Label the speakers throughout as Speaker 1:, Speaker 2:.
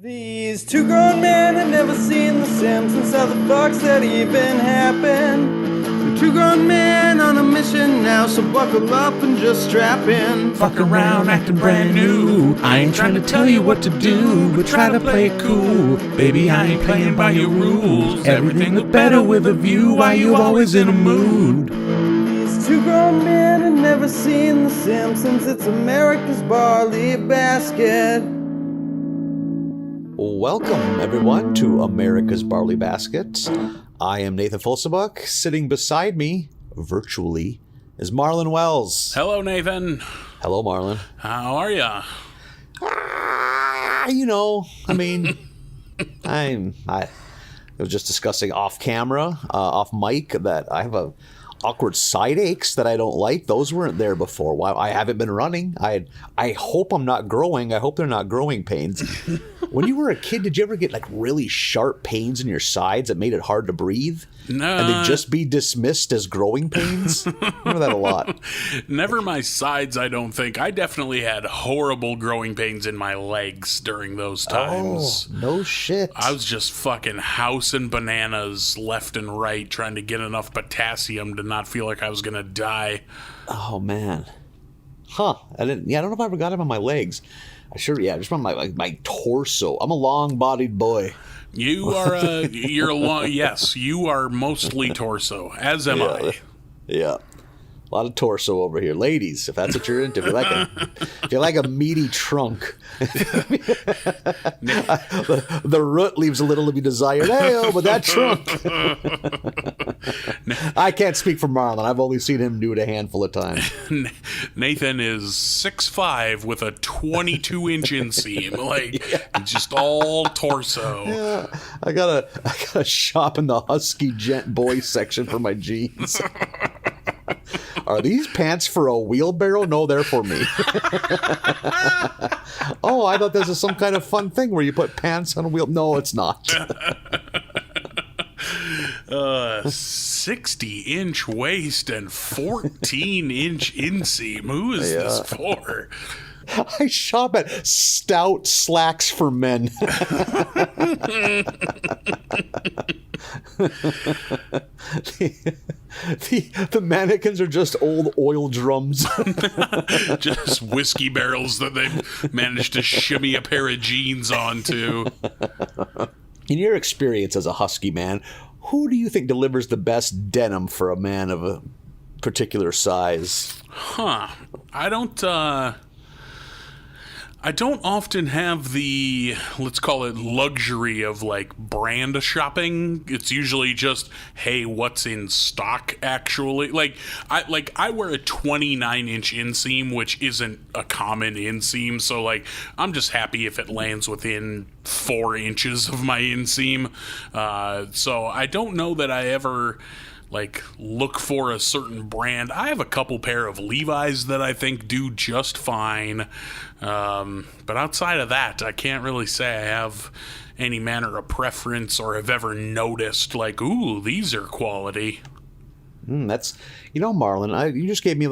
Speaker 1: These two grown men had never seen the Simpsons. How the fuck's that even happen? They're two grown men on a mission now, so buckle up and just strap in.
Speaker 2: Fuck around acting brand new. I ain't trying to tell you what to do, but try to play it cool. Baby, I ain't playing by your rules. Everything look better with a view. Why you always in a mood?
Speaker 1: These two grown men had never seen the Simpsons. It's America's barley basket.
Speaker 3: Welcome, everyone, to America's Barley Basket. I am Nathan Folsebuck. Sitting beside me, virtually, is Marlin Wells.
Speaker 2: Hello, Nathan.
Speaker 3: Hello, Marlin.
Speaker 2: How are ya?
Speaker 3: I was just discussing off camera, off mic, that I have awkward side aches that I don't like. Those weren't there before. Why? I haven't been running. I hope I'm not growing. I hope they're not growing pains. When you were a kid, did you ever get like really sharp pains in your sides that made it hard to breathe?
Speaker 2: No.
Speaker 3: And they'd just be dismissed as growing pains? I remember that a lot.
Speaker 2: Never my sides, I don't think. I definitely had horrible growing pains in my legs during those times.
Speaker 3: Oh, no shit.
Speaker 2: I was just fucking housing bananas left and right, trying to get enough potassium to not feel like I was going to die.
Speaker 3: Oh, man. Huh. I don't know if I ever got him on my legs. Just on my torso. I'm a long-bodied boy.
Speaker 2: You are yes, you are mostly torso, as am I.
Speaker 3: Yeah. A lot of torso over here. Ladies, if that's what you're into, if you like a meaty trunk. the root leaves a little to be desired. Hey, but that trunk. I can't speak for Marlin. I've only seen him do it a handful of times.
Speaker 2: Nathan is 6'5" with a 22-inch inseam. Just all torso.
Speaker 3: Yeah. I gotta shop in the husky gent boy section for my jeans. Are these pants for a wheelbarrow? No, they're for me. Oh, I thought this was some kind of fun thing where you put pants on a wheel. No, it's not.
Speaker 2: 60-inch waist and 14-inch inseam. Who is this for?
Speaker 3: I shop at Stout Slacks for Men. The mannequins are just old oil drums.
Speaker 2: Just whiskey barrels that they've managed to shimmy a pair of jeans onto.
Speaker 3: In your experience as a husky man, who do you think delivers the best denim for a man of a particular size? I don't often have the, let's call it, luxury of, like, brand shopping. It's usually just, hey, what's in stock, actually? I wear a 29-inch inseam, which isn't a common inseam, so, like, I'm just happy if it lands within 4 inches of my inseam. So I don't know that I ever look for a certain brand. I have a couple pair of Levi's that I think do just fine. But outside of that, I can't really say I have any manner of preference or have ever noticed, ooh, these are quality. That's, Marlin, you just gave me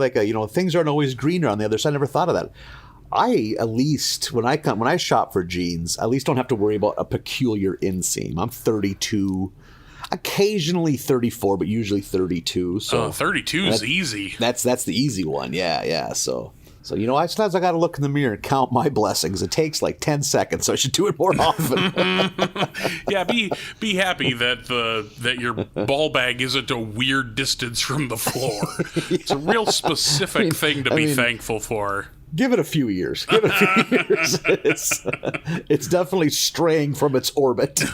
Speaker 3: things aren't always greener on the other side. I never thought of that. I, at least, when I shop for jeans, I at least don't have to worry about a peculiar inseam. I'm 32. Occasionally 34, but usually 32. So
Speaker 2: 32 is easy.
Speaker 3: That's the easy one. Yeah. So sometimes I got to look in the mirror and count my blessings. It takes like 10 seconds, so I should do it more often.
Speaker 2: Yeah, be happy that your ball bag isn't a weird distance from the floor. Yeah. It's a real specific thing to be thankful for.
Speaker 3: Give it a few years. It's definitely straying from its orbit.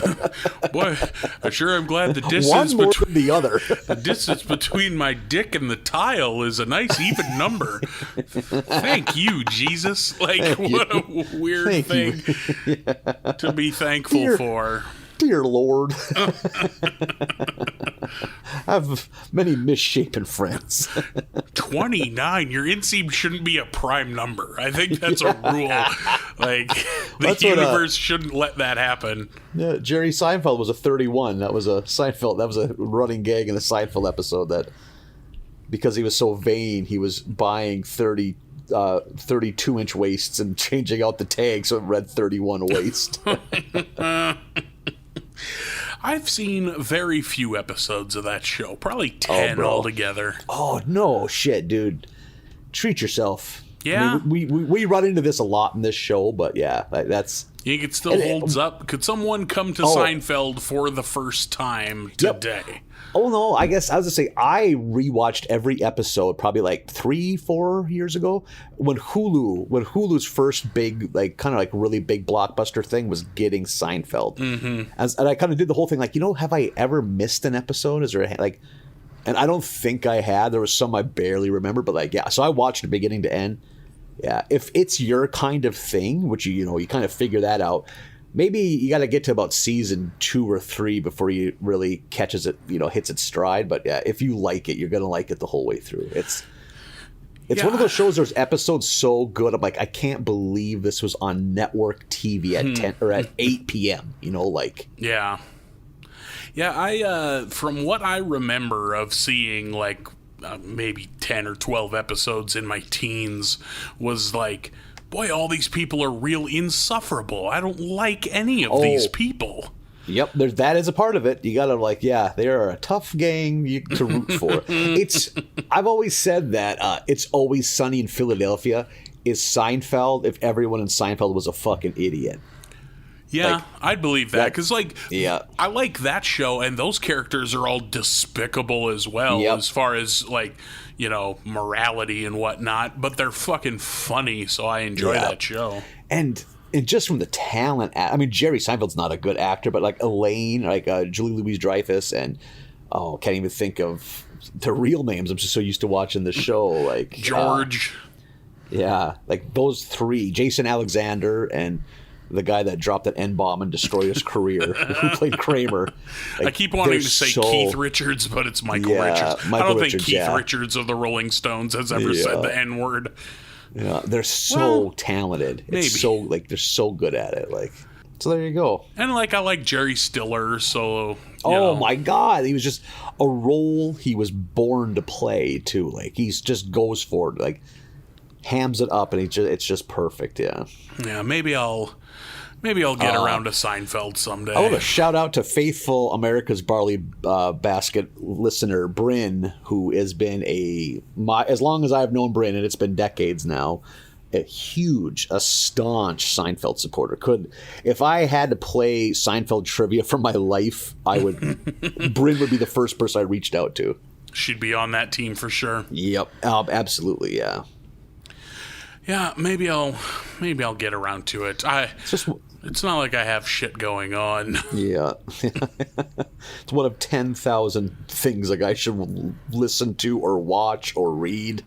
Speaker 2: Boy, I sure am glad the distance
Speaker 3: one more than the other.
Speaker 2: The distance between my dick and the tile is a nice even number. Thank you, Jesus. What a weird thing to be thankful for.
Speaker 3: Dear Lord. I have many misshapen friends.
Speaker 2: 29. Your inseam shouldn't be a prime number. I think that's a rule. The universe shouldn't let that happen.
Speaker 3: Yeah, Jerry Seinfeld was a 31. That was a running gag in the Seinfeld episode that because he was so vain, he was buying 30
Speaker 4: 32-inch waists and changing out the tag so it read 31 waist.
Speaker 3: I've seen very few episodes of that show, probably 10 altogether.
Speaker 4: Oh, no shit, dude. Treat yourself.
Speaker 3: Yeah.
Speaker 4: I mean, we run into this a lot in this show, but yeah, that's...
Speaker 3: You think it still holds up? Could someone come to Seinfeld for the first time today? Yep.
Speaker 4: Oh, no, I guess I was going to say I rewatched every episode probably like 3-4 years ago when Hulu's first big, like kind of like really big blockbuster thing was getting Seinfeld. Mm-hmm. And I kind of did the whole thing like, have I ever missed an episode? Is there like, and I don't think I had. There was some I barely remember, but like, yeah. So I watched it beginning to end. Yeah, if it's your kind of thing, which you kind of figure that out. Maybe you got to get to about season 2 or 3 before you really catches it, hits its stride. But yeah, if you like it, you're gonna like it the whole way through. It's one of those shows. There's episodes so good. I'm like, I can't believe this was on network TV at 10 or at 8 p.m.
Speaker 3: Yeah. I from what I remember of seeing like maybe 10 or 12 episodes in my teens was like, boy, all these people are real insufferable. I don't like any of these people.
Speaker 4: Yep, that is a part of it. You gotta they are a tough gang to root for. I've always said that It's Always Sunny in Philadelphia is Seinfeld if everyone in Seinfeld was a fucking idiot.
Speaker 3: Yeah, I'd believe that because, I like that show, and those characters are all despicable as well, as far as morality and whatnot. But they're fucking funny, so I enjoy that show.
Speaker 4: And just from the talent, I mean, Jerry Seinfeld's not a good actor, but like Elaine, like Julie Louis-Dreyfus, and can't even think of the real names. I'm just so used to watching the show, like
Speaker 3: George.
Speaker 4: Like those three, Jason Alexander and the guy that dropped an N-bomb and destroyed his career, who played Kramer. Like,
Speaker 3: I keep wanting to say Keith Richards, but it's Michael Richards. I don't think Keith Richards of the Rolling Stones has ever said the N-word.
Speaker 4: Yeah, they're so talented. Maybe. It's so they're so good at it. So there you go.
Speaker 3: And I like Jerry Stiller, so
Speaker 4: my God, he was just a role he was born to play too. Like he just goes for it, hams it up, and it's just perfect. Yeah.
Speaker 3: Yeah, maybe I'll get around to Seinfeld someday.
Speaker 4: I want to shout out to faithful America's Barley Basket listener, Bryn, who has been as long as I've known Bryn, and it's been decades now, a staunch Seinfeld supporter. If I had to play Seinfeld trivia for my life, Bryn would be the first person I reached out to.
Speaker 3: She'd be on that team for sure.
Speaker 4: Yep, absolutely, yeah.
Speaker 3: Yeah, maybe I'll get around to it. It's not like I have shit going on.
Speaker 4: Yeah. It's one of 10,000 things a guy should listen to or watch or read.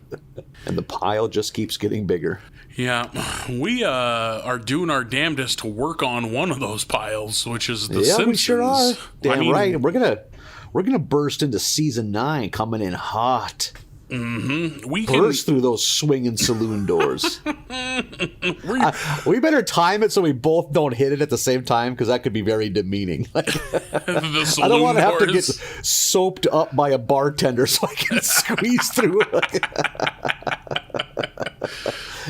Speaker 4: And the pile just keeps getting bigger.
Speaker 3: Yeah. We are doing our damnedest to work on one of those piles, which is the Simpsons. Yeah, we sure are.
Speaker 4: Damn right. We're gonna burst into season 9 coming in hot.
Speaker 3: Mm-hmm. We
Speaker 4: burst through those swinging saloon doors. We better time it so we both don't hit it at the same time, because that could be very demeaning. I don't want to have to get soaped up by a bartender so I can squeeze through it.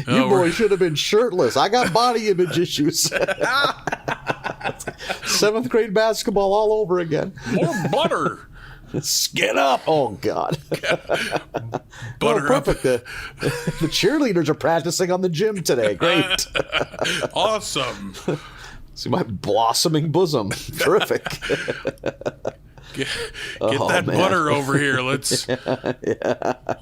Speaker 4: You boys should have been shirtless. I got body image issues. 7th grade basketball all over again.
Speaker 3: More butter.
Speaker 4: Get up! Oh God!
Speaker 3: Butter
Speaker 4: perfect. The cheerleaders are practicing on the gym today. Great!
Speaker 3: Awesome.
Speaker 4: See my blossoming bosom. Terrific.
Speaker 3: Get that butter over here. Let's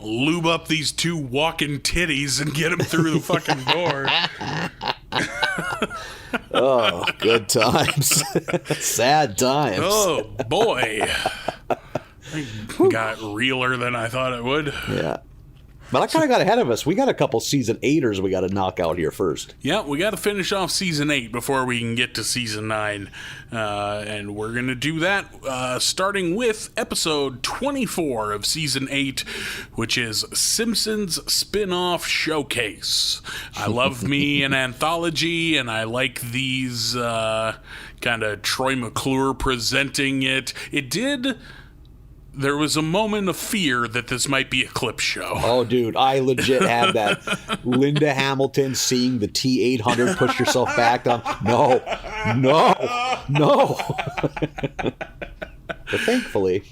Speaker 3: lube up these 2 walking titties and get them through the fucking door.
Speaker 4: Oh, good times. Sad times.
Speaker 3: Oh boy. Got realer than I thought it would.
Speaker 4: Yeah. But I kind of got ahead of us. We got a couple season 8ers we got to knock out here first.
Speaker 3: Yeah, we got to finish off season 8 before we can get to season 9. And we're going to do that starting with episode 24 of season 8, which is Simpsons Spin-Off Showcase. I love me an anthology, and I like these kind of Troy McClure presenting it. It did there was a moment of fear that this might be a clip show.
Speaker 4: Oh, dude, I legit had that. Linda Hamilton seeing the T-800 push yourself back down. No. But thankfully,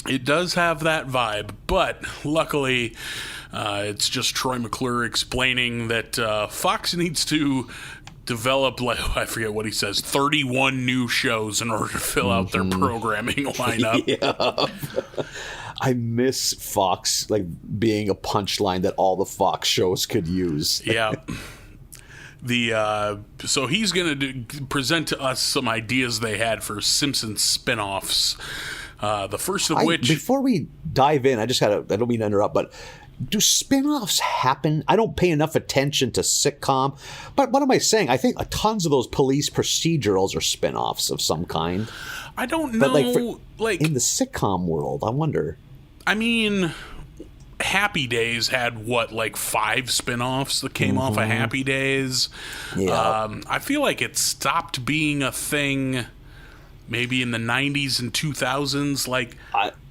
Speaker 3: it does have that vibe, but luckily, it's just Troy McClure explaining that Fox needs to develop, like, I forget what he says, 31 new shows in order to fill out their programming lineup.
Speaker 4: Yeah. I miss Fox, like, being a punchline that all the Fox shows could use.
Speaker 3: Yeah. So he's going to present to us some ideas they had for Simpsons spin-offs. The first of which...
Speaker 4: Before we dive in, I don't mean to interrupt, but do spin-offs happen? I don't pay enough attention to sitcom, but what am I saying? I think tons of those police procedurals are spin-offs of some kind.
Speaker 3: I don't know.
Speaker 4: But in the sitcom world, I wonder.
Speaker 3: I mean, Happy Days had, 5 spin-offs that came off of Happy Days?
Speaker 4: Yeah.
Speaker 3: I feel like it stopped being a thing maybe in the 90s and 2000s.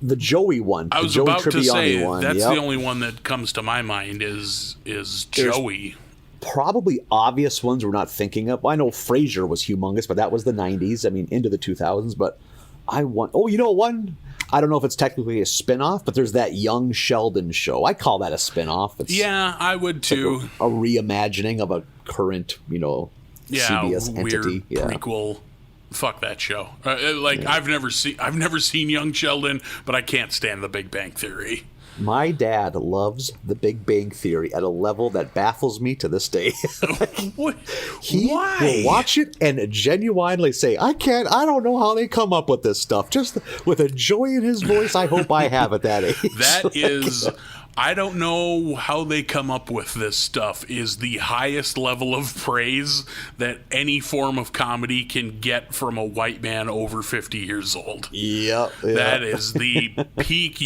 Speaker 4: The Joey one.
Speaker 3: I was
Speaker 4: Joey
Speaker 3: about to say,
Speaker 4: one.
Speaker 3: that's the only one that comes to my mind is Joey.
Speaker 4: Probably obvious ones we're not thinking of. I know Frasier was humongous, but that was the 90s. I mean, into the 2000s. But one... I don't know if it's technically a spin-off, but there's that Young Sheldon show. I call that a spin-off.
Speaker 3: Yeah, I would too.
Speaker 4: Like a reimagining of a current, CBS entity.
Speaker 3: Weird prequel. Fuck that show. I've never seen Young Sheldon, but I can't stand The Big Bang Theory.
Speaker 4: My dad loves The Big Bang Theory at a level that baffles me to this day. He will watch it and genuinely say, I don't know how they come up with this stuff. Just with a joy in his voice, I hope I have at that age.
Speaker 3: That is... I don't know how they come up with this stuff is the highest level of praise that any form of comedy can get from a white man over 50 years old.
Speaker 4: Yep.
Speaker 3: That is the peak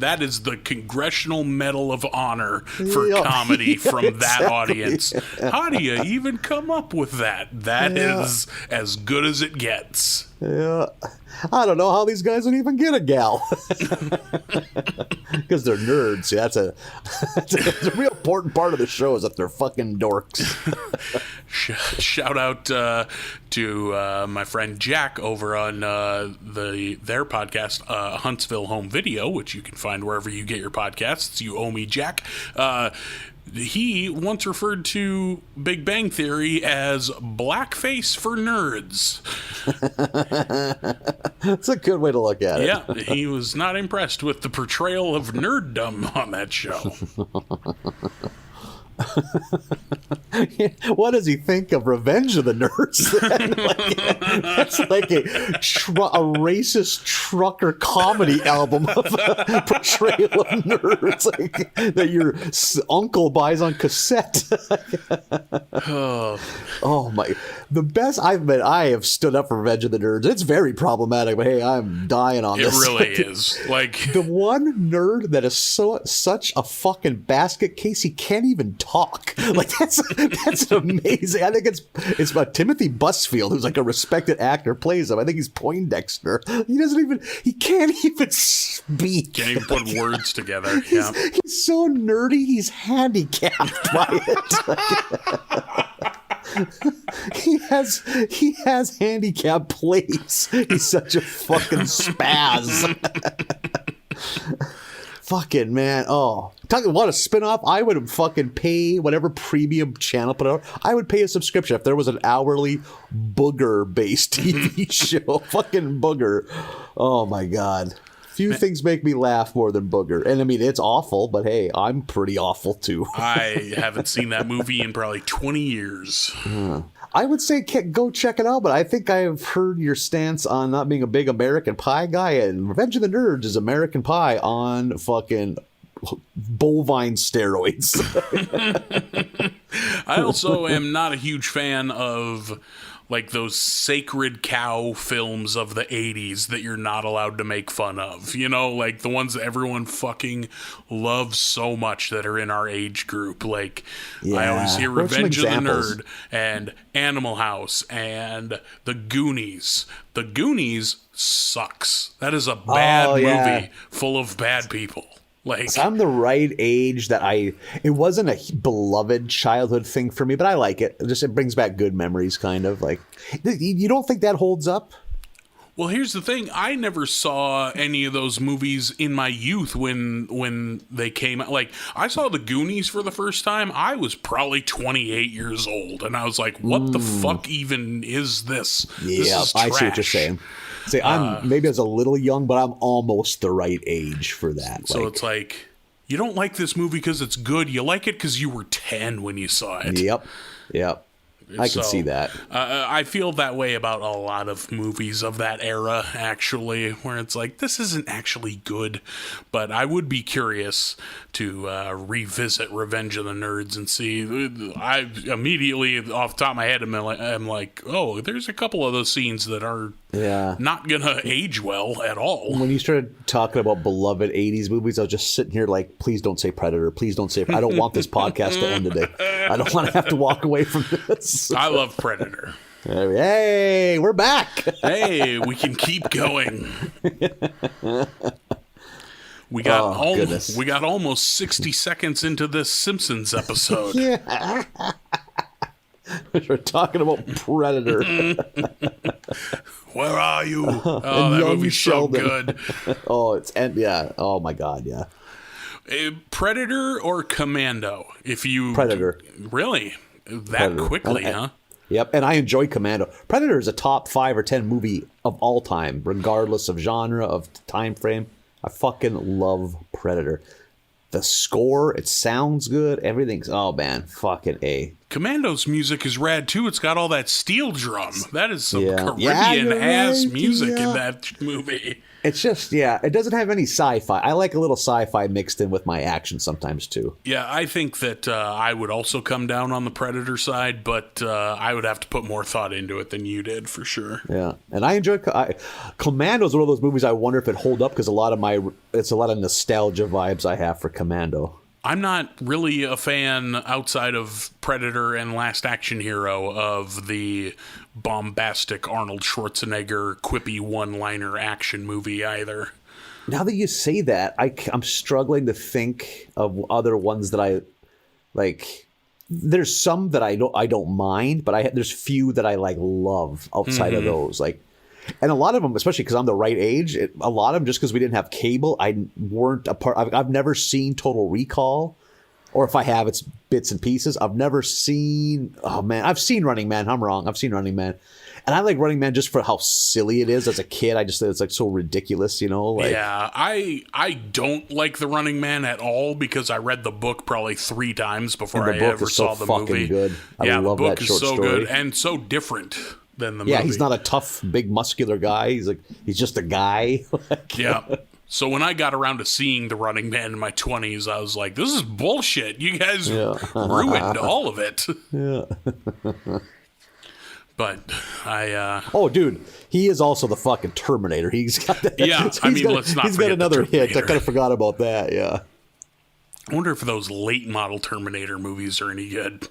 Speaker 3: that is the Congressional Medal of Honor for comedy from that audience. How do you even come up with that? That is as good as it gets.
Speaker 4: Yeah. I don't know how these guys would even get a gal. Because they're nerds. See, that's a real important part of the show is that they're fucking dorks.
Speaker 3: Shout out to my friend Jack over on their podcast, Huntsville Home Video, which you can find wherever you get your podcasts. You owe me, Jack. He once referred to Big Bang Theory as blackface for nerds.
Speaker 4: That's a good way to look at it.
Speaker 3: Yeah, he was not impressed with the portrayal of nerddom on that show.
Speaker 4: What does he think of Revenge of the Nerds? That's like a racist trucker comedy album of portrayal of nerds that your uncle buys on cassette. Oh my! The best I have stood up for Revenge of the Nerds. It's very problematic, but hey, I'm dying on this.
Speaker 3: It really is.
Speaker 4: The one nerd that is such a fucking basket case, he can't even talk. That's amazing. I think it's Timothy Busfield, who's like a respected actor, plays him. I think he's Poindexter. He can't even speak.
Speaker 3: Can't even put words together. Yeah.
Speaker 4: He's so nerdy, he's handicapped by it. He has handicap plates. He's such a fucking spaz. Fucking man. Oh, talking about a spinoff. I would fucking pay whatever premium channel put out. I would pay a subscription if there was an hourly booger-based TV show. Fucking booger. Oh my god. Few things make me laugh more than booger. And I mean, it's awful, but hey, I'm pretty awful too.
Speaker 3: I haven't seen that movie in probably 20 years.
Speaker 4: I would say go check it out, but I think I've heard your stance on not being a big American Pie guy, and Revenge of the Nerds is American Pie on fucking bovine steroids.
Speaker 3: I also am not a huge fan of like those sacred cow films of the 80s that you're not allowed to make fun of. You know, like the ones that everyone fucking loves so much that are in our age group. Like, I always hear
Speaker 4: What are some
Speaker 3: Revenge of the
Speaker 4: examples?
Speaker 3: Nerd and Animal House and The Goonies. The Goonies sucks. That is a bad movie full of bad people. Like,
Speaker 4: So I'm the right age that it wasn't a beloved childhood thing for me, but I like it. It brings back good memories, kind of. Like, you don't think that holds up?
Speaker 3: well, here's the thing. I never saw any of those movies in my youth when they came out. Like, I saw The Goonies for the first time. I was probably 28 years old, and I was like, what the fuck even is this? This
Speaker 4: Yeah,
Speaker 3: is
Speaker 4: I see what you're
Speaker 3: trash.
Speaker 4: saying. See, maybe I was a little young, but I'm almost the right age for that.
Speaker 3: So it's like, you don't like this movie because it's good. You like it because you were 10 when you saw it.
Speaker 4: Yep. I can see that.
Speaker 3: I feel that way about a lot of movies of that era, actually, where it's like, this isn't actually good. But I would be curious to revisit Revenge of the Nerds and see. I immediately, off the top of my head, I'm like, oh, there's a couple of those scenes that are not going to age well at all.
Speaker 4: When you started talking about beloved 80s movies, I was just sitting here like, please don't say Predator. Please don't say I don't want this podcast to end today. I don't want to have to walk away from this.
Speaker 3: I love Predator.
Speaker 4: Hey, we're back.
Speaker 3: Hey, we can keep going. We got almost 60 seconds into this Simpsons episode.
Speaker 4: Yeah. We're talking about Predator.
Speaker 3: Where are you? Oh,
Speaker 4: And
Speaker 3: that
Speaker 4: young
Speaker 3: movie's
Speaker 4: Sheldon.
Speaker 3: so good.
Speaker 4: Oh my God, yeah.
Speaker 3: Predator or Commando? If you
Speaker 4: Predator.
Speaker 3: Really? That
Speaker 4: Predator.
Speaker 3: quickly, huh?
Speaker 4: Yep, and I enjoy Commando. Predator is a top 5 or 10 movie of all time, regardless of genre, of time frame. I fucking love Predator. The score, it sounds good. Everything's, oh man, fucking A.
Speaker 3: Commando's music is rad too. It's got all that steel drum. That is some
Speaker 4: Yeah.
Speaker 3: Caribbean-ass
Speaker 4: Right,
Speaker 3: music
Speaker 4: yeah.
Speaker 3: in that movie.
Speaker 4: It's just, it doesn't have any sci-fi. I like a little sci-fi mixed in with my action sometimes too.
Speaker 3: Yeah, I think that I would also come down on the Predator side, but I would have to put more thought into it than you did, for sure.
Speaker 4: Yeah, and I enjoy Commando is one of those movies I wonder if it hold up because it's a lot of nostalgia vibes I have for Commando.
Speaker 3: I'm not really a fan outside of Predator and Last Action Hero of the bombastic Arnold Schwarzenegger quippy one-liner action movie either.
Speaker 4: Now that you say that, I'm struggling to think of other ones that I like. There's some that I don't mind, but there's few that I love outside of those. And a lot of them, especially because I'm the right age, a lot of them just because we didn't have cable, I weren't a part. I've never seen Total Recall, or if I have, it's bits and pieces. I've never seen. Oh man, I've seen Running Man. I'm wrong. I've seen Running Man, and I like Running Man just for how silly it is. As a kid, I just think it's so ridiculous,
Speaker 3: Yeah, I don't like The Running Man at all because I read the book probably 3 times before I ever saw the movie.
Speaker 4: Good. I love
Speaker 3: the book
Speaker 4: that
Speaker 3: is
Speaker 4: short
Speaker 3: so
Speaker 4: story.
Speaker 3: good and so different than the movie.
Speaker 4: Yeah, he's not a tough, big, muscular guy. He's just a guy.
Speaker 3: Yeah. So when I got around to seeing The Running Man in my 20s, I was like, this is bullshit. You guys ruined all of it.
Speaker 4: Yeah.
Speaker 3: But
Speaker 4: Oh, dude, he is also the fucking Terminator. He's got that.
Speaker 3: Yeah, let's not
Speaker 4: He's got
Speaker 3: forget
Speaker 4: another
Speaker 3: the
Speaker 4: hit. I
Speaker 3: Terminator.
Speaker 4: kind of forgot about that. Yeah.
Speaker 3: I wonder if those late model Terminator movies are any good.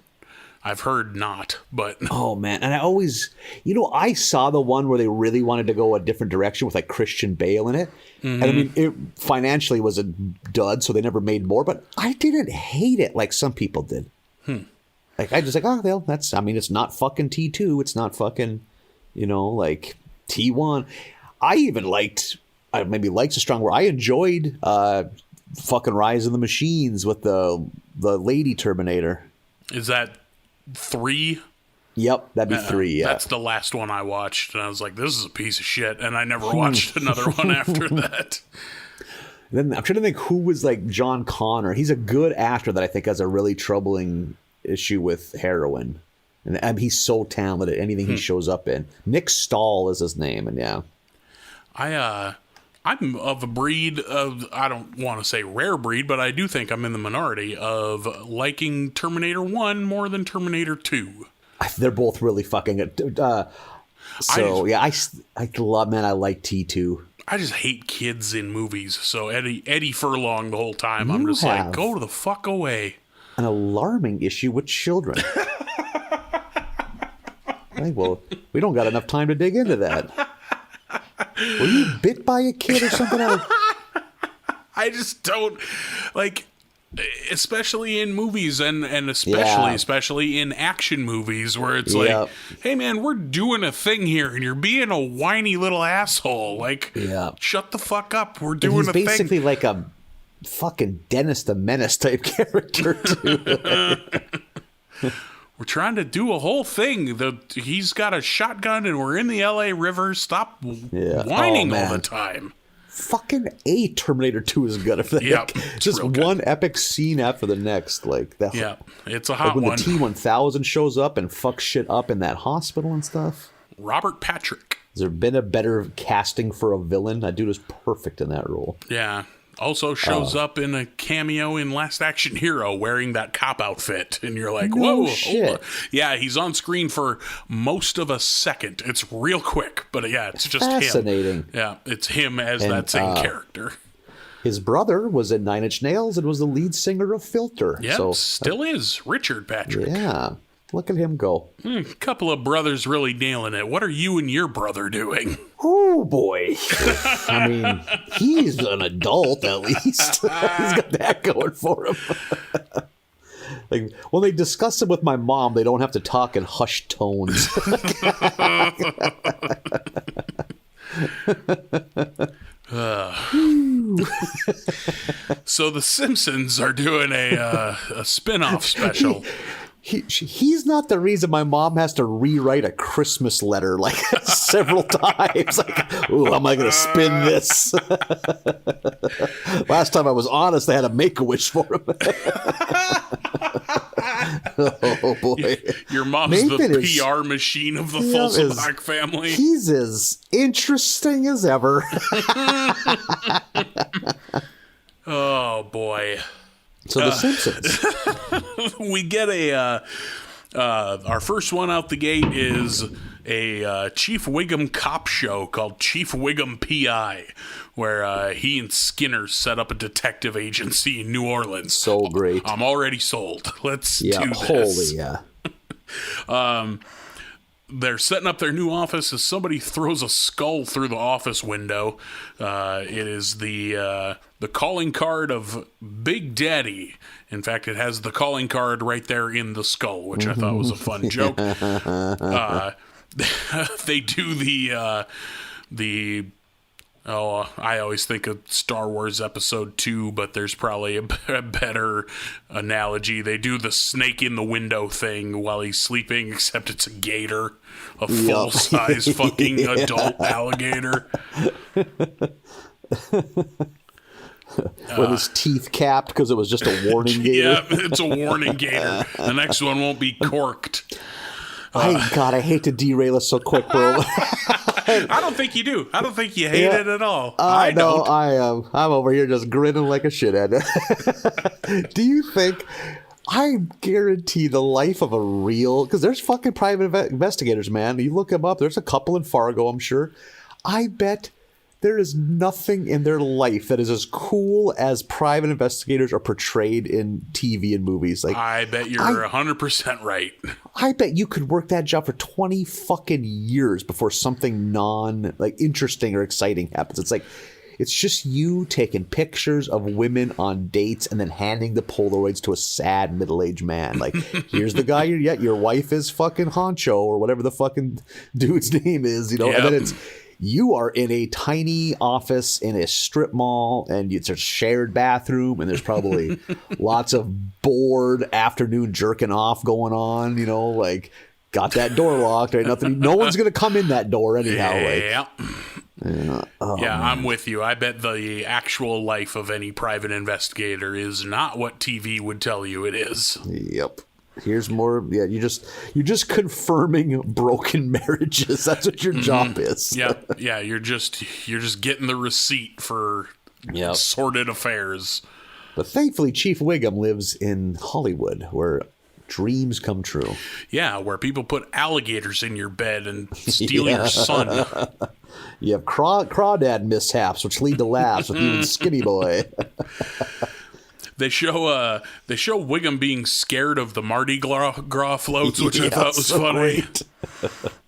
Speaker 3: I've heard not, but
Speaker 4: Oh man, and I always, I saw the one where they really wanted to go a different direction with Christian Bale in it, and I mean, it financially was a dud, so they never made more. But I didn't hate it like some people did. I just oh well, that's. I mean, it's not fucking T2. It's not fucking, T1. I even liked. Maybe likes a strong word. I enjoyed fucking Rise of the Machines with the lady Terminator.
Speaker 3: is that 3?
Speaker 4: Yep, that'd be 3. Yeah.
Speaker 3: That's the last one I watched, and I was like, this is a piece of shit, and I never watched another one after that.
Speaker 4: Then I'm trying to think who was John Connor. He's a good actor that I think has a really troubling issue with heroin. And he's so talented, anything he shows up in. Nick Stahl is his name, and yeah.
Speaker 3: I'm of a breed of, I don't want to say rare breed, but I do think I'm in the minority of liking Terminator 1 more than Terminator 2.
Speaker 4: They're both really fucking good. I love, man, I like T2.
Speaker 3: I just hate kids in movies. So Eddie Furlong the whole time. I'm just like, go the fuck away.
Speaker 4: An alarming issue with children. Well, we don't got enough time to dig into that. Were you bit by a kid or something else?
Speaker 3: I just don't like, especially in movies and especially in action movies where it's like, hey man, we're doing a thing here and you're being a whiny little asshole. Like, shut the fuck up. We're doing a thing. He's basically
Speaker 4: like a fucking Dennis the Menace type character too.
Speaker 3: We're trying to do a whole thing. He's got a shotgun and we're in the LA River. Stop whining all the time.
Speaker 4: Fucking Terminator 2 is good. If just one epic scene after the next. Like that.
Speaker 3: Yeah, it's a hot
Speaker 4: when
Speaker 3: one.
Speaker 4: The T-1000 shows up and fucks shit up in that hospital and stuff.
Speaker 3: Robert Patrick.
Speaker 4: Has there been a better casting for a villain? That dude is perfect in that role.
Speaker 3: Yeah. Also shows up in a cameo in Last Action Hero wearing that cop outfit. And you're like, whoa.
Speaker 4: Shit.
Speaker 3: Yeah, he's on screen for most of a second. It's real quick. But yeah, it's just
Speaker 4: fascinating.
Speaker 3: Him. Yeah, it's him as that same character.
Speaker 4: His brother was in Nine Inch Nails and was the lead singer of Filter.
Speaker 3: Yeah, still is. Richard Patrick.
Speaker 4: Yeah. Look at him go.
Speaker 3: Couple of brothers really nailing it. What are you and your brother doing?
Speaker 4: Oh, boy. I mean, he's an adult, at least. He's got that going for him. Like, when they discuss him with my mom, they don't have to talk in hushed tones.
Speaker 3: So the Simpsons are doing a spin-off special.
Speaker 4: He's not the reason my mom has to rewrite a Christmas letter like several times. Like, ooh, how am I going to spin this? Last time I was honest, I had to make a wish for him. Oh boy!
Speaker 3: Your mom's Nathan the PR machine of the Folsenbach family.
Speaker 4: He's as interesting as ever.
Speaker 3: Oh boy!
Speaker 4: So the Simpsons.
Speaker 3: We get our first one out the gate is a Chief Wiggum cop show called Chief Wiggum PI, where he and Skinner set up a detective agency in New Orleans.
Speaker 4: So great.
Speaker 3: I'm already sold. Let's do this.
Speaker 4: Holy
Speaker 3: They're setting up their new office as somebody throws a skull through the office window. It is the calling card of Big Daddy. In fact, it has the calling card right there in the skull, which I thought was a fun joke. They do I always think of Star Wars Episode 2, but there's probably a better analogy. They do the snake in the window thing while he's sleeping, except it's a gator, a full-size fucking adult alligator.
Speaker 4: With his teeth capped because it was just a warning gator.
Speaker 3: Yeah, it's a warning gator. The next one won't be corked.
Speaker 4: I hate to derail us so quick, bro.
Speaker 3: I don't think you do. I don't think you hate it at all.
Speaker 4: I don't. I am. I'm over here just grinning like a shithead. Do you think? I guarantee the life of a real, because there's fucking private investigators, man. You look them up. There's a couple in Fargo, I'm sure. I bet there is nothing in their life that is as cool as private investigators are portrayed in TV and movies. Like,
Speaker 3: I bet you're 100% right.
Speaker 4: I bet you could work that job for 20 fucking years before something interesting or exciting happens. It's like, it's just you taking pictures of women on dates and then handing the Polaroids to a sad middle-aged man. Like, here's the guy your wife is fucking Honcho or whatever the fucking dude's name is,
Speaker 3: Yep.
Speaker 4: And then it's, you are in a tiny office in a strip mall, and it's a shared bathroom, and there's probably lots of bored afternoon jerking off going on, like, got that door locked. Ain't nothing. No one's going to come in that door anyhow.
Speaker 3: Yeah.
Speaker 4: Man.
Speaker 3: I'm with you. I bet the actual life of any private investigator is not what TV would tell you it is.
Speaker 4: Yep. Here's more. Yeah, you're just confirming broken marriages. That's what your job is.
Speaker 3: Yeah. You're just getting the receipt for sordid affairs.
Speaker 4: But thankfully, Chief Wiggum lives in Hollywood, where dreams come true.
Speaker 3: Yeah, where people put alligators in your bed and steal your son.
Speaker 4: You have crawdad mishaps, which lead to laughs with you and Skinny Boy.
Speaker 3: They show Wiggum being scared of the Mardi Gras floats, which I thought was
Speaker 4: so
Speaker 3: funny.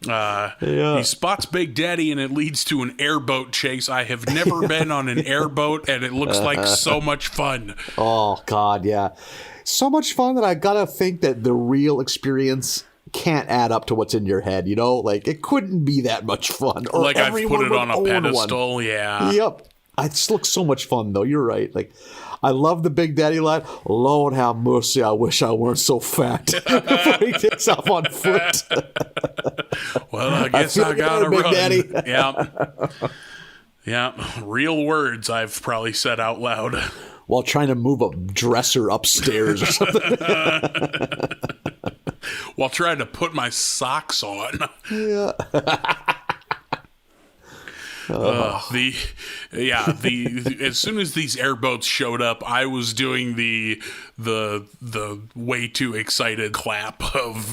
Speaker 4: Yeah.
Speaker 3: He spots Big Daddy, and it leads to an airboat chase. I have never been on an airboat, and it looks like so much fun.
Speaker 4: Oh, God, yeah. So much fun that I gotta think that the real experience can't add up to what's in your head, you know? Like, it couldn't be that much fun. Or
Speaker 3: Like I've put it on a
Speaker 4: would own
Speaker 3: pedestal,
Speaker 4: one.
Speaker 3: yeah.
Speaker 4: Yep. It just looks so much fun, though. You're right. Like, I love the Big Daddy line. Lord have mercy, I wish I weren't so fat. Before he takes off on foot.
Speaker 3: Well, I guess I gotta
Speaker 4: Big
Speaker 3: run.
Speaker 4: Daddy.
Speaker 3: Yeah. Yeah. Real words I've probably said out loud.
Speaker 4: While trying to move a dresser upstairs or something.
Speaker 3: While trying to put my socks on.
Speaker 4: Yeah.
Speaker 3: As soon as these airboats showed up, I was doing the way too excited clap of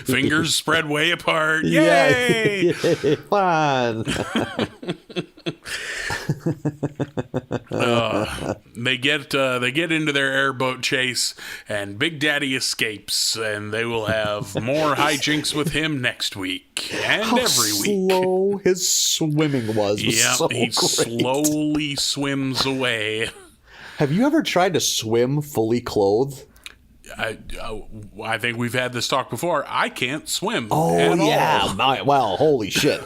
Speaker 3: fingers spread way apart. Yay!
Speaker 4: Yeah. Fun.
Speaker 3: They get into their airboat chase, and Big Daddy escapes, and they will have more hijinks with him next week and every week.
Speaker 4: Slow his swimming was
Speaker 3: Yeah,
Speaker 4: so
Speaker 3: he
Speaker 4: great.
Speaker 3: slowly swims away.
Speaker 4: Have you ever tried to swim fully clothed?
Speaker 3: I think we've had this talk before. I can't swim.
Speaker 4: Oh,
Speaker 3: at
Speaker 4: yeah.
Speaker 3: all.
Speaker 4: Well, holy shit.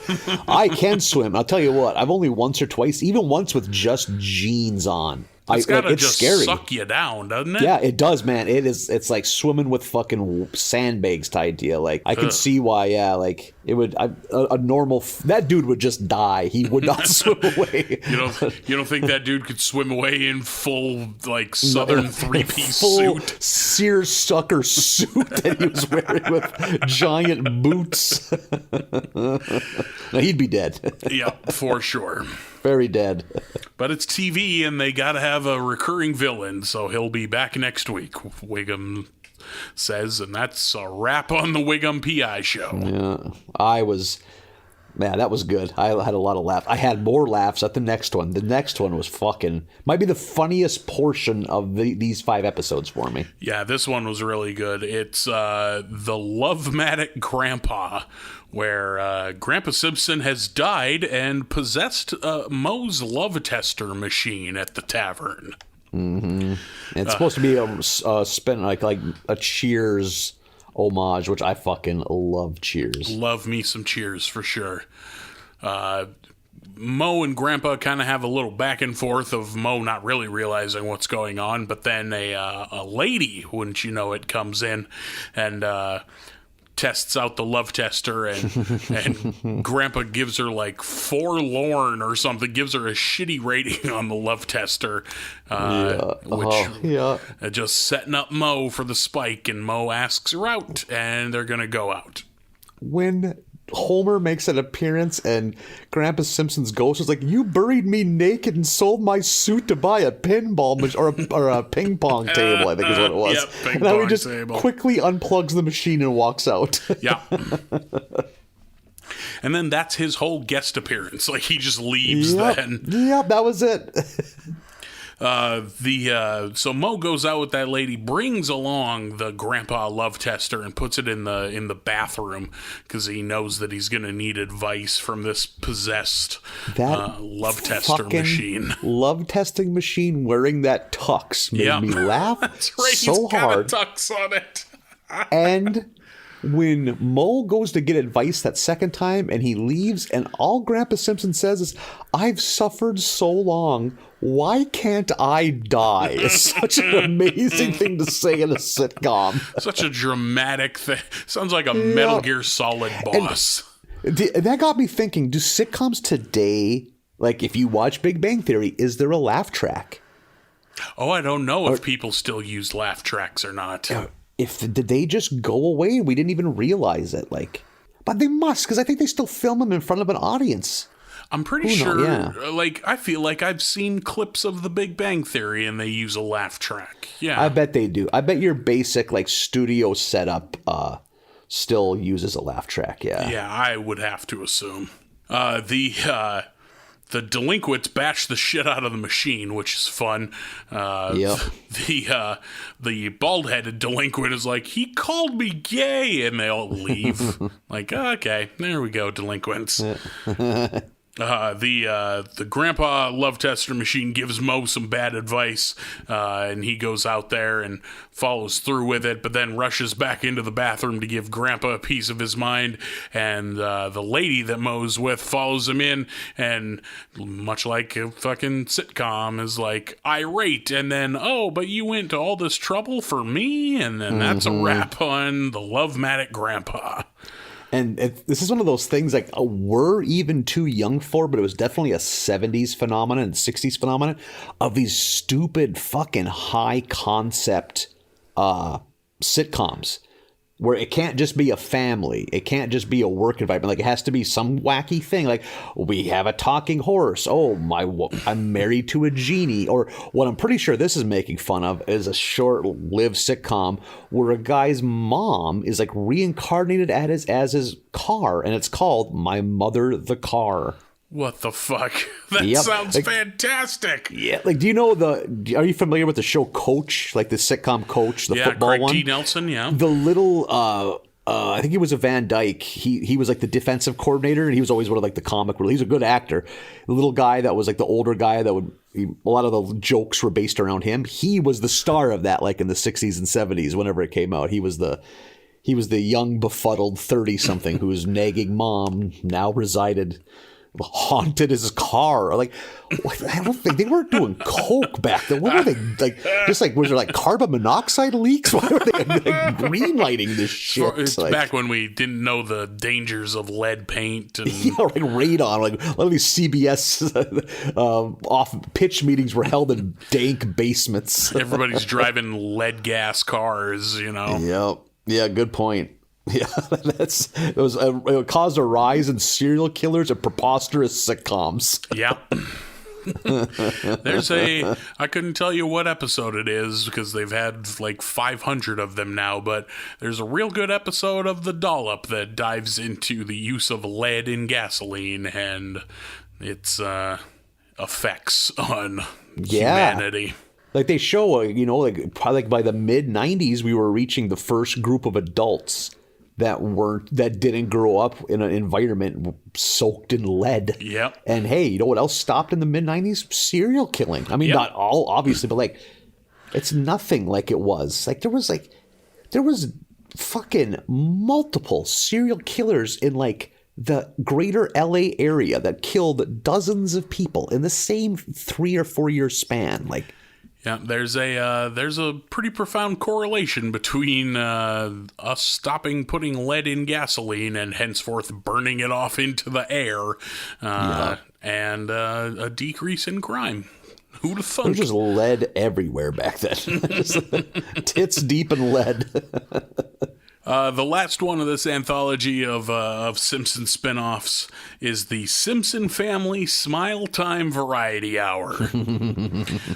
Speaker 4: I can swim. I'll tell you what. I've only once or twice, even once with just jeans on.
Speaker 3: It's gotta
Speaker 4: it's
Speaker 3: just
Speaker 4: scary.
Speaker 3: suck you down, doesn't it?
Speaker 4: Yeah, it does, man. It's like swimming with fucking sandbags tied to you. Like, I can see why, yeah, like, it would, a normal, that dude would just die. He would not swim away.
Speaker 3: You don't think that dude could swim away in full, like, Southern three-piece
Speaker 4: full
Speaker 3: suit?
Speaker 4: seersucker suit that he was wearing with giant boots. No, he'd be dead.
Speaker 3: Yeah, for sure.
Speaker 4: Very dead.
Speaker 3: But it's TV, and they gotta have a recurring villain, so he'll be back next week, Wiggum says, and that's a wrap on the Wiggum PI show.
Speaker 4: Yeah, man, that was good. I had a lot of laughs. I had more laughs at the next one. The next one was might be the funniest portion of these 5 episodes for me.
Speaker 3: Yeah, this one was really good. It's the Lovematic Grandpa, where Grandpa Simpson has died and possessed Moe's love tester machine at the tavern.
Speaker 4: Mm-hmm. It's supposed to be a spin like a Cheers homage, which I fucking love Cheers.
Speaker 3: Love me some Cheers for sure. Moe and Grandpa kind of have a little back and forth of Moe not really realizing what's going on, but then a lady, wouldn't you know it, comes in and tests out the love tester, and Grandpa gives her like forlorn or something, gives her a shitty rating on the love tester, just setting up Moe for the spike, and Moe asks her out, and they're gonna go out.
Speaker 4: When Homer makes an appearance and Grandpa Simpson's ghost is like, "You buried me naked and sold my suit to buy a pinball or a ping pong table," I think is what it was.
Speaker 3: Yep, ping
Speaker 4: and then he
Speaker 3: pong
Speaker 4: just
Speaker 3: table.
Speaker 4: quickly unplugs the machine and walks out.
Speaker 3: Yeah. And then that's his whole guest appearance. Like, he just leaves then.
Speaker 4: Yep, that was it.
Speaker 3: So Moe goes out with that lady, brings along the Grandpa love tester, and puts it in the bathroom because he knows that he's going to need advice from this possessed love tester machine.
Speaker 4: Love testing machine wearing that tux made me laugh
Speaker 3: That's right.
Speaker 4: so
Speaker 3: He's got
Speaker 4: hard.
Speaker 3: a tux on it.
Speaker 4: And when Moe goes to get advice that second time and he leaves, and all Grandpa Simpson says is, "I've suffered so long. Why can't I die?" It's such an amazing thing to say in a sitcom.
Speaker 3: Such a dramatic thing. Sounds like a Metal Gear Solid boss.
Speaker 4: And that got me thinking, do sitcoms today, like if you watch Big Bang Theory, is there a laugh track?
Speaker 3: Oh, I don't know if people still use laugh tracks or not.
Speaker 4: Did they just go away and we didn't even realize it? But they must, because I think they still film them in front of an audience.
Speaker 3: I'm pretty sure, like, I feel like I've seen clips of The Big Bang Theory and they use a laugh track. Yeah.
Speaker 4: I bet they do. I bet your basic, like, studio setup still uses a laugh track, yeah.
Speaker 3: Yeah, I would have to assume. The delinquents bash the shit out of the machine, which is fun.
Speaker 4: Yep.
Speaker 3: The bald-headed delinquent is like, he called me gay, and they all leave. Like, okay, there we go, delinquents. The grandpa love tester machine gives Mo some bad advice, and he goes out there and follows through with it, but then rushes back into the bathroom to give grandpa a piece of his mind, and the lady that Mo's with follows him in, and much like a fucking sitcom is like irate, and then, oh, but you went to all this trouble for me, and then that's a wrap on the Lovematic Grandpa.
Speaker 4: And this is one of those things like we're even too young for, but it was definitely a 70s phenomenon and 60s phenomenon of these stupid fucking high concept sitcoms where it can't just be a family. It can't just be a work environment. Like it has to be some wacky thing. Like we have a talking horse. Oh, I'm married to a genie. Or what I'm pretty sure this is making fun of is a short-lived sitcom where a guy's mom is like reincarnated as his car. And it's called My Mother the Car.
Speaker 3: What the fuck? That sounds like, fantastic.
Speaker 4: Yeah. Like, do you know are you familiar with the show Coach? Like the sitcom Coach, the football
Speaker 3: Craig
Speaker 4: one?
Speaker 3: T. Nelson, yeah.
Speaker 4: The little, I think he was a Van Dyke. He was like the defensive coordinator, and he was always one of like the comic relief. He's a good actor. The little guy that was like the older guy that a lot of the jokes were based around him. He was the star of that, like in the 60s and 70s, whenever it came out. He was the young, befuddled 30-something whose nagging mom now haunted his car. Like, I don't think they weren't doing coke back then. What were they like? Just like was there like carbon monoxide leaks? Why were they like green lighting this shit?
Speaker 3: It's
Speaker 4: like,
Speaker 3: back when we didn't know the dangers of lead paint and
Speaker 4: like radon. Like a lot of these CBS off pitch meetings were held in dank basements.
Speaker 3: Everybody's driving lead gas cars.
Speaker 4: Yep. Yeah. Good point. Yeah, it caused a rise in serial killers and preposterous sitcoms.
Speaker 3: Yeah. I couldn't tell you what episode it is because they've had like 500 of them now, but there's a real good episode of The Dollop that dives into the use of lead in gasoline and its effects on humanity.
Speaker 4: Like they show, like probably like by the mid 90s, we were reaching the first group of adults that didn't grow up in an environment soaked in lead.
Speaker 3: Yep.
Speaker 4: And hey, you know what else stopped in the mid 90s? Serial killing. I mean, not all obviously, but like it's nothing like it was. Like there was fucking multiple serial killers in like the greater LA area that killed dozens of people in the same 3 or 4 year span. Like,
Speaker 3: yeah, there's a pretty profound correlation between us stopping putting lead in gasoline and henceforth burning it off into the air, and a decrease in crime. Who'd have thunk?
Speaker 4: There was just lead everywhere back then. Just tits deep in lead.
Speaker 3: The last one of this anthology of Simpson spinoffs is the Simpson Family Smile Time Variety Hour,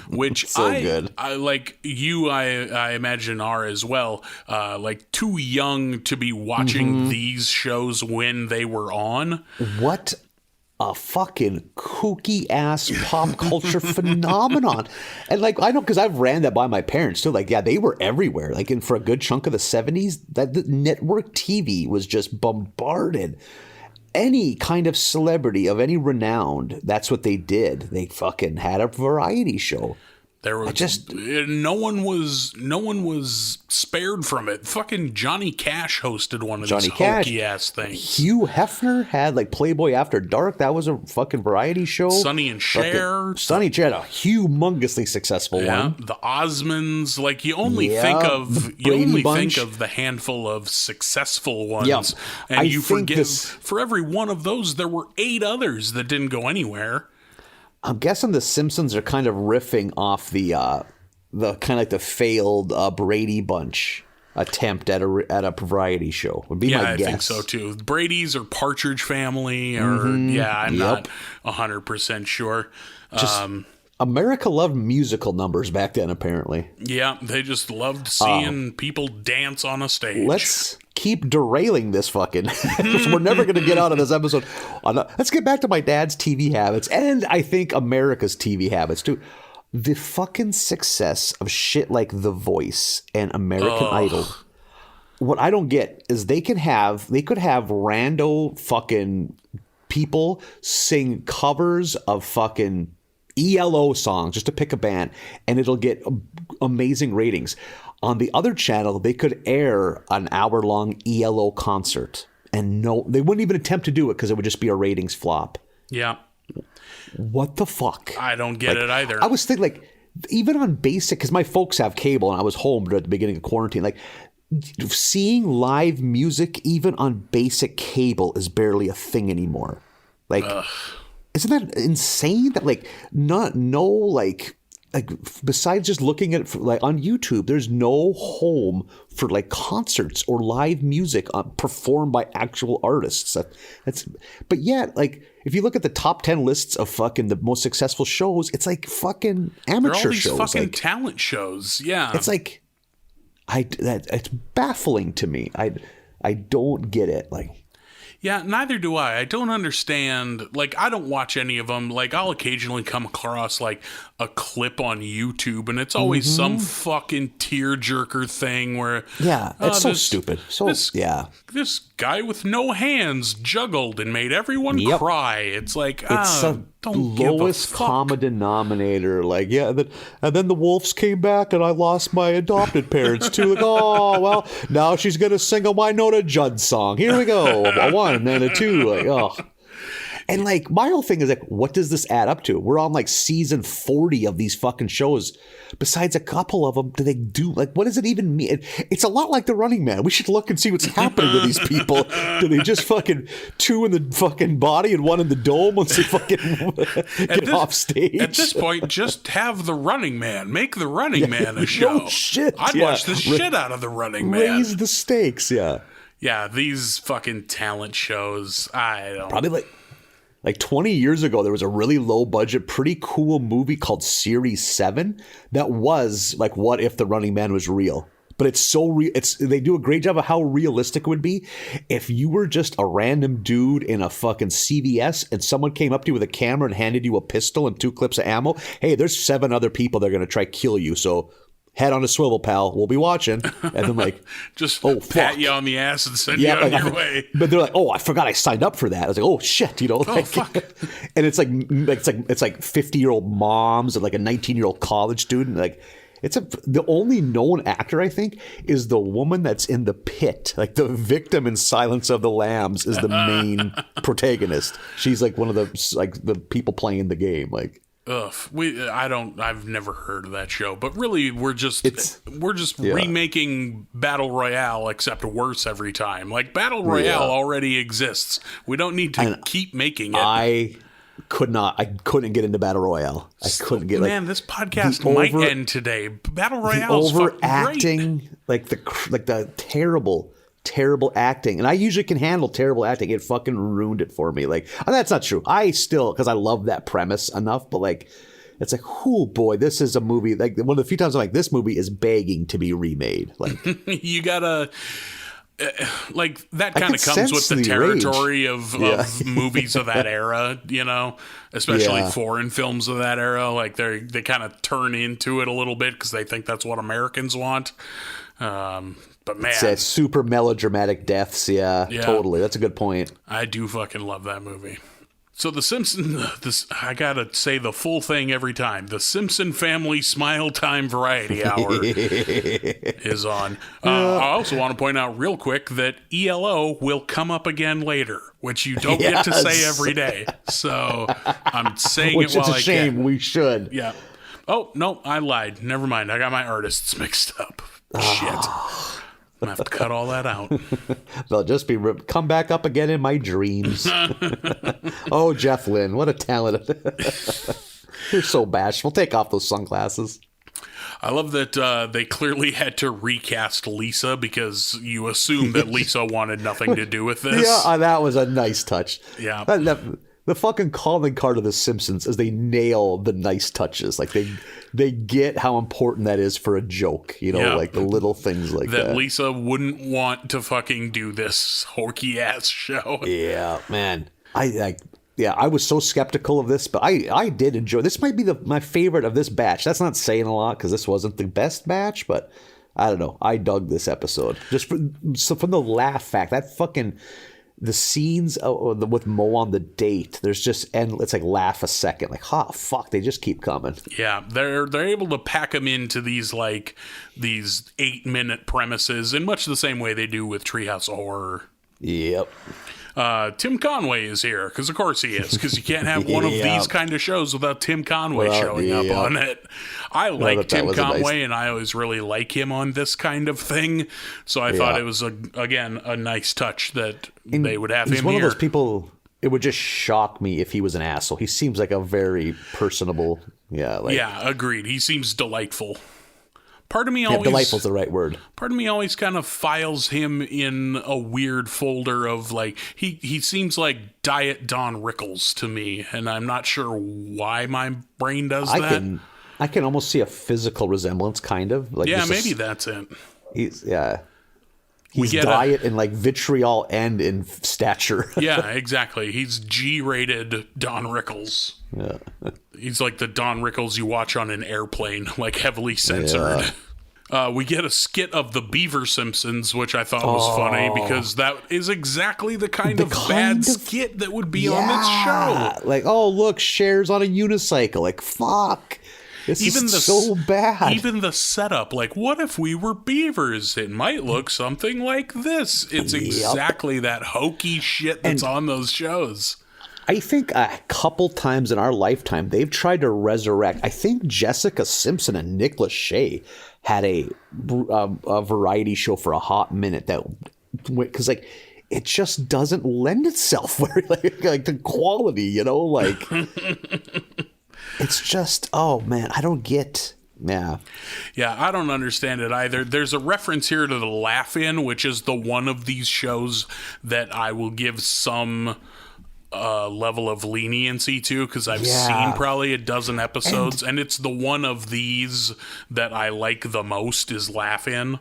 Speaker 3: which
Speaker 4: good.
Speaker 3: I like you. I imagine are as well. Like too young to be watching these shows when they were on.
Speaker 4: What a fucking kooky ass pop culture phenomenon. And like, I know, because I've ran that by my parents too. Like, yeah, they were everywhere. Like, and for a good chunk of the 70s, that the network TV was just bombarded. Any kind of celebrity of any renown, that's what they did. They fucking had a variety show.
Speaker 3: There was no one was spared from it. Fucking Johnny Cash hosted one of these hokey ass things.
Speaker 4: Hugh Hefner had like Playboy After Dark. That was a fucking variety show.
Speaker 3: Sonny and Cher.
Speaker 4: Sonny and Cher had a humongously successful one.
Speaker 3: The Osmonds. Like you only think of the handful of successful ones, and you forget for every one of those there were 8 others that didn't go anywhere.
Speaker 4: I'm guessing the Simpsons are kind of riffing off the kind of like the failed Brady Bunch attempt at a variety show. Would be my guess.
Speaker 3: I think so too. Brady's or Partridge Family or I'm not 100% sure.
Speaker 4: America loved musical numbers back then, apparently.
Speaker 3: Yeah, they just loved seeing people dance on a stage.
Speaker 4: Let's keep derailing this fucking... We're never going to get out of this episode. Let's get back to my dad's TV habits, and I think America's TV habits, too. The fucking success of shit like The Voice and American Idol. What I don't get is they could have rando fucking people sing covers of fucking ELO songs, just to pick a band, and it'll get amazing ratings. On the other channel, they could air an hour-long ELO concert, and they wouldn't even attempt to do it because it would just be a ratings flop.
Speaker 3: Yeah.
Speaker 4: What the fuck?
Speaker 3: I don't get it either.
Speaker 4: I was thinking, like, even on basic, because my folks have cable, and I was home at the beginning of quarantine, like, seeing live music even on basic cable is barely a thing anymore. Like... Isn't that insane? That besides just looking at it like on YouTube, there's no home for like concerts or live music performed by actual artists. But yet, like if you look at the top 10 lists of fucking the most successful shows, it's like fucking amateur
Speaker 3: all these
Speaker 4: shows,
Speaker 3: fucking talent shows. Yeah,
Speaker 4: it's like it's baffling to me. I don't get it. Like.
Speaker 3: Yeah, neither do I. I don't understand. Like, I don't watch any of them. Like, I'll occasionally come across, like, a clip on YouTube, and it's always some fucking tearjerker thing where...
Speaker 4: Yeah, it's so stupid. This
Speaker 3: guy with no hands juggled and made everyone cry. It's like,
Speaker 4: it's
Speaker 3: don't
Speaker 4: lowest
Speaker 3: give a fuck.
Speaker 4: common denominator. Like, yeah, and then the wolves came back, and I lost my adopted parents, too. Like, oh, well, now she's going to sing a Wynonna Judd song. Here we go. A 1 and then a 2. Like, oh. And, like, my whole thing is, like, what does this add up to? We're on, like, season 40 of these fucking shows. Besides a couple of them, do they do, like, what does it even mean? It's a lot like The Running Man. We should look and see what's happening to these people. Do they just fucking 2 in the fucking body and 1 in the dome once they fucking get off stage?
Speaker 3: At this point, just have The Running Man. Make The Running Man a show.
Speaker 4: No shit.
Speaker 3: I'd watch the shit out of The Running Man.
Speaker 4: Raise the stakes, yeah.
Speaker 3: Yeah, these fucking talent shows, I don't...
Speaker 4: Probably like 20 years ago, there was a really low budget, pretty cool movie called Series 7 that was like, what if The Running Man was real? But it's so real. They do a great job of how realistic it would be if you were just a random dude in a fucking CVS and someone came up to you with a camera and handed you a pistol and 2 clips of ammo. Hey, there's 7 other people that are going to try kill you. So head on a swivel, pal. We'll be watching. And then like,
Speaker 3: just
Speaker 4: pat
Speaker 3: fuck you on the ass and send you on your way.
Speaker 4: But they're like, oh, I forgot I signed up for that. I was like, oh shit, like,
Speaker 3: fuck.
Speaker 4: And it's like 50-year-old moms and like a 19-year-old college student. Like, the only known actor I think is the woman that's in the pit, like the victim in Silence of the Lambs is the main protagonist. She's like one of the people playing the game, like.
Speaker 3: Ugh, I've never heard of that show, but really we're just remaking Battle Royale except worse every time. Like Battle Royale already exists. We don't need to keep making it.
Speaker 4: I couldn't get into Battle Royale. I couldn't get
Speaker 3: man, this podcast might end today. Battle Royale is
Speaker 4: overacting, like the terrible acting, and I usually can handle terrible acting. It fucking ruined it for me. Like, and that's not true. I still, because I love that premise enough, but like, it's like, oh boy, this is a movie. Like one of the few times I'm like, this movie is begging to be remade. Like,
Speaker 3: you gotta. Like that kind of comes with the territory of movies of that era, you know, especially foreign films of that era. Like they kind of turn into it a little bit because they think that's what Americans want. But man,
Speaker 4: it's super melodramatic deaths. Yeah, totally. That's a good point.
Speaker 3: I do fucking love that movie. So the Simpsons, I gotta say the full thing every time. The Simpson Family Smile Time Variety Hour is on. I also want to point out real quick that ELO will come up again later, which you don't get to say every day. So I'm saying it while I can. Which is a shame.
Speaker 4: We should.
Speaker 3: Yeah. Oh, no, I lied. Never mind. I got my artists mixed up. Shit. I'm going to have to cut all that out.
Speaker 4: They'll just be come back up again in my dreams. Oh, Jeff Lynne, what a talent. You're so bashful. Take off those sunglasses.
Speaker 3: I love that they clearly had to recast Lisa because you assume that Lisa wanted nothing to do with this.
Speaker 4: Yeah, that was a nice touch.
Speaker 3: Yeah.
Speaker 4: the fucking calling card of the Simpsons is they nail the nice touches. Like they get how important that is for a joke, you know, like the little things like that.
Speaker 3: That Lisa wouldn't want to fucking do this hokey ass show.
Speaker 4: Yeah, man. I was so skeptical of this, but I did enjoy. This might be my favorite of this batch. That's not saying a lot because this wasn't the best batch, but I don't know. I dug this episode just from the laugh fact. That fucking the scenes with Mo on the date. There's just it's like laugh a second. Like, fuck, they just keep coming.
Speaker 3: Yeah, they're able to pack them into these 8-minute premises in much the same way they do with Treehouse of Horror.
Speaker 4: Yep.
Speaker 3: Tim Conway is here, because of course he is, because you can't have one of these kind of shows without Tim Conway showing up on it. I like Tim Conway, and I always really like him on this kind of thing, so I thought it was, again, a nice touch that they would have him here. He's one of those people, it would just shock me if he was an asshole. He seems like a very personable, agreed. He seems delightful. Part of me always... delightful's the right word. Part of me always kind of files him in a weird folder of, he seems like Diet Don Rickles to me, and I'm not sure why my brain does that. I can almost see a physical resemblance, kind of. Maybe that's it. He's diet in, vitriol and in stature. Yeah, exactly. He's G-rated Don Rickles. Yeah. He's like the Don Rickles you watch on an airplane, heavily censored. Yeah. We get a skit of the Beaver Simpsons, which I thought was funny because that is exactly the kind of bad skit that would be on this show. Look, Cher's on a unicycle. Fuck. This is so bad. Even the setup, what if we were beavers? It might look something like this. It's exactly that hokey shit that's on those shows. I think a couple times in our lifetime, they've tried to resurrect. I think Jessica Simpson and Nick Lachey had a variety show for a hot minute that, because it just doesn't lend itself very to quality, you know, it's just, oh man, I don't get. Yeah, I don't understand it either. There's a reference here to the Laugh-In, which is the one of these shows that I will give some level of leniency to, because I've seen probably a dozen episodes, and it's the one of these that I like the most is Laugh-In.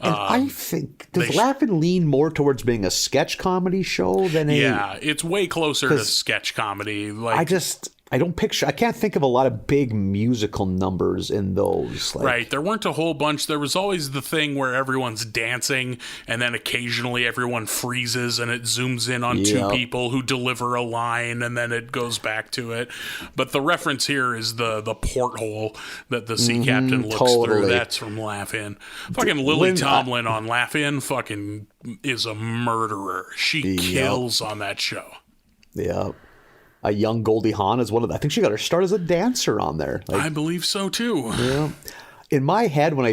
Speaker 3: And I think, does Laugh-In lean more towards being a sketch comedy show than a... Yeah, it's way closer to sketch comedy. I can't think of a lot of big musical numbers in those. Right. There weren't a whole bunch. There was always the thing where everyone's dancing and then occasionally everyone freezes and it zooms in on two people who deliver a line and then it goes back to it. But the reference here is the porthole that the sea captain looks through. That's from Laugh-In. Fucking Lily Tomlin on Laugh-In fucking is a murderer. She kills on that show. Yeah. A young Goldie Hawn is one of them. I think she got her start as a dancer on there. I believe so too. Yeah. In my head, when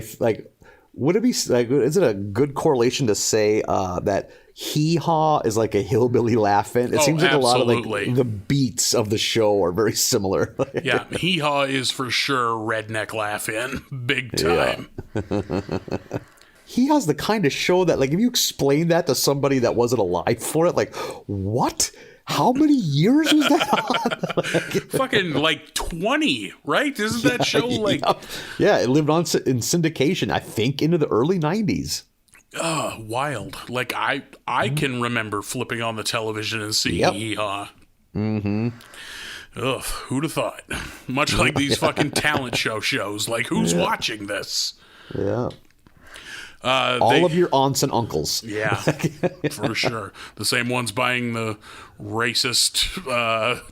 Speaker 3: would it be is it a good correlation to say that Hee Haw is like a hillbilly Laugh-In? It seems like absolutely. A lot of the beats of the show are very similar. Yeah, Hee Haw is for sure redneck Laugh-In, big time. Yeah. Hee Haw's the kind of show that if you explain that to somebody that wasn't alive for it, what? How many years was that on? Fucking 20, right? Isn't that show Yeah, it lived on in syndication, I think, into the early 90s. Wild. I can remember flipping on the television and seeing Hee Haw. Mm-hmm. Ugh, who'd have thought? Much like these fucking talent shows. Who's watching this? Yeah. All of your aunts and uncles. Yeah, for sure. The same ones buying the racist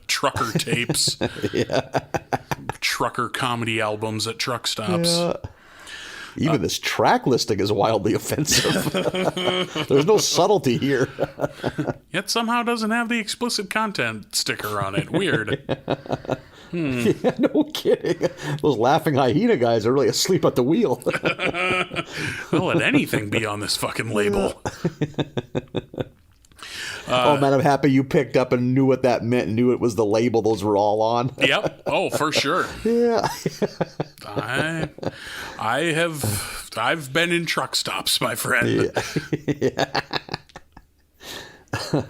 Speaker 3: trucker tapes. Trucker comedy albums at truck stops. Yeah. Even this track listing is wildly offensive. There's no subtlety here. Yet somehow doesn't have the explicit content sticker on it. Weird. Yeah, no kidding. Those laughing hyena guys are really asleep at the wheel. Don't let anything be on this fucking label. Oh man, I'm happy you picked up and knew what that meant, knew it was the label those were all on. Yep. Oh, for sure. Yeah. I've been in truck stops, my friend. Yeah.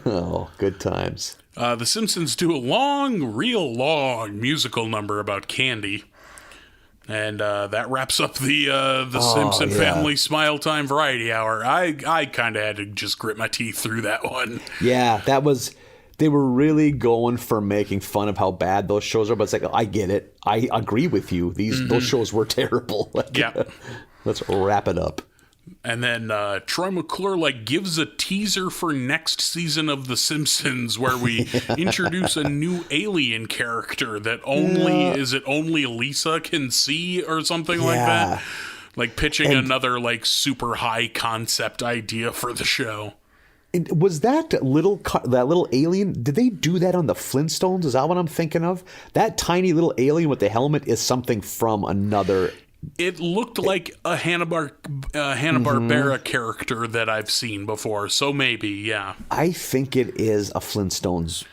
Speaker 3: Oh, good times. The Simpsons do a real long musical number about candy. And that wraps up the Simpson Family Smile Time Variety Hour. I kind of had to just grit my teeth through that one.
Speaker 4: Yeah, they were really going for making fun of how bad those shows are, but it's like, I get it. I agree with you. Those shows were terrible.
Speaker 3: Yeah.
Speaker 4: Let's wrap it up.
Speaker 3: And then Troy McClure gives a teaser for next season of The Simpsons, where we introduce a new alien character that only Lisa can see or something like that. Pitching another super high concept idea for the show.
Speaker 4: Was that little alien? Did they do that on the Flintstones? Is that what I'm thinking of? That tiny little alien with the helmet is something from another.
Speaker 3: It looked like a Hanna-Barbera character that I've seen before, so maybe, yeah.
Speaker 4: I think it is a Flintstones.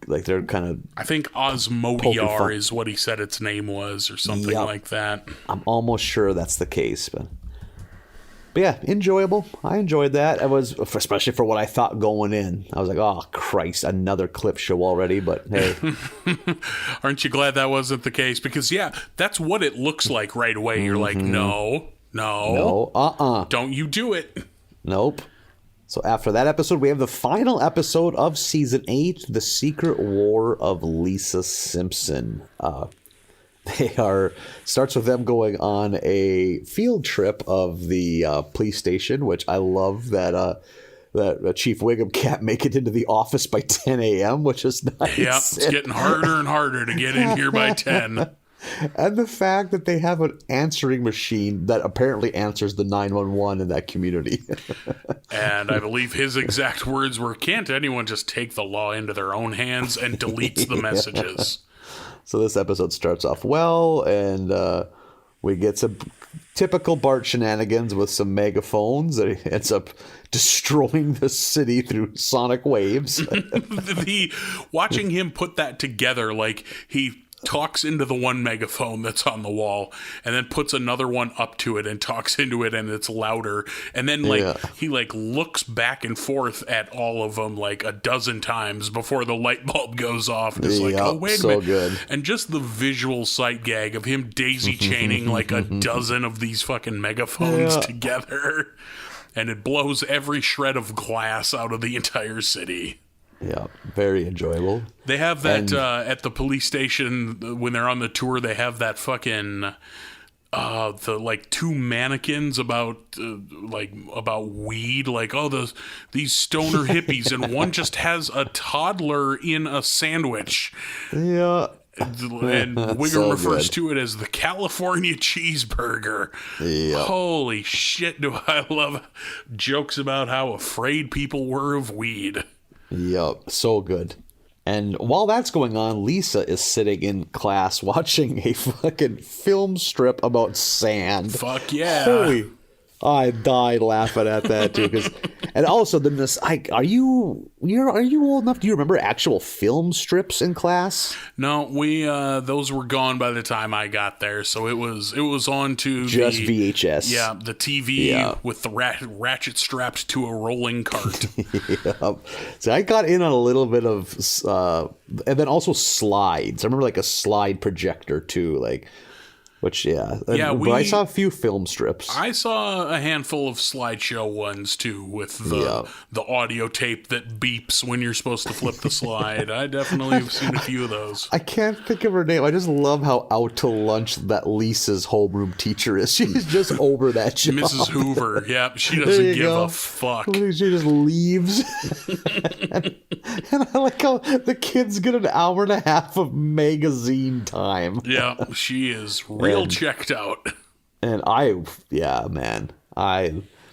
Speaker 4: They're kind of.
Speaker 3: I think Osmodiar is what he said its name was, or something like that.
Speaker 4: I'm almost sure that's the case, but yeah, enjoyable. I enjoyed that. It was, especially for what I thought going in. I was like, oh, Christ, another clip show already, but hey.
Speaker 3: Aren't you glad that wasn't the case? Because, that's what it looks like right away. You're like, no, don't you do it.
Speaker 4: Nope. So after that episode, we have the final episode of Season 8, The Secret War of Lisa Simpson. Starts with them going on a field trip of the police station, which I love that Chief Wiggum can't make it into the office by 10 a.m., which is nice.
Speaker 3: Yeah, it's getting harder and harder to get in here by 10.
Speaker 4: And the fact that they have an answering machine that apparently answers the 911 in that community.
Speaker 3: And I believe his exact words were, "Can't anyone just take the law into their own hands?" and deletes the messages.
Speaker 4: So this episode starts off well, and we get some typical Bart shenanigans with some megaphones that he ends up destroying the city through sonic waves.
Speaker 3: Watching him put that together, he talks into the one megaphone that's on the wall and then puts another one up to it and talks into it, and it's louder, and then he looks back and forth at all of them a dozen times before the light bulb goes off, and it's oh, wait a minute. Good. And just the visual sight gag of him daisy chaining a dozen of these fucking megaphones together, and it blows every shred of glass out of the entire city.
Speaker 4: Yeah, very enjoyable.
Speaker 3: They have that at the police station when they're on the tour. They have that fucking the two mannequins about weed. These stoner hippies, and one just has a toddler in a sandwich.
Speaker 4: Yeah.
Speaker 3: And Wiggum refers to it as the California cheeseburger.
Speaker 4: Yep.
Speaker 3: Holy shit, do I love jokes about how afraid people were of weed.
Speaker 4: Yep, so good. And while that's going on, Lisa is sitting in class watching a fucking film strip about sand.
Speaker 3: Fuck yeah.
Speaker 4: Holy, I died laughing at that too. And also, are you old enough? Do you remember actual film strips in class?
Speaker 3: No, we those were gone by the time I got there. So it was on to
Speaker 4: just VHS.
Speaker 3: Yeah, the TV with the ratchet strapped to a rolling cart.
Speaker 4: Yep. So I got in on a little bit of, and then also slides. I remember a slide projector too, Which, but I saw a few film strips.
Speaker 3: I saw a handful of slideshow ones, too, with the audio tape that beeps when you're supposed to flip the slide. I definitely have seen a few of those.
Speaker 4: I can't think of her name. I just love how out to lunch that Lisa's homeroom teacher is. She's just over that job.
Speaker 3: Mrs. Hoover, yep. She doesn't give a fuck.
Speaker 4: She just leaves. and I like how the kids get an hour and a half of magazine time.
Speaker 3: Yeah, she is real checked out.
Speaker 4: And I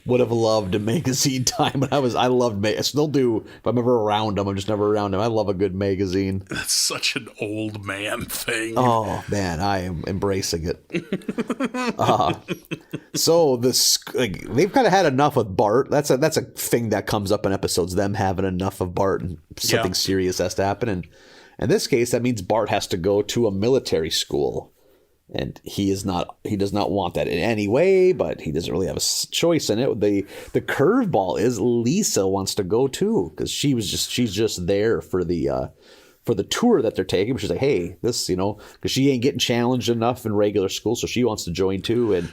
Speaker 4: would have loved a magazine time when I loved I still do. If I'm ever around them, I'm just never around them. I love a good magazine.
Speaker 3: That's such an old man thing.
Speaker 4: Oh man, I am embracing it. So this they've kind of had enough with Bart. That's a thing that comes up in episodes. Them having enough of Bart, and something serious has to happen. And in this case, that means Bart has to go to a military school. And he does not want that in any way, but he doesn't really have a choice in it. The curveball is Lisa wants to go too, because she's just there for the tour that they're taking. She's like, hey, this, because she ain't getting challenged enough in regular school, so she wants to join too. And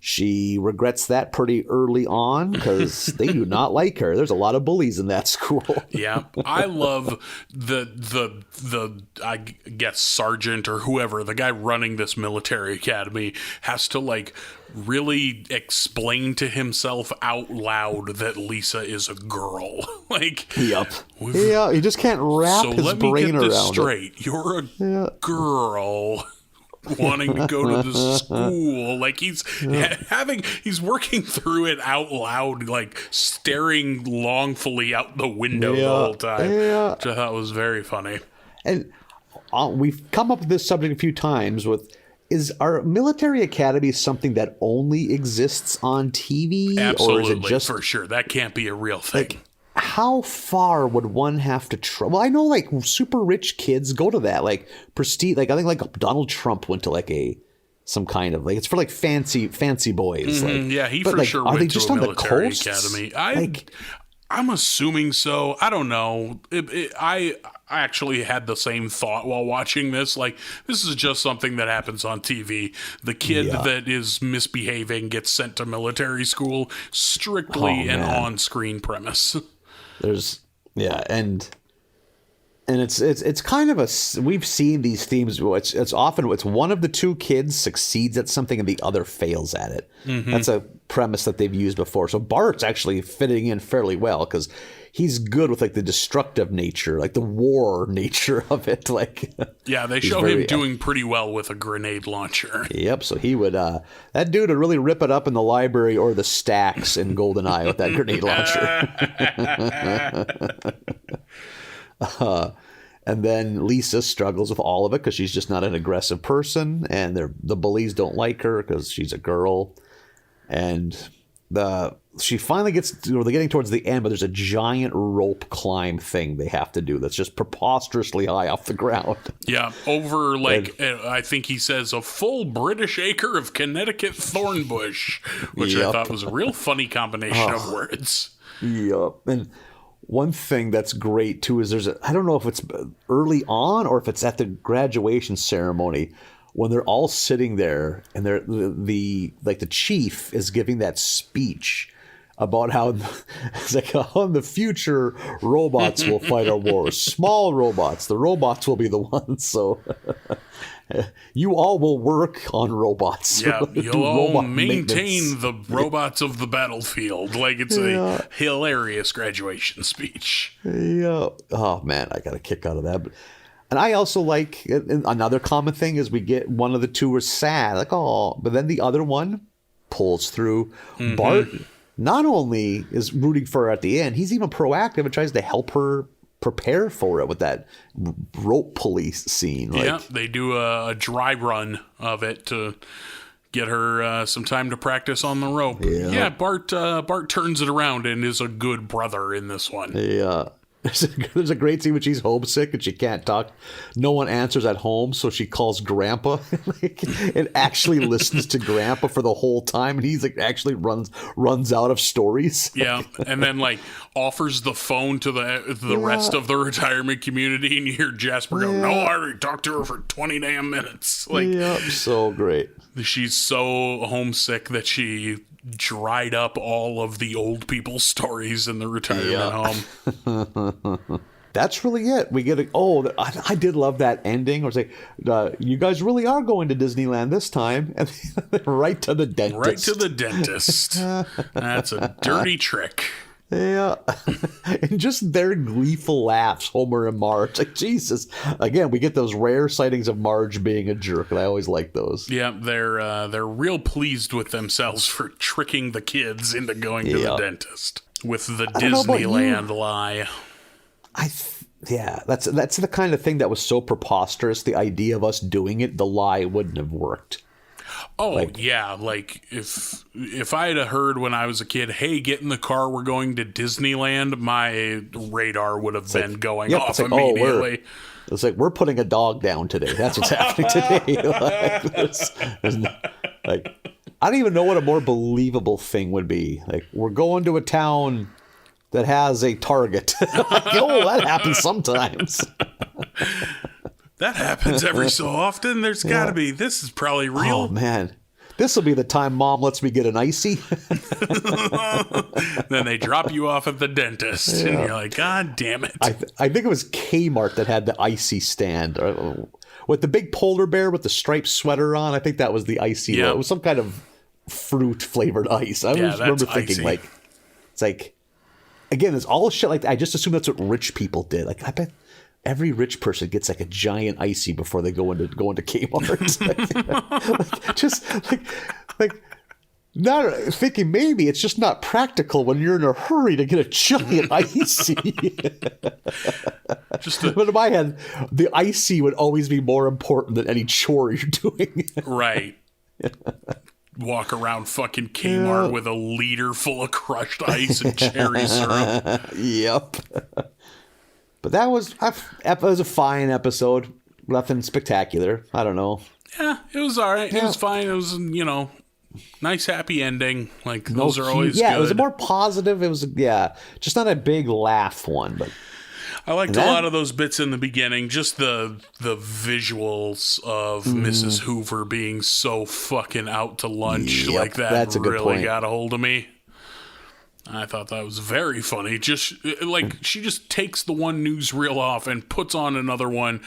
Speaker 4: she regrets that pretty early on because they do not like her. There's a lot of bullies in that school.
Speaker 3: Yeah, I love the I guess sergeant or whoever, the guy running this military academy, has to like really explain to himself out loud that Lisa is a girl. Like,
Speaker 4: yep. Yeah, he just can't wrap his brain around it.
Speaker 3: So let me get this straight. You're a girl wanting to go to the school. Like, he's working through it out loud, like staring longfully out the window the whole time, which I thought was very funny.
Speaker 4: And we've come up with this subject a few times is our military academy something that only exists on TV?
Speaker 3: Absolutely,
Speaker 4: or is it just,
Speaker 3: for sure. That can't be a real thing.
Speaker 4: Like, how far would one have to try? Well, I know like super rich kids go to that, like prestige. Like I think like Donald Trump went to like some kind of like, it's for like fancy boys.
Speaker 3: Mm-hmm.
Speaker 4: Like,
Speaker 3: yeah, he for sure went to a military academy. I'm assuming so. I don't know. I actually had the same thought while watching this. Like, this is just something that happens on TV. The kid that is misbehaving gets sent to military school, strictly an on-screen premise.
Speaker 4: And it's kind of we've seen these themes. It's often one of the two kids succeeds at something and the other fails at it. Mm-hmm. That's a premise that they've used before. So Bart's actually fitting in fairly well because he's good with like the destructive nature, like the war nature of it. Like,
Speaker 3: yeah, they show him doing pretty well with a grenade launcher.
Speaker 4: Yep. So he would, that dude would really rip it up in the library or the stacks in GoldenEye with that grenade launcher. And then Lisa struggles with all of it because she's just not an aggressive person, and the bullies don't like her because she's a girl. And she finally gets, they're getting towards the end, but there's a giant rope climb thing they have to do that's just preposterously high off the ground.
Speaker 3: Yeah, over I think he says a full British acre of Connecticut thorn bush, which I thought was a real funny combination of words.
Speaker 4: Yep. And one thing that's great too is I don't know if it's early on or if it's at the graduation ceremony when they're all sitting there and the chief is giving that speech about how it's like, oh, in the future robots will fight our wars. Small robots. The robots will be the ones. So you all will work on robots.
Speaker 3: Yeah, you'll all maintain the robots of the battlefield. Like, it's a hilarious graduation speech.
Speaker 4: Yeah. Oh, man, I got a kick out of that. And I also like, another common thing is we get one of the two is sad. Like, oh, but then the other one pulls through. Mm-hmm. Bart not only is rooting for her at the end, he's even proactive and tries to help her prepare for it with that rope police scene.
Speaker 3: Yeah, they do a dry run of it to get her some time to practice on the rope. Yeah, Bart turns it around and is a good brother in this one.
Speaker 4: Yeah. There's a great scene when she's homesick and she can't talk. No one answers at home, so she calls Grandpa and actually listens to Grandpa for the whole time. And he's like actually runs out of stories.
Speaker 3: Yeah, and then like offers the phone to the rest of the retirement community, and you hear Jasper go, "No, I already talked to her for 20 damn minutes." Like,
Speaker 4: so great.
Speaker 3: She's so homesick that she dried up all of the old people's stories in the retirement home.
Speaker 4: That's really it. We get I did love that ending. Or it's like, you guys really are going to Disneyland this time, and right to the dentist.
Speaker 3: Right to the dentist. That's a dirty trick.
Speaker 4: Yeah. And just their gleeful laughs, Homer and Marge. Like, Jesus. Again, we get those rare sightings of Marge being a jerk, and I always like those.
Speaker 3: Yeah, they're real pleased with themselves for tricking the kids into going to the dentist with the Disneyland lie.
Speaker 4: That's the kind of thing that was so preposterous. The idea of us doing it, the lie wouldn't have worked.
Speaker 3: Oh, like if I had heard when I was a kid, hey, get in the car, we're going to Disneyland, my radar would have been going off immediately.
Speaker 4: It's like, we're putting a dog down today. That's what's happening today. Like, I don't even know what a more believable thing would be. Like, we're going to a town that has a Target. Like, oh, that happens sometimes.
Speaker 3: That happens every so often. There's got to be. This is probably real.
Speaker 4: Oh, man. This will be the time Mom lets me get an icy.
Speaker 3: Then they drop you off at the dentist, and you're like, God damn it.
Speaker 4: I think it was Kmart that had the icy stand. With the big polar bear with the striped sweater on. I think that was the icy.
Speaker 3: Yep.
Speaker 4: It was some kind of fruit-flavored ice. I always remember thinking,
Speaker 3: icy.
Speaker 4: it's like, again, it's all shit like that. I just assume that's what rich people did. Like, I bet every rich person gets like a giant icy before they go into Kmart. like not thinking maybe it's just not practical when you're in a hurry to get a giant icy. But in my head, the icy would always be more important than any chore you're doing.
Speaker 3: Right. Walk around fucking Kmart with a liter full of crushed ice and cherry syrup.
Speaker 4: Yep. But that was a fine episode. Nothing spectacular. I don't know.
Speaker 3: Yeah, it was all right. It was fine. It was, nice happy ending. Like, those are always good.
Speaker 4: Yeah, it was a more positive. It was, just not a big laugh one. But
Speaker 3: I liked a lot of those bits in the beginning. Just the visuals of Mrs. Hoover being so fucking out to lunch.
Speaker 4: Yep,
Speaker 3: like,
Speaker 4: that's a good
Speaker 3: really
Speaker 4: point.
Speaker 3: got a hold of me. I thought that was very funny. Just like she just takes the one newsreel off and puts on another one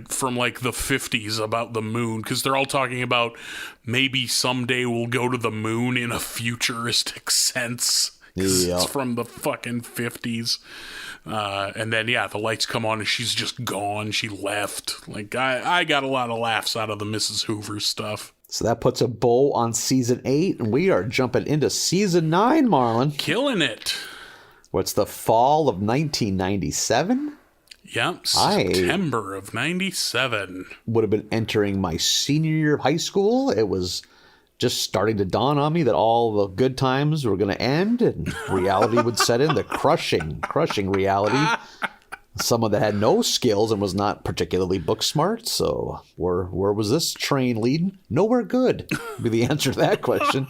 Speaker 3: from like the 50s about the moon, because they're all talking about maybe someday we'll go to the moon in a futuristic sense. It's from the fucking 50s. And then, the lights come on and she's just gone. She left. Like, I got a lot of laughs out of the Mrs. Hoover stuff.
Speaker 4: So that puts a bow on season 8, and we are jumping into season 9, Marlin.
Speaker 3: Killing it.
Speaker 4: What's the fall of 1997?
Speaker 3: Yep, September of 97.
Speaker 4: Would have been entering my senior year of high school. It was just starting to dawn on me that all the good times were going to end, and reality would set in, the crushing reality. Someone that had no skills and was not particularly book smart. So where was this train leading? Nowhere good would be the answer to that question.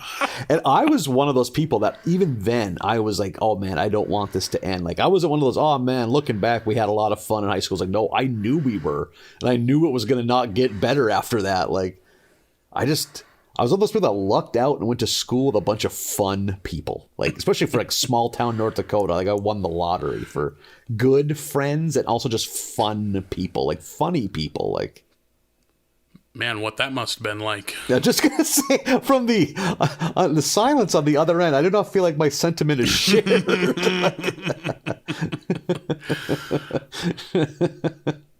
Speaker 4: And I was one of those people that even then I was like, oh man, I don't want this to end. Like, I wasn't one of those, oh man, looking back, we had a lot of fun in high school. It's like, no, I knew we were. And I knew it was going to not get better after that. Like, I was one of those people that lucked out and went to school with a bunch of fun people, like, especially for like small town North Dakota. Like, I won the lottery for good friends and also just fun people, like funny people. Like,
Speaker 3: man, what that must have been like.
Speaker 4: Yeah, just gonna say, from the silence on the other end, I do not feel like my sentiment is shared.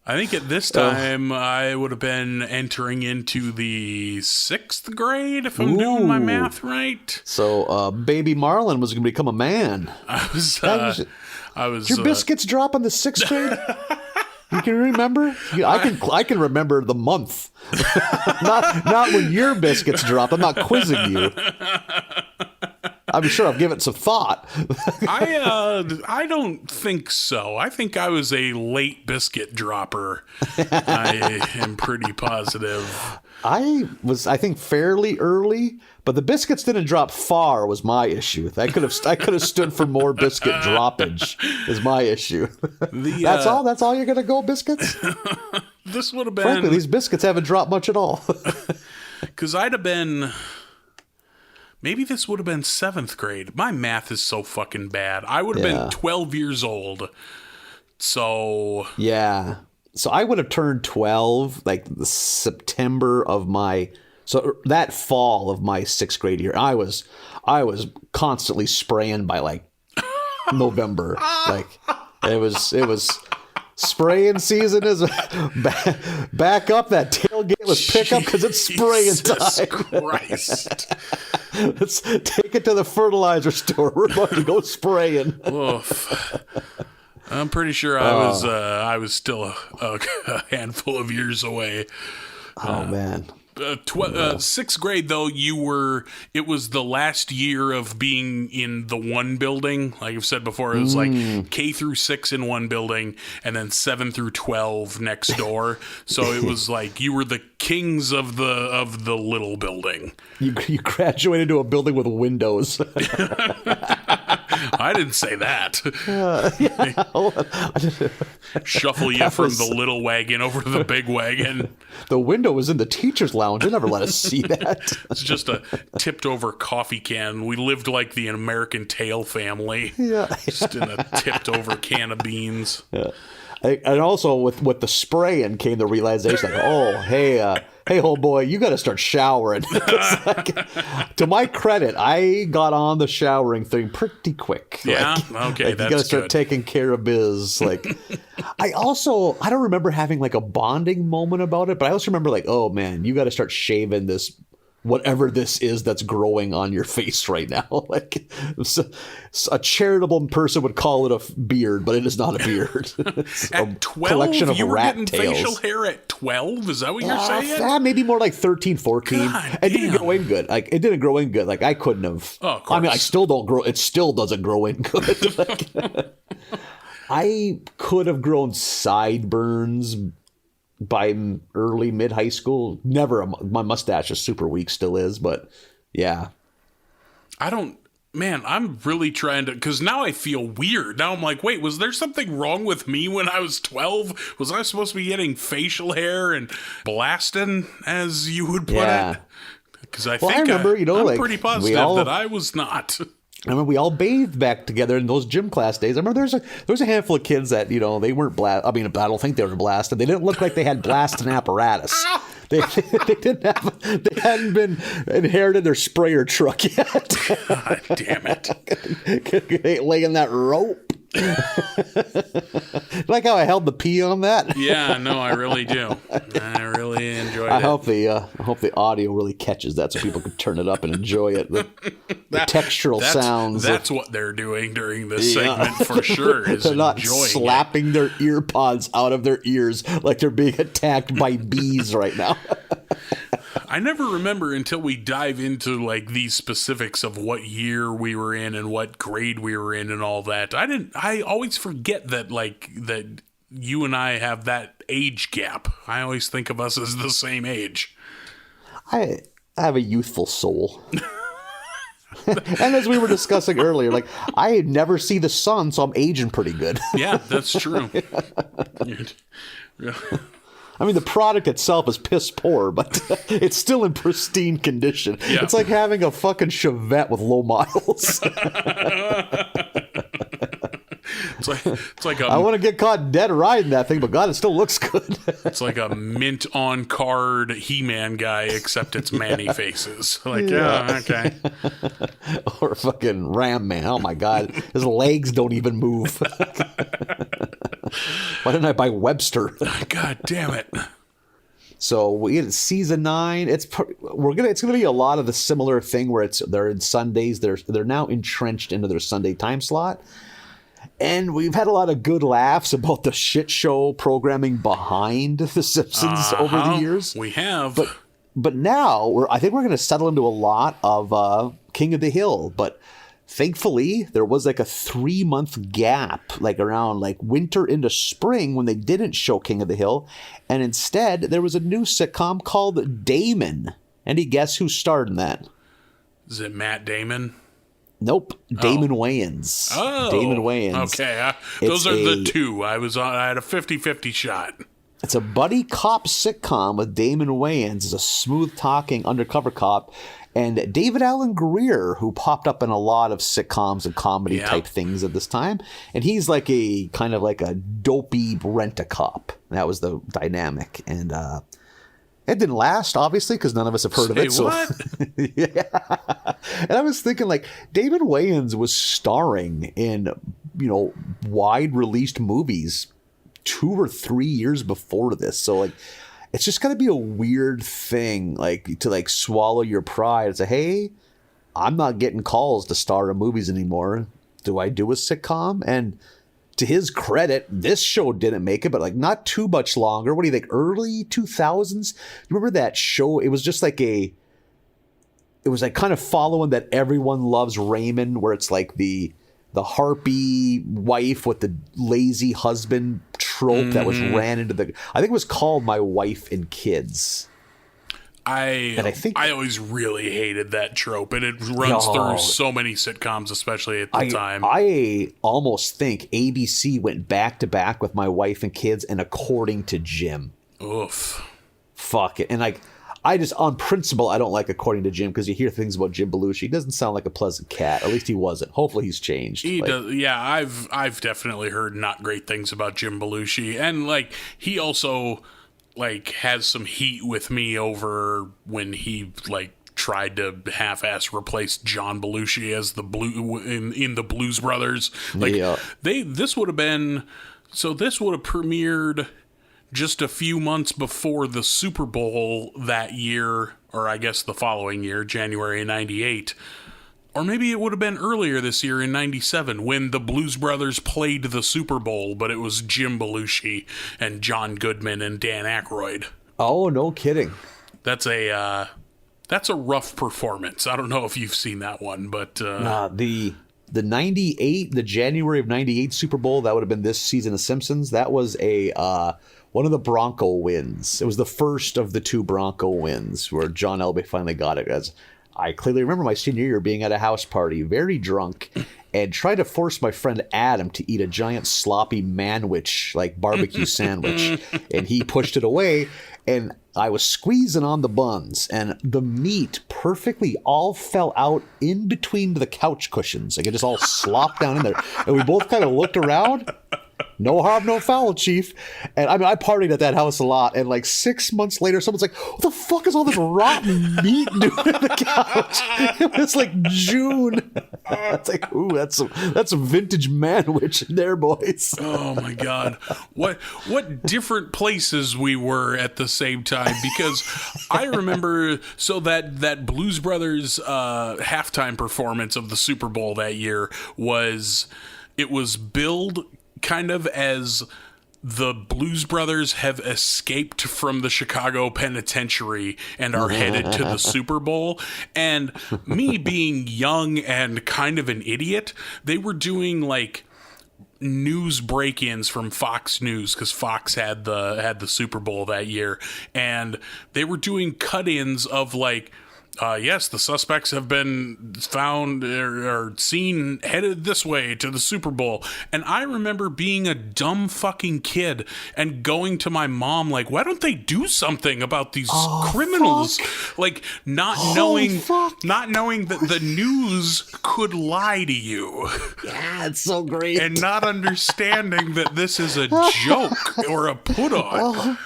Speaker 3: I think at this time I would have been entering into the 6th grade, if I'm doing my math right.
Speaker 4: So baby Marlin was going to become a man.
Speaker 3: I was
Speaker 4: Did your biscuits drop in the 6th grade? You can remember? I can remember the month. not when your biscuits drop. I'm not quizzing you. I'm sure I've given it some thought.
Speaker 3: I don't think so. I think I was a late biscuit dropper. I am pretty positive.
Speaker 4: I think fairly early, but the biscuits didn't drop far was my issue. I could have stood for more biscuit droppage is my issue. That's all you're gonna go, biscuits?
Speaker 3: This would have been,
Speaker 4: frankly, these biscuits haven't dropped much at all.
Speaker 3: Because I'd have been, maybe this would have been 7th grade. My math is so fucking bad. I would have been 12 years old. So
Speaker 4: yeah. So I would have turned 12 like the September of that fall of my 6th grade year. I was constantly spraying by like November. Like it was spraying season is back up that tailgateless pickup because it's spraying time.
Speaker 3: Christ.
Speaker 4: Let's take it to the fertilizer store. We're about to go spraying.
Speaker 3: Oof. I'm pretty sure I was still a handful of years away.
Speaker 4: Oh man.
Speaker 3: Sixth grade, though, it was the last year of being in the one building. Like I've said before, it was like K through 6 in one building and then 7 through 12 next door. So it was like you were the kings of the little building.
Speaker 4: You graduated to a building with windows.
Speaker 3: I didn't say that. Shuffle you from the little wagon over to the big wagon.
Speaker 4: The window was in the teacher's lounge. They never let us see that.
Speaker 3: It's just a tipped over coffee can. We lived like the American Tail family.
Speaker 4: Yeah.
Speaker 3: Just in a tipped over can of beans.
Speaker 4: Yeah. And also with the spraying came the realization, like, oh, hey, old boy, you got to start showering. Like, to my credit, I got on the showering thing pretty quick.
Speaker 3: Yeah,
Speaker 4: like,
Speaker 3: okay,
Speaker 4: like
Speaker 3: that's
Speaker 4: you got to start
Speaker 3: good.
Speaker 4: taking care of biz. Like, I don't remember having like a bonding moment about it, but I also remember like, oh man, you got to start shaving this. Whatever this is that's growing on your face right now. Like a charitable person would call it a beard, but it is not a beard. It's
Speaker 3: At
Speaker 4: a
Speaker 3: 12,
Speaker 4: collection of
Speaker 3: you were
Speaker 4: rat
Speaker 3: getting
Speaker 4: tails.
Speaker 3: facial hair at 12? Is that what you're saying?
Speaker 4: Maybe more like 13, 14.
Speaker 3: God
Speaker 4: It didn't
Speaker 3: damn.
Speaker 4: grow in good. Like, it didn't grow in good. Like, I couldn't have.
Speaker 3: Oh, of course.
Speaker 4: I mean, I still don't grow. It still doesn't grow in good. Like, I could have grown sideburns by early mid high school. Never. My mustache is super weak, still is, but yeah.
Speaker 3: Man, I'm really trying to, because now I feel weird. Now I'm like, wait, was there something wrong with me when I was 12? Was I supposed to be getting facial hair and blasting, as you would put
Speaker 4: Yeah.
Speaker 3: it? Because I
Speaker 4: Well, I
Speaker 3: think
Speaker 4: remember,
Speaker 3: I'm
Speaker 4: like,
Speaker 3: pretty
Speaker 4: we
Speaker 3: positive
Speaker 4: all-
Speaker 3: that I was not.
Speaker 4: I mean, we all bathed back together in those gym class days. I remember there's a handful of kids that, they weren't blast. I mean, I don't think they were blasted. They didn't look like they had blasting apparatus. They hadn't been inherited their sprayer truck yet.
Speaker 3: God damn it.
Speaker 4: Laying that rope. Like how I held the pee on that.
Speaker 3: Yeah, no, I really do. I really enjoyed
Speaker 4: I
Speaker 3: it.
Speaker 4: hope the audio really catches that so people can turn it up and enjoy it. The textural sounds.
Speaker 3: That's what they're doing during this segment for sure. Is
Speaker 4: They're not
Speaker 3: enjoying
Speaker 4: slapping their ear pods out of their ears like they're being attacked by bees right now.
Speaker 3: I never remember until we dive into like these specifics of what year we were in and what grade we were in and all that. I always forget that you and I have that age gap. I always think of us as the same age.
Speaker 4: I have a youthful soul. And as we were discussing earlier, like, I never see the sun, so I'm aging pretty good.
Speaker 3: Yeah, that's true.
Speaker 4: I mean, the product itself is piss poor, but it's still in pristine condition.
Speaker 3: Yeah.
Speaker 4: It's like having a fucking Chevette with low miles.
Speaker 3: It's like
Speaker 4: I want to get caught dead riding that thing, but God, it still looks good.
Speaker 3: it's like a mint on card He-Man guy, except it's Manny faces. Like, yeah, okay.
Speaker 4: Or fucking Ram Man. Oh my God, his legs don't even move. Why didn't I buy Webster?
Speaker 3: God damn it.
Speaker 4: So we get season 9. It's gonna be a lot of the similar thing where they're in Sundays. They're now entrenched into their Sunday time slot. And we've had a lot of good laughs about the shit show programming behind The Simpsons over the years.
Speaker 3: We have.
Speaker 4: But now I think we're going to settle into a lot of King of the Hill. But thankfully, there was like a 3-month gap, like around like winter into spring when they didn't show King of the Hill. And instead, there was a new sitcom called Damon. Any guess who starred in that?
Speaker 3: Is it Matt Damon?
Speaker 4: Nope. Damon Wayans.
Speaker 3: Oh.
Speaker 4: Damon Wayans.
Speaker 3: Okay. Those are the two. I had a 50-50 shot.
Speaker 4: It's a buddy cop sitcom with Damon Wayans as a smooth-talking undercover cop, and David Allen Greer, who popped up in a lot of sitcoms and comedy type things at this time. And he's like a kind of like a dopey rent-a-cop. That was the dynamic. And it didn't last, obviously, because none of us have heard of it. So,
Speaker 3: what?
Speaker 4: yeah. And I was thinking, like, David Wayans was starring in, wide-released movies 2 or 3 years before this. So, like, it's just going to be a weird thing, like, to, like, swallow your pride and say, hey, I'm not getting calls to star in movies anymore. Do I do a sitcom? And to his credit, this show didn't make it, but like not too much longer. What do you think? Early 2000s? Remember that show? It was just like it was like kind of following that Everyone Loves Raymond, where it's like the harpy wife with the lazy husband trope that was ran into I think it was called My Wife and Kids.
Speaker 3: I always really hated that trope, and it runs through so many sitcoms, especially at the time. I
Speaker 4: almost think ABC went back to back with My Wife and Kids and According to Jim.
Speaker 3: Oof.
Speaker 4: Fuck it. And like, I just, on principle, I don't like According to Jim because you hear things about Jim Belushi. He doesn't sound like a pleasant cat. At least he wasn't. Hopefully he's changed.
Speaker 3: He does. Yeah, I've definitely heard not great things about Jim Belushi, and like he also like has some heat with me over when he like tried to half-ass replace John Belushi as the in the Blues Brothers. Like this would have premiered just a few months before the Super Bowl that year, or I guess the following year, January 98. Or maybe it would have been earlier this year in 97 when the Blues Brothers played the Super Bowl, but it was Jim Belushi and John Goodman and Dan Aykroyd.
Speaker 4: Oh, no kidding.
Speaker 3: That's a rough performance. I don't know if you've seen that one, but
Speaker 4: the 98, the January of 98 Super Bowl, that would have been this season of Simpsons. That was one of the Bronco wins. It was the first of the two Bronco wins where John Elway finally got it. As I clearly remember my senior year being at a house party, very drunk, and tried to force my friend Adam to eat a giant sloppy manwich, like barbecue sandwich. And he pushed it away, and I was squeezing on the buns, and the meat perfectly all fell out in between the couch cushions. Like it just all slopped down in there. And we both kind of looked around. No harm, no foul, Chief. And I mean, I partied at that house a lot. And like 6 months later, someone's like, what the fuck is all this rotten meat doing on the couch? It was like June. It's like, ooh, that's some vintage manwich there, boys.
Speaker 3: Oh my God. What different places we were at the same time, because I remember that Blues Brothers halftime performance of the Super Bowl that year was billed kind of as the Blues Brothers have escaped from the Chicago penitentiary and are headed to the Super Bowl. And me being young and kind of an idiot, they were doing like news break-ins from Fox News, because Fox had the Super Bowl that year, and they were doing cut-ins of like, yes, the suspects have been found or seen headed this way to the Super Bowl. And I remember being a dumb fucking kid and going to my mom like, why don't they do something about these criminals? Fuck. Like not knowing that the news could lie to you.
Speaker 4: Yeah, it's so great.
Speaker 3: And not understanding that this is a joke or a put on.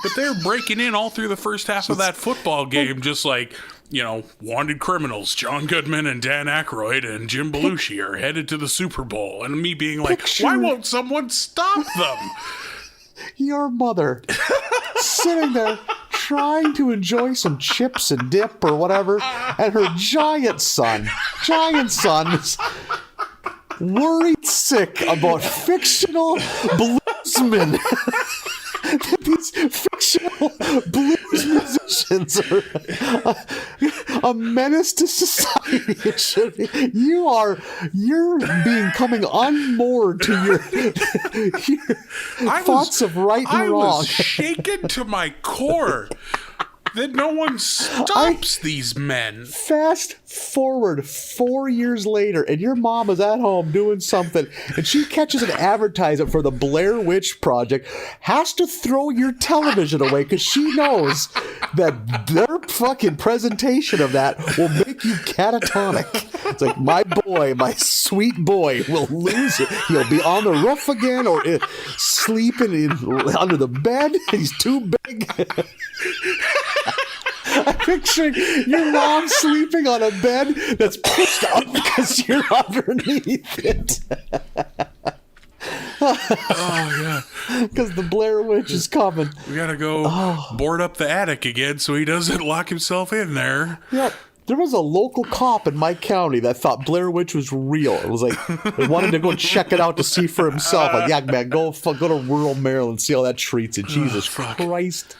Speaker 3: But they're breaking in all through the first half of that football game, just like, you know, wanted criminals, John Goodman and Dan Aykroyd and Jim Belushi are headed to the Super Bowl. And me being like, why won't someone stop them?
Speaker 4: Your mother sitting there trying to enjoy some chips and dip or whatever, and her giant son is worried sick about fictional bluesmen. These fictional blues musicians are a menace to society. You're coming unmoored to your thoughts of right and wrong.
Speaker 3: I was shaken to my core that no one stops these men.
Speaker 4: Fast forward 4 years later, and your mom is at home doing something, and she catches an advertisement for the Blair Witch Project, has to throw your television away because she knows that their fucking presentation of that will make you catatonic. It's like, my sweet boy will lose it. He'll be on the roof again or sleeping under the bed. He's too big. I'm picturing your mom sleeping on a bed that's pushed up because you're underneath it.
Speaker 3: Oh, yeah.
Speaker 4: Because the Blair Witch is coming.
Speaker 3: We gotta go board up the attic again so he doesn't lock himself in there.
Speaker 4: Yep. There was a local cop in my county that thought Blair Witch was real. It was like, they wanted to go check it out to see for himself. Like, yeah, man, go to rural Maryland, see how that treats it. Jesus Christ.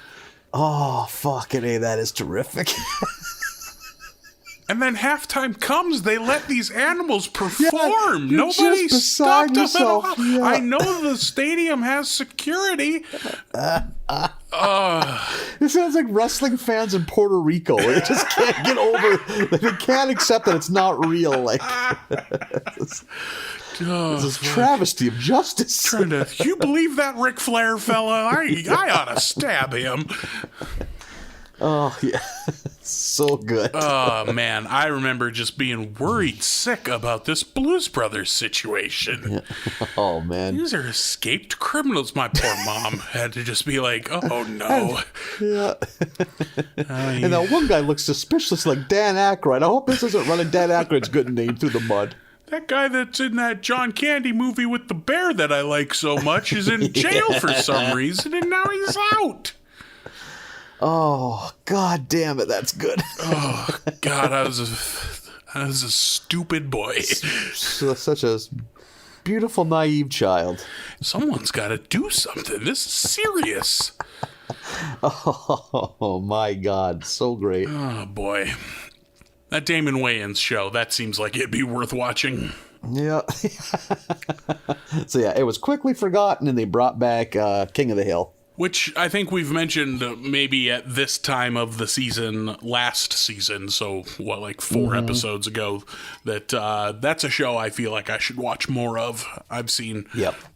Speaker 4: Oh, fucking A, that is terrific.
Speaker 3: And then halftime comes, they let these animals perform. Nobody
Speaker 4: just
Speaker 3: stopped them at all.
Speaker 4: Yeah.
Speaker 3: I know the stadium has security.
Speaker 4: This sounds like wrestling fans in Puerto Rico. They just can't get over. They can't accept that it's not real. Like this is travesty of justice.
Speaker 3: You believe that Ric Flair fella? I ought to stab him.
Speaker 4: Oh yeah, so good.
Speaker 3: Oh man, I remember just being worried sick about this Blues Brothers situation.
Speaker 4: Oh man,
Speaker 3: These are escaped criminals. My poor mom had to just be like, oh no.
Speaker 4: Yeah. And that one guy looks suspicious like Dan Aykroyd. I hope this isn't running Dan Aykroyd's good name through the mud.
Speaker 3: That guy that's in that John Candy movie with the bear that I like so much is in jail for some reason, and now he's out.
Speaker 4: Oh, God damn it, that's good.
Speaker 3: Oh, God, I was a stupid boy.
Speaker 4: Such a beautiful, naive child.
Speaker 3: Someone's got to do something. This is serious.
Speaker 4: Oh, my God, so great.
Speaker 3: Oh, boy. That Damon Wayans show, that seems like it'd be worth watching.
Speaker 4: Yeah. So, yeah, it was quickly forgotten, and they brought back King of the Hill.
Speaker 3: Which I think we've mentioned maybe at this time of the season, last season, so like 4 episodes ago, that that's a show I feel like I should watch more of. I've seen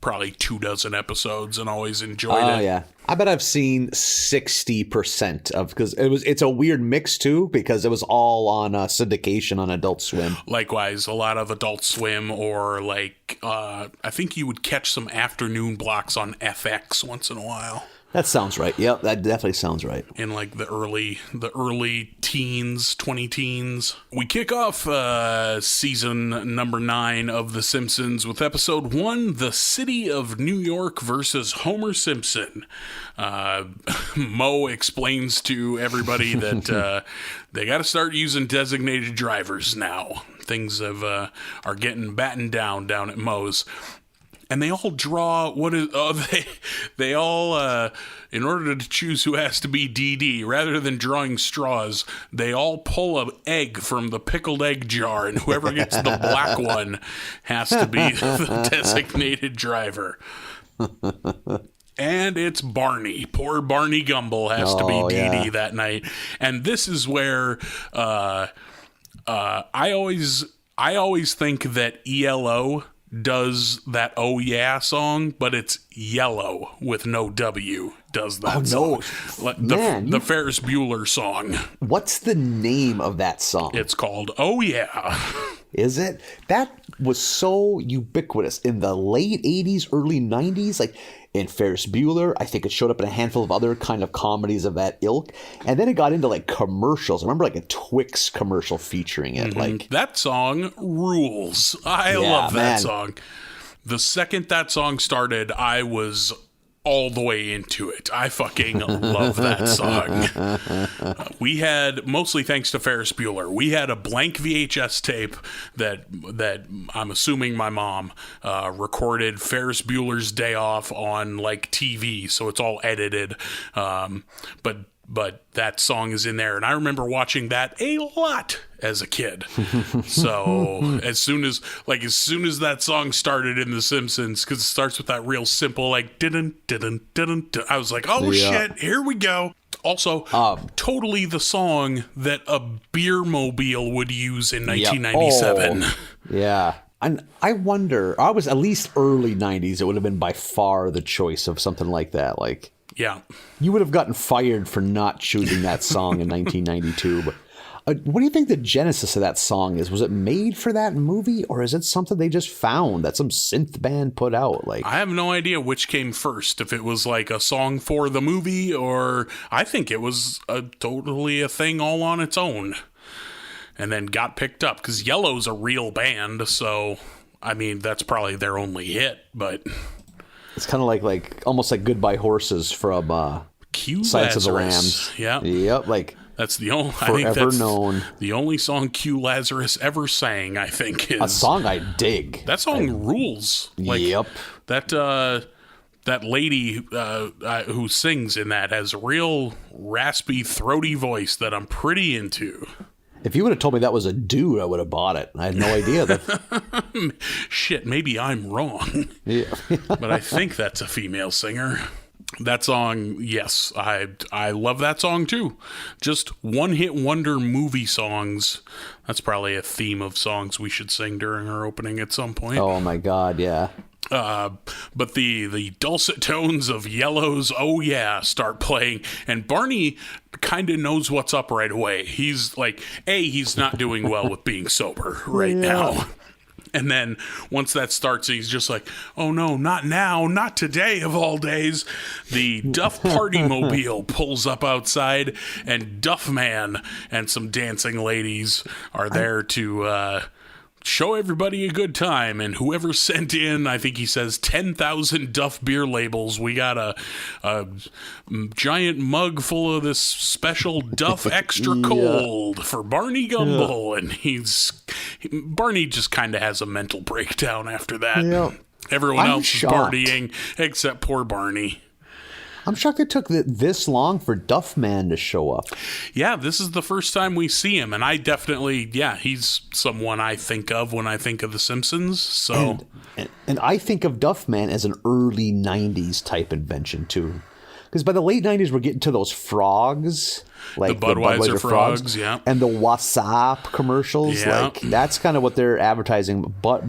Speaker 3: probably 24 episodes and always enjoyed it.
Speaker 4: Oh, yeah. I bet I've seen 60% of, because it's a weird mix too, because it was all on syndication on Adult Swim.
Speaker 3: Likewise, a lot of Adult Swim, or like I think you would catch some afternoon blocks on FX once in a while.
Speaker 4: That sounds right. Yep, that definitely sounds right.
Speaker 3: In like the early teens, 20 teens. We kick off season number 9 of The Simpsons with episode 1, The City of New York versus Homer Simpson. Mo explains to everybody that they got to start using designated drivers now. Things are getting battened down at Mo's. And they all draw they all in order to choose who has to be DD, rather than drawing straws, they all pull an egg from the pickled egg jar, and whoever gets the black one has to be the designated driver. And it's Barney. Poor Barney Gumble has to be DD that night. And this is where I always think that ELO does that "Oh Yeah" song, but it's Yellow with no W does that song. The Ferris Bueller song.
Speaker 4: What's the name of that song?
Speaker 3: It's called "Oh Yeah."
Speaker 4: Is it? That was so ubiquitous in the late 80s, early 90s. Like in Ferris Bueller, I think it showed up in a handful of other kind of comedies of that ilk. And then it got into like commercials. I remember like a Twix commercial featuring it. Like
Speaker 3: that song rules. I love that song. The second that song started, I was all the way into it. I fucking love that song. We had, mostly thanks to Ferris Bueller, we had a blank VHS tape that I'm assuming my mom recorded Ferris Bueller's Day Off on like TV, so it's all edited. But that song is in there, and I remember watching that a lot as a kid. So as soon as that song started in The Simpsons, because it starts with that real simple like didn't, I was like, oh shit, here we go. Also, totally the song that a beer mobile would use in 1997.
Speaker 4: Yeah. And I wonder, I was at least early 90s, it would have been by far the choice of something like that. Like,
Speaker 3: yeah,
Speaker 4: you would have gotten fired for not choosing that song in 1992. But what do you think the genesis of that song is? Was it made for that movie, or is it something they just found that some synth band put out? Like,
Speaker 3: I have no idea which came first. If it was like a song for the movie, or I think it was totally a thing all on its own, and then got picked up because Yellow's a real band. So, I mean, that's probably their only hit, but.
Speaker 4: It's kind of like almost like Goodbye Horses from Silence of the Lambs.
Speaker 3: Yeah.
Speaker 4: Yep. Like
Speaker 3: That's the only
Speaker 4: Forever Known.
Speaker 3: The only song Q Lazarus ever sang, I think, is
Speaker 4: A song I dig.
Speaker 3: That song rules. Like,
Speaker 4: yep.
Speaker 3: That lady who sings in that has a real raspy, throaty voice that I'm pretty into.
Speaker 4: If you would have told me that was a dude, I would have bought it. I had no idea.
Speaker 3: Shit, maybe I'm wrong.
Speaker 4: Yeah.
Speaker 3: But I think that's a female singer. That song, yes, I love that song too. Just one-hit wonder movie songs. That's probably a theme of songs we should sing during our opening at some point.
Speaker 4: Oh my God, yeah.
Speaker 3: But the dulcet tones of Yellow's "Oh Yeah" start playing, and Barney kind of knows what's up right away. He's like, he's not doing well with being sober right now. And then once that starts, he's just like, oh no, not now, not today of all days. The Duff Party Mobile pulls up outside, and Duffman and some dancing ladies are there to show everybody a good time. And whoever sent in, I think he says 10,000 Duff beer labels. We got a giant mug full of this special Duff Extra Cold for Barney Gumble. And Barney just kind of has a mental breakdown after that.
Speaker 4: Yeah.
Speaker 3: Everyone
Speaker 4: I'm
Speaker 3: else
Speaker 4: shocked.
Speaker 3: is partying except poor Barney.
Speaker 4: I'm shocked it took this long for Duffman to show up.
Speaker 3: Yeah, this is the first time we see him, and I definitely, he's someone I think of when I think of The Simpsons. So,
Speaker 4: and I think of Duffman as an early 90s type invention, too. Because by the late 90s, we're getting to those frogs. Like
Speaker 3: the Budweiser frogs, yeah.
Speaker 4: And the WhatsApp commercials.
Speaker 3: Yeah.
Speaker 4: Like, that's kind of what they're advertising. But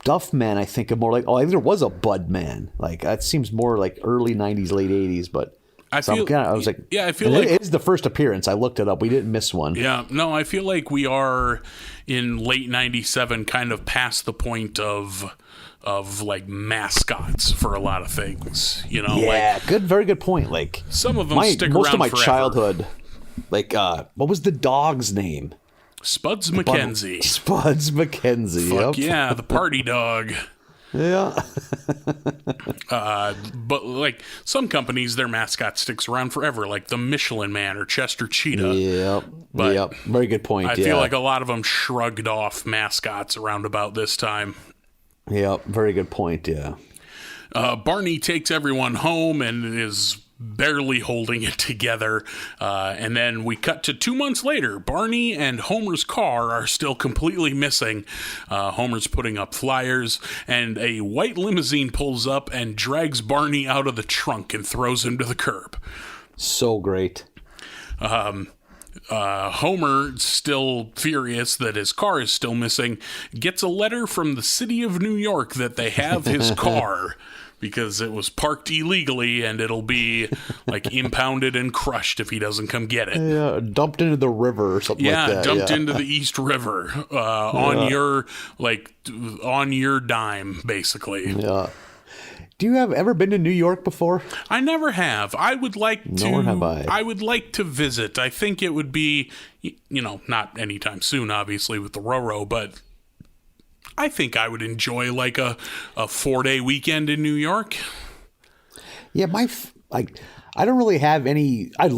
Speaker 4: Duffman, I think of more like, there was a Budman. Like, that seems more like early 90s, late 80s. But I feel like it is the first appearance. I looked it up. We didn't miss one.
Speaker 3: Yeah, no, I feel like we are in late 97 kind of past the point of like mascots for a lot of things, you know?
Speaker 4: Yeah,
Speaker 3: like,
Speaker 4: very good point. Like,
Speaker 3: some of them stick around
Speaker 4: most of my
Speaker 3: forever.
Speaker 4: childhood, like, what was the dog's name?
Speaker 3: Spuds McKenzie.
Speaker 4: Spuds McKenzie.
Speaker 3: Fuck
Speaker 4: yep.
Speaker 3: yeah, the party dog.
Speaker 4: Yeah.
Speaker 3: But like some companies, their mascot sticks around forever, like the Michelin Man or Chester Cheetah.
Speaker 4: Yep.
Speaker 3: But
Speaker 4: yep. Very good point.
Speaker 3: I feel like a lot of them shrugged off mascots around about this time.
Speaker 4: Yep. Very good point. Yeah.
Speaker 3: Barney takes everyone home and is barely holding it together. And then we cut to 2 months later. Barney and Homer's car are still completely missing. Homer's putting up flyers, and a white limousine pulls up and drags Barney out of the trunk and throws him to the curb.
Speaker 4: So great.
Speaker 3: Homer, still furious that his car is still missing, gets a letter from the city of New York that they have his car because it was parked illegally and it'll be like impounded and crushed if he doesn't come get it.
Speaker 4: Yeah, dumped into the river or something like that.
Speaker 3: Yeah, dumped into the East River on your dime, basically.
Speaker 4: Yeah. Do you have ever been to New York before?
Speaker 3: I never have. I would like to.
Speaker 4: Nor have I.
Speaker 3: I would like to visit. I think it would be, not anytime soon, obviously, with the Roro, but I think I would enjoy like a 4-day weekend in New York.
Speaker 4: Yeah, I don't really have any. I'd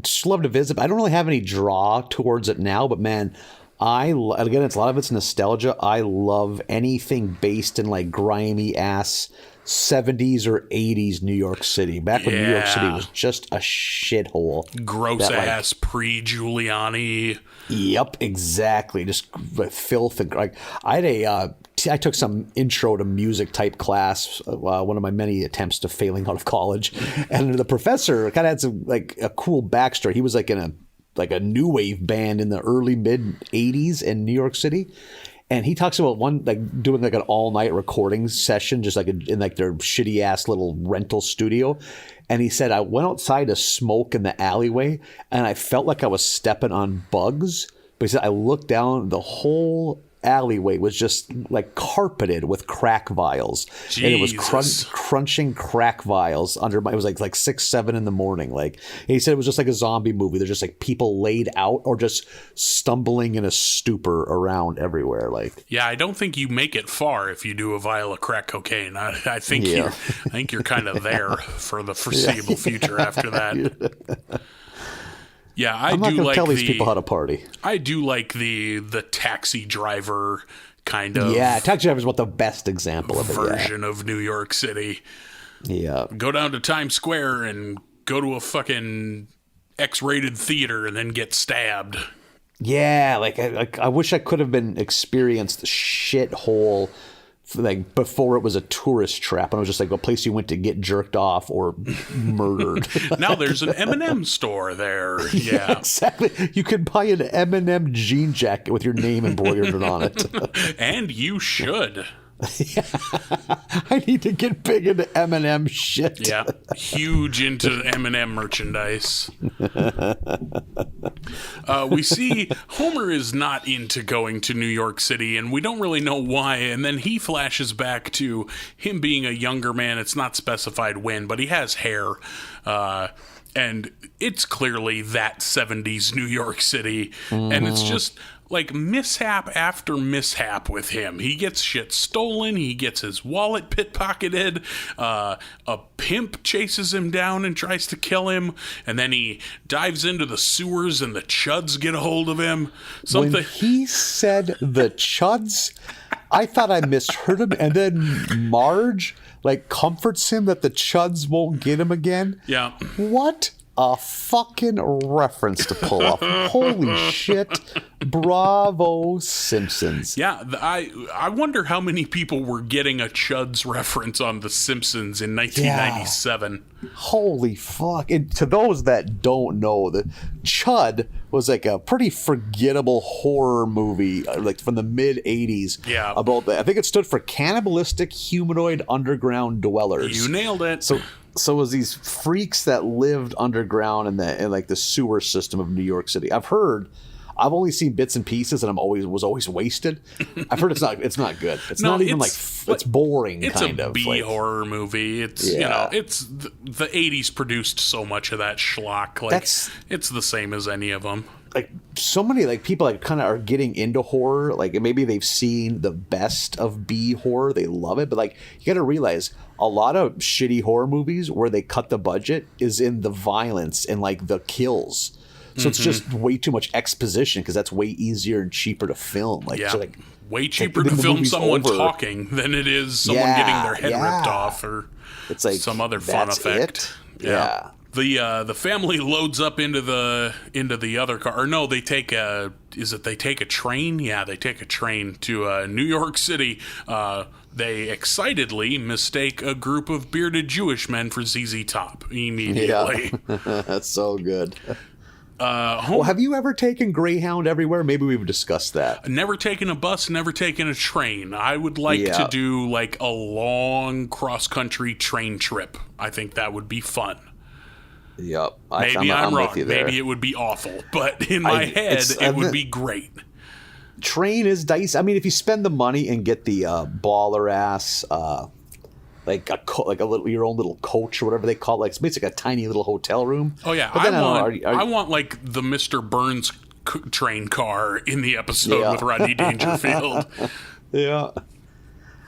Speaker 4: just love to visit. But I don't really have any draw towards it now. But man, again, it's a lot of it's nostalgia. I love anything based in like grimy ass 70s or 80s New York City. Back when New York City was just a shithole.
Speaker 3: Gross ass pre-Giuliani.
Speaker 4: Yep, exactly. Just filth and like I took some intro to music type class, one of my many attempts to failing out of college, and the professor kind of had some like a cool backstory. He was like in a new wave band in the early mid 80s in New York City. And he talks about doing like an all night recording session, just like in like their shitty ass little rental studio. And he said, I went outside to smoke in the alleyway and I felt like I was stepping on bugs. But he said, I looked down, the whole alleyway was just like carpeted with crack vials.
Speaker 3: Jesus.
Speaker 4: And it was crunching crack vials under it was like 6, 7 in the morning. Like, and he said it was just like a zombie movie. They're just like people laid out or just stumbling in a stupor around everywhere. Like,
Speaker 3: yeah, I don't think you make it far if you do a vial of crack cocaine. I think you're kind of there for the foreseeable future after that. Yeah,
Speaker 4: I'm not going to tell these people how to party.
Speaker 3: I do like the taxi driver kind of.
Speaker 4: Yeah, taxi driver is what the best example of it.
Speaker 3: Version of New York City.
Speaker 4: Yeah.
Speaker 3: Go down to Times Square and go to a fucking X-rated theater and then get stabbed.
Speaker 4: Yeah, like I wish I could have been experienced the shithole like before it was a tourist trap and it was just like a place you went to get jerked off or murdered.
Speaker 3: Now there's an M&M store there. Yeah,
Speaker 4: exactly. You could buy an M&M jean jacket with your name embroidered on it.
Speaker 3: And you should.
Speaker 4: I need to get big into M&M shit.
Speaker 3: Yeah, huge into M&M merchandise. We see Homer is not into going to New York City, and we don't really know why. And then he flashes back to him being a younger man. It's not specified when, but he has hair. And it's clearly that 70s New York City. Mm-hmm. And it's just like mishap after mishap with him. He gets shit stolen. He gets his wallet pickpocketed. A pimp chases him down and tries to kill him. And then he dives into the sewers and the chuds get a hold of him.
Speaker 4: When he said the chuds, I thought I misheard him. And then Marge like comforts him that the chuds won't get him again.
Speaker 3: Yeah.
Speaker 4: What a fucking reference to pull off. Holy shit. Bravo, Simpsons.
Speaker 3: Yeah, I wonder how many people were getting a Chuds reference on The Simpsons in 1997.
Speaker 4: Yeah. Holy fuck. And to those that don't know, the Chud was like a pretty forgettable horror movie like from the mid-'80s.
Speaker 3: Yeah.
Speaker 4: About I think it stood for Cannibalistic Humanoid Underground Dwellers.
Speaker 3: You nailed it.
Speaker 4: So it was these freaks that lived underground in like the sewer system of New York City. I've only seen bits and pieces, and was always wasted. I've heard it's not good. It's not even it's boring.
Speaker 3: It's
Speaker 4: kind
Speaker 3: a
Speaker 4: of
Speaker 3: B horror movie. It's it's the 80s produced so much of that schlock. Like it's the same as any of them.
Speaker 4: Like so many like people like kind of are getting into horror. Like maybe they've seen the best of B horror, they love it. But like you got to realize a lot of shitty horror movies where they cut the budget is in the violence and like the kills. So it's just way too much exposition because that's way easier and cheaper to film. Like, so like
Speaker 3: way cheaper to film someone talking than it is someone getting their head ripped off or
Speaker 4: it's like
Speaker 3: some other fun effect.
Speaker 4: Yeah.
Speaker 3: The family loads up into the other car. Or no, they take a train? Yeah, they take a train to New York City. They excitedly mistake a group of bearded Jewish men for ZZ Top immediately.
Speaker 4: Yeah. That's so good. Have you ever taken Greyhound everywhere? Maybe we've discussed that.
Speaker 3: Never taken a bus, never taken a train. I would like to do like a long cross-country train trip. I think that would be fun.
Speaker 4: Yep.
Speaker 3: Maybe I'm wrong. Maybe it would be awful. But in my head, it would be great.
Speaker 4: Train is dicey. I mean, if you spend the money and get the baller ass... like a little your own little coach or whatever they call it. Like it's basically a tiny little hotel room.
Speaker 3: Oh yeah, I want like the Mr. Burns train car in the episode with Rodney Dangerfield.
Speaker 4: Yeah,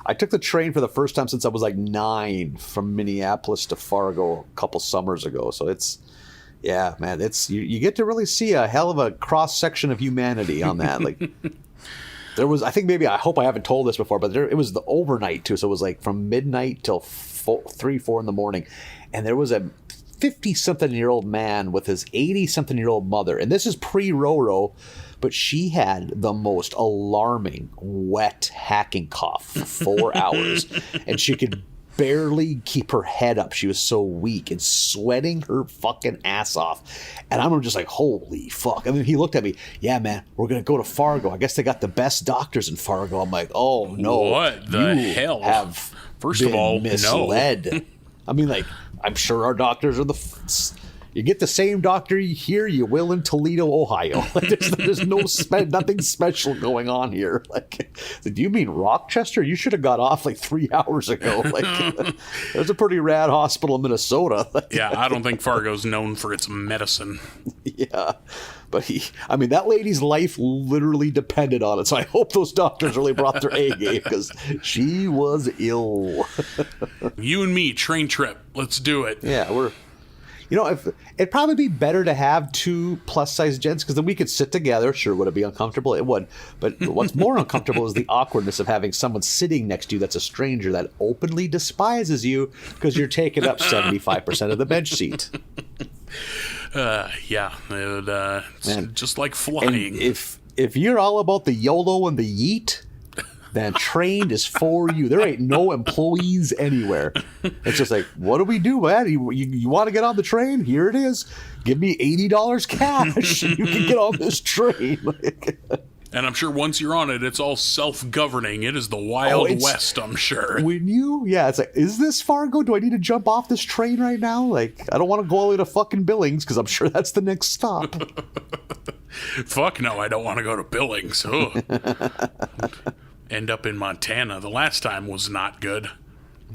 Speaker 4: I took the train for the first time since I was like 9 from Minneapolis to Fargo a couple summers ago. So it's man, it's you get to really see a hell of a cross section of humanity on that. Like. There was, I think maybe, I hope I haven't told this before, but it was the overnight too. So it was like from midnight till 3, 4 in the morning. And there was a 50-something-year-old man with his 80-something-year-old mother. And this is pre-Roro, but she had the most alarming, wet hacking cough for 4 hours. And she could barely keep her head up. She was so weak and sweating her fucking ass off. And I'm just like, holy fuck. And then he looked at me, yeah, man, we're going to go to Fargo. I guess they got the best doctors in Fargo. I'm like, oh, no.
Speaker 3: What the hell?
Speaker 4: Have
Speaker 3: First of all,
Speaker 4: misled. No. I mean, like, I'm sure our doctors are you get the same doctor here you will in Toledo, Ohio. Like, there's nothing special going on here. Like, do you mean Rochester? You should have got off like 3 hours ago. Like, there's a pretty rad hospital in Minnesota. Like,
Speaker 3: yeah, I don't think Fargo's known for its medicine.
Speaker 4: Yeah, but that lady's life literally depended on it. So I hope those doctors really brought their A game because she was ill.
Speaker 3: You and me, train trip. Let's do it.
Speaker 4: Yeah, if it'd probably be better to have 2 plus-size gents, because then we could sit together. Sure, would it be uncomfortable? It would. But what's more uncomfortable is the awkwardness of having someone sitting next to you that's a stranger that openly despises you because you're taking up 75% of the bench seat.
Speaker 2: Yeah, it's just like flying.
Speaker 4: And if you're all about the YOLO and the yeet, then trained is for you. There ain't no employees anywhere. It's just like, what do we do, man? You want to get on the train? Here it is. Give me $80 cash, and you can get on this train.
Speaker 2: And I'm sure once you're on it, it's all self-governing. It is the Wild West, I'm sure.
Speaker 4: It's like, is this Fargo? Do I need to jump off this train right now? Like, I don't want to go all the way to fucking Billings, because I'm sure that's the next stop.
Speaker 2: Fuck no, I don't want to go to Billings. End up in Montana. The last time was not good.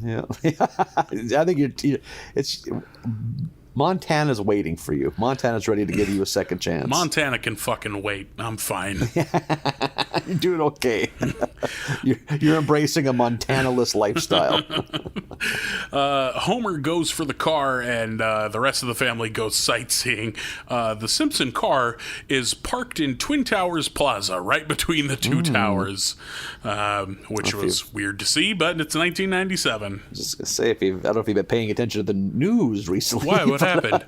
Speaker 4: Yeah. I think it's Montana's waiting for you. Montana's ready to give you a second chance.
Speaker 2: Montana can fucking wait. I'm fine.
Speaker 4: You're doing okay. You're embracing a Montana-less lifestyle.
Speaker 2: Homer goes for the car, and the rest of the family goes sightseeing. The Simpson car is parked in Twin Towers Plaza, right between the two towers, which was weird to see, but it's 1997.
Speaker 4: I was just going to say, I don't know if you've been paying attention to the news recently.
Speaker 2: Why? What happened?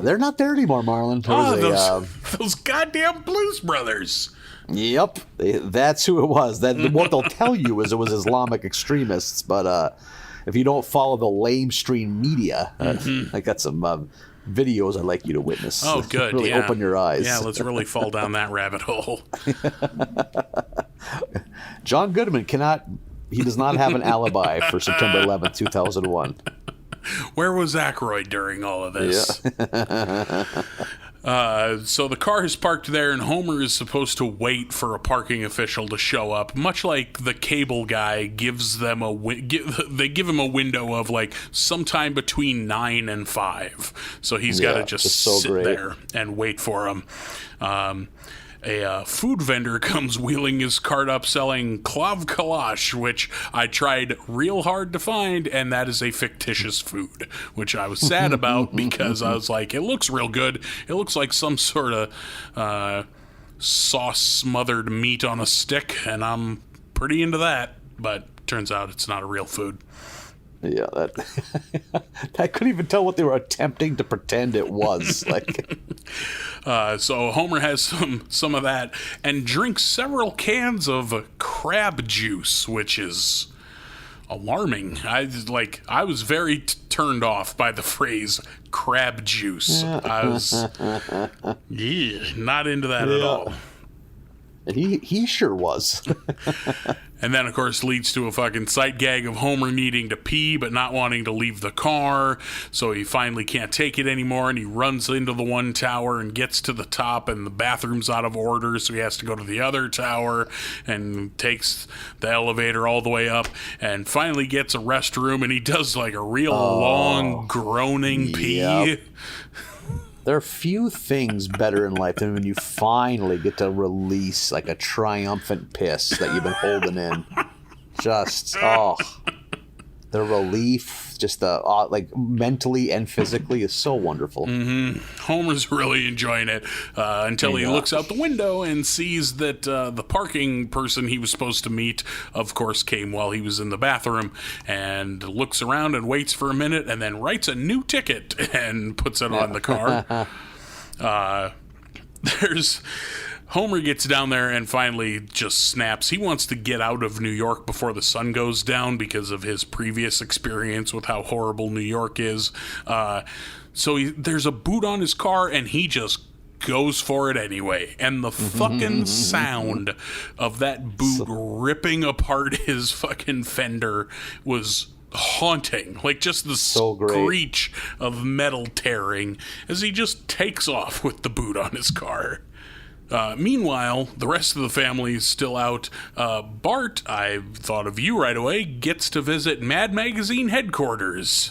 Speaker 4: They're not there anymore, Marlin.
Speaker 2: Those goddamn Blues Brothers.
Speaker 4: Yep, that's who it was. What they'll tell you is it was Islamic extremists, but if you don't follow the lamestream media, I got some videos I'd like you to witness.
Speaker 2: Oh, good.
Speaker 4: Really open your eyes.
Speaker 2: Yeah, let's really fall down that rabbit hole.
Speaker 4: John Goodman does not have an alibi for September 11th, 2001.
Speaker 2: Where was Aykroyd during all of this? Yeah. So the car is parked there, and Homer is supposed to wait for a parking official to show up. Much like the cable guy gives them they give him a window of like sometime between 9 and 5. So he's got to just sit there and wait for him. A food vendor comes wheeling his cart up selling Klav Kalash, which I tried real hard to find, and that is a fictitious food, which I was sad about because I was like, it looks real good. It looks like some sort of sauce-smothered meat on a stick, and I'm pretty into that, but turns out it's not a real food.
Speaker 4: Yeah, I couldn't even tell what they were attempting to pretend it was.
Speaker 2: So Homer has some of that and drinks several cans of crab juice, which is alarming. I was very turned off by the phrase crab juice. I was not into that at all.
Speaker 4: He sure was.
Speaker 2: And then, of course, leads to a fucking sight gag of Homer needing to pee but not wanting to leave the car. So he finally can't take it anymore, and he runs into the one tower and gets to the top, and the bathroom's out of order, so he has to go to the other tower and takes the elevator all the way up and finally gets a restroom, and he does like a real long groaning pee.
Speaker 4: Yep. There are few things better in life than when you finally get to release like a triumphant piss that you've been holding in. Just, the relief, just the like mentally and physically is so wonderful.
Speaker 2: Homer's really enjoying it until he looks out the window and sees that the parking person he was supposed to meet, of course, came while he was in the bathroom, and looks around and waits for a minute and then writes a new ticket and puts it on the car. Homer gets down there and finally just snaps. He wants to get out of New York before the sun goes down because of his previous experience with how horrible New York is. So there's a boot on his car, and he just goes for it anyway. And the fucking sound of that boot ripping apart his fucking fender was haunting. Like just the screech of metal tearing as he just takes off with the boot on his car. Meanwhile, the rest of the family is still out. Bart, I thought of you right away, gets to visit Mad Magazine headquarters.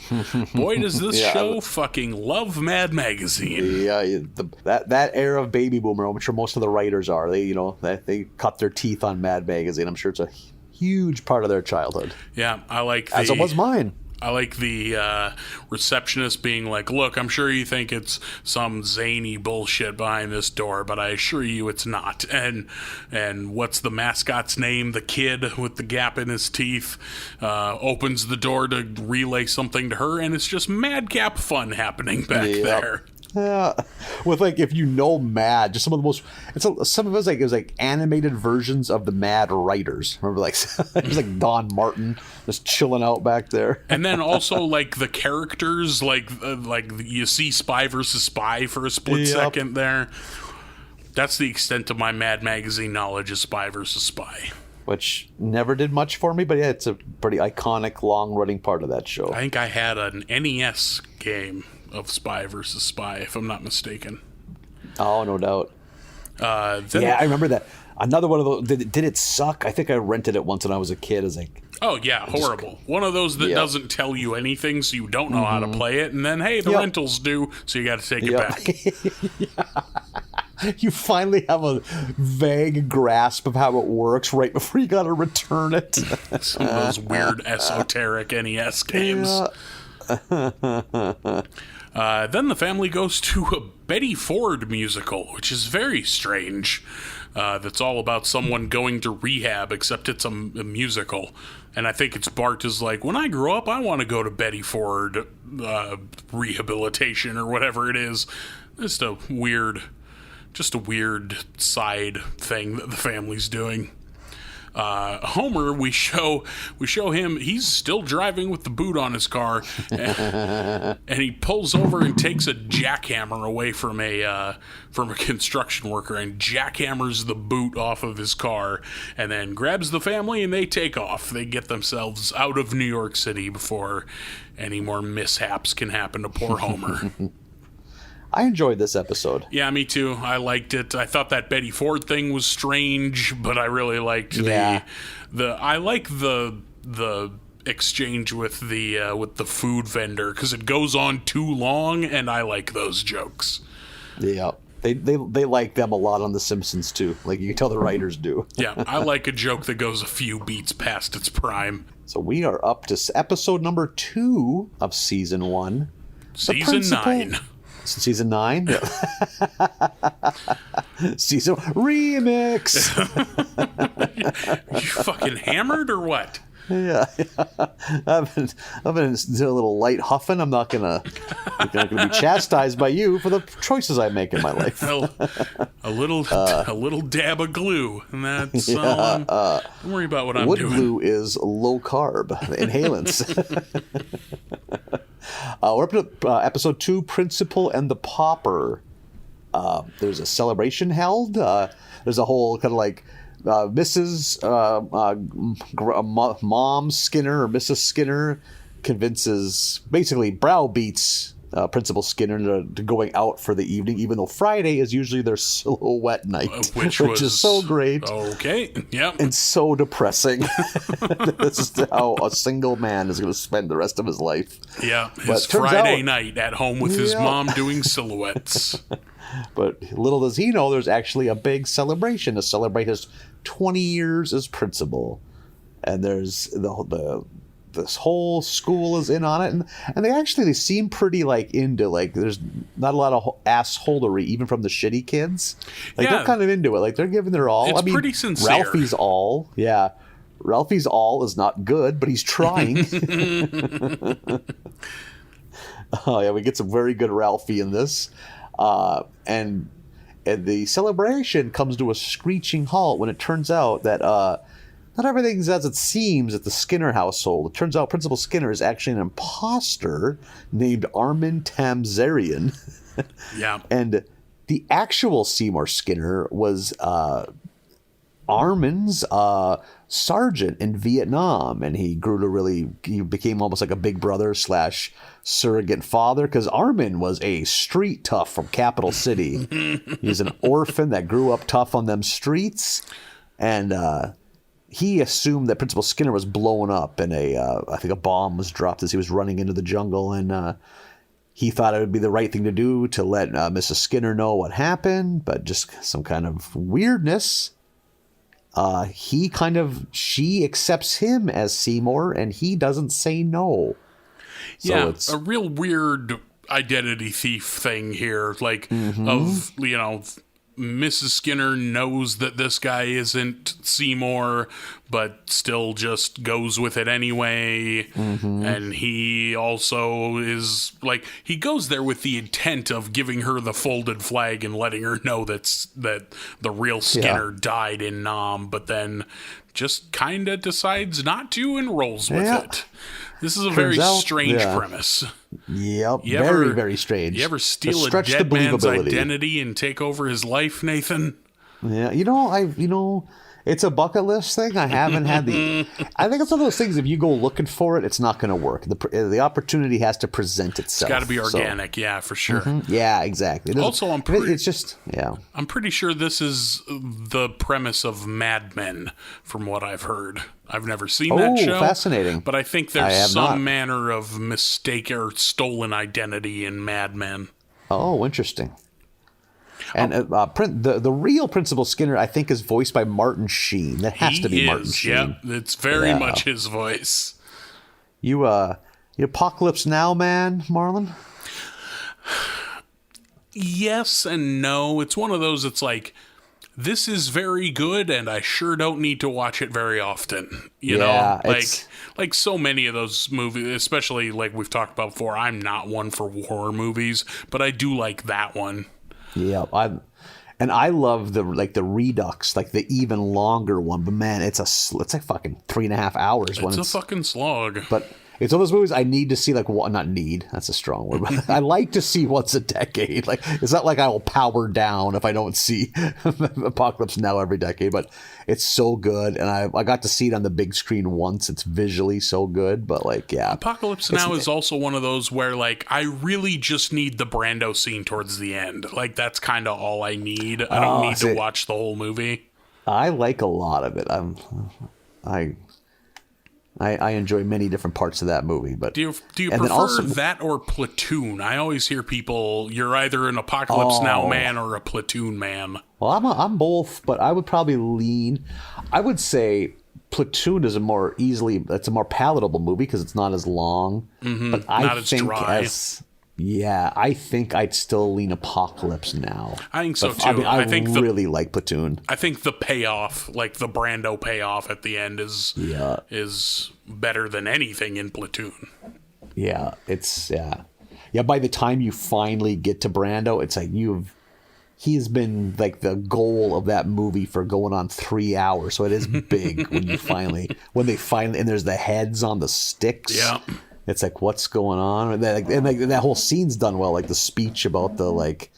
Speaker 2: Boy, does this show fucking love Mad Magazine.
Speaker 4: Yeah, that era of baby boomer, I'm sure most of the writers are. They cut their teeth on Mad Magazine. I'm sure it's a huge part of their childhood.
Speaker 2: Yeah, I like
Speaker 4: as it was mine.
Speaker 3: I like the receptionist being like, look, I'm sure you think it's some zany bullshit behind this door, but I assure you it's not. And what's the mascot's name? The kid with the gap in his teeth opens the door to relay something to her, and it's just madcap fun happening back there.
Speaker 4: Yeah, with like if you know Mad, just some of the most. Some of it was like animated versions of the Mad writers. Remember, like it was like Don Martin just chilling out back there.
Speaker 3: And then also like the characters, like you see Spy versus Spy for a split second there. That's the extent of my Mad Magazine knowledge of Spy versus Spy.
Speaker 4: Which never did much for me, but yeah, it's a pretty iconic, long-running part of that show.
Speaker 3: I think I had an NES game of Spy versus Spy, if I'm not mistaken.
Speaker 4: Oh, no doubt. Yeah, I remember that. Another one of those. Did it suck? I think I rented it once when I was a kid. I was like,
Speaker 3: oh yeah, horrible. One of those that doesn't tell you anything, so you don't know how to play it, and then hey, the rentals do, so you got to take it back.
Speaker 4: You finally have a vague grasp of how it works right before you got to return it.
Speaker 3: Some of those weird esoteric NES games. Then the family goes to a Betty Ford musical, which is very strange. That's all about someone going to rehab, except it's a musical. And I think it's Bart is like, when I grow up, I want to go to Betty Ford rehabilitation or whatever it is. Just a weird side thing that the family's doing. Homer, we show him, he's still driving with the boot on his car, and he pulls over and takes a jackhammer away from a construction worker and jackhammers the boot off of his car, and then grabs the family and they take off. They get themselves out of New York City before any more mishaps can happen to poor Homer.
Speaker 4: I enjoyed this episode.
Speaker 3: Yeah, me too. I liked it. I thought that Betty Ford thing was strange, but I really liked I like the exchange with the food vendor because it goes on too long, and I like those jokes.
Speaker 4: Yeah. They like them a lot on The Simpsons too. Like you can tell the writers do.
Speaker 3: Yeah, I like a joke that goes a few beats past its prime.
Speaker 4: So we are up to episode number 2 of season 1.
Speaker 3: Season 9.
Speaker 4: Season 9? Season remix.
Speaker 3: You fucking hammered or what?
Speaker 4: Yeah. I've been doing a little light huffing. I'm not gonna be chastised by you for the choices I make in my life.
Speaker 3: a little dab of glue, and that's don't worry about what I'm
Speaker 4: wood
Speaker 3: doing.
Speaker 4: Wood glue is low carb inhalants. We're up to episode 2, Principal and the Pauper. There's a celebration held. There's a whole kind of like Mrs. Mom Skinner or Mrs. Skinner basically browbeats Principal Skinner to going out for the evening, even though Friday is usually their silhouette night, which is so great.
Speaker 3: Okay, yep.
Speaker 4: And so depressing. This is how a single man is going to spend the rest of his life.
Speaker 3: Yeah, his Friday night at home with his mom doing silhouettes. But
Speaker 4: little does he know, there's actually a big celebration to celebrate his 20 years as principal. And there's this whole school is in on it, and they seem pretty like into like there's not a lot of assholery even from the shitty kids. Like they're kind of into it, like they're giving their all.
Speaker 3: It's pretty sincere.
Speaker 4: Ralphie's all is not good, but he's trying. Oh yeah, we get some very good Ralphie in this, and the celebration comes to a screeching halt when it turns out that not everything's as it seems at the Skinner household. It turns out Principal Skinner is actually an imposter named Armin Tamzarian.
Speaker 3: Yeah.
Speaker 4: And the actual Seymour Skinner was Armin's sergeant in Vietnam, and he became almost like a big brother / surrogate father, because Armin was a street tough from Capital City. He's an orphan that grew up tough on them streets, and he assumed that Principal Skinner was blown up and I think a bomb was dropped as he was running into the jungle, and he thought it would be the right thing to do to let Mrs. Skinner know what happened, but just some kind of weirdness. She accepts him as Seymour, and he doesn't say no. So
Speaker 3: yeah,
Speaker 4: it's
Speaker 3: a real weird identity thief thing here. Like, of, Mrs. Skinner knows that this guy isn't Seymour, but still just goes with it anyway. And he also is like, he goes there with the intent of giving her the folded flag and letting her know that the real Skinner died in Nam, but then just kind of decides not to and rolls with it. This is a very strange premise.
Speaker 4: Yep, very strange.
Speaker 3: You ever steal a dead man's identity and take over his life, Nathan?
Speaker 4: Yeah, it's a bucket list thing. I haven't had the. I think it's one of those things. If you go looking for it, it's not going to work. The opportunity has to present itself.
Speaker 3: It's got to be organic, yeah, for sure.
Speaker 4: Yeah, exactly.
Speaker 3: Also,
Speaker 4: it's just
Speaker 3: I'm pretty sure this is the premise of Mad Men, from what I've heard. I've never seen that show.
Speaker 4: Fascinating.
Speaker 3: But I think there's some manner of mistake or stolen identity in Mad Men.
Speaker 4: Oh, interesting. And the real Principal Skinner, I think, is voiced by Martin Sheen. That has to be Martin Sheen.
Speaker 3: Yeah, it's very much his voice.
Speaker 4: You Apocalypse Now man, Marlin?
Speaker 3: Yes and no. It's one of those, it's like, this is very good, and I sure don't need to watch it very often. You know, like so many of those movies, especially like we've talked about before. I'm not one for horror movies, but I do like that one.
Speaker 4: Yeah, I love the Redux, like the even longer one. But man, it's like fucking 3.5 hours.
Speaker 3: It's a fucking slog.
Speaker 4: But it's one of those movies I need to see, not need, that's a strong word, but I like to see once a decade. Like, it's not like I will power down if I don't see Apocalypse Now every decade, but it's so good. And I got to see it on the big screen once. It's visually so good, but
Speaker 3: Apocalypse Now is also one of those where, like, I really just need the Brando scene towards the end. Like, that's kind of all I need. I don't need to watch the whole movie.
Speaker 4: I like a lot of it. I enjoy many different parts of that movie, but
Speaker 3: do you prefer that or Platoon? I always hear people, you're either an Apocalypse Now man or a Platoon man.
Speaker 4: Well, I'm both, but I would probably lean. I would say Platoon is a more palatable movie because it's not as long. But I think I think I'd still lean Apocalypse Now.
Speaker 3: I think so too.
Speaker 4: I mean, I think really like Platoon.
Speaker 3: I think the payoff, like the Brando payoff at the end, is better than anything in Platoon.
Speaker 4: Yeah, by the time you finally get to Brando, it's like he's been like the goal of that movie for going on 3 hours. So it is big when they finally, and there's the heads on the sticks.
Speaker 3: Yeah.
Speaker 4: It's like, what's going on? And that whole scene's done well. Like the speech about the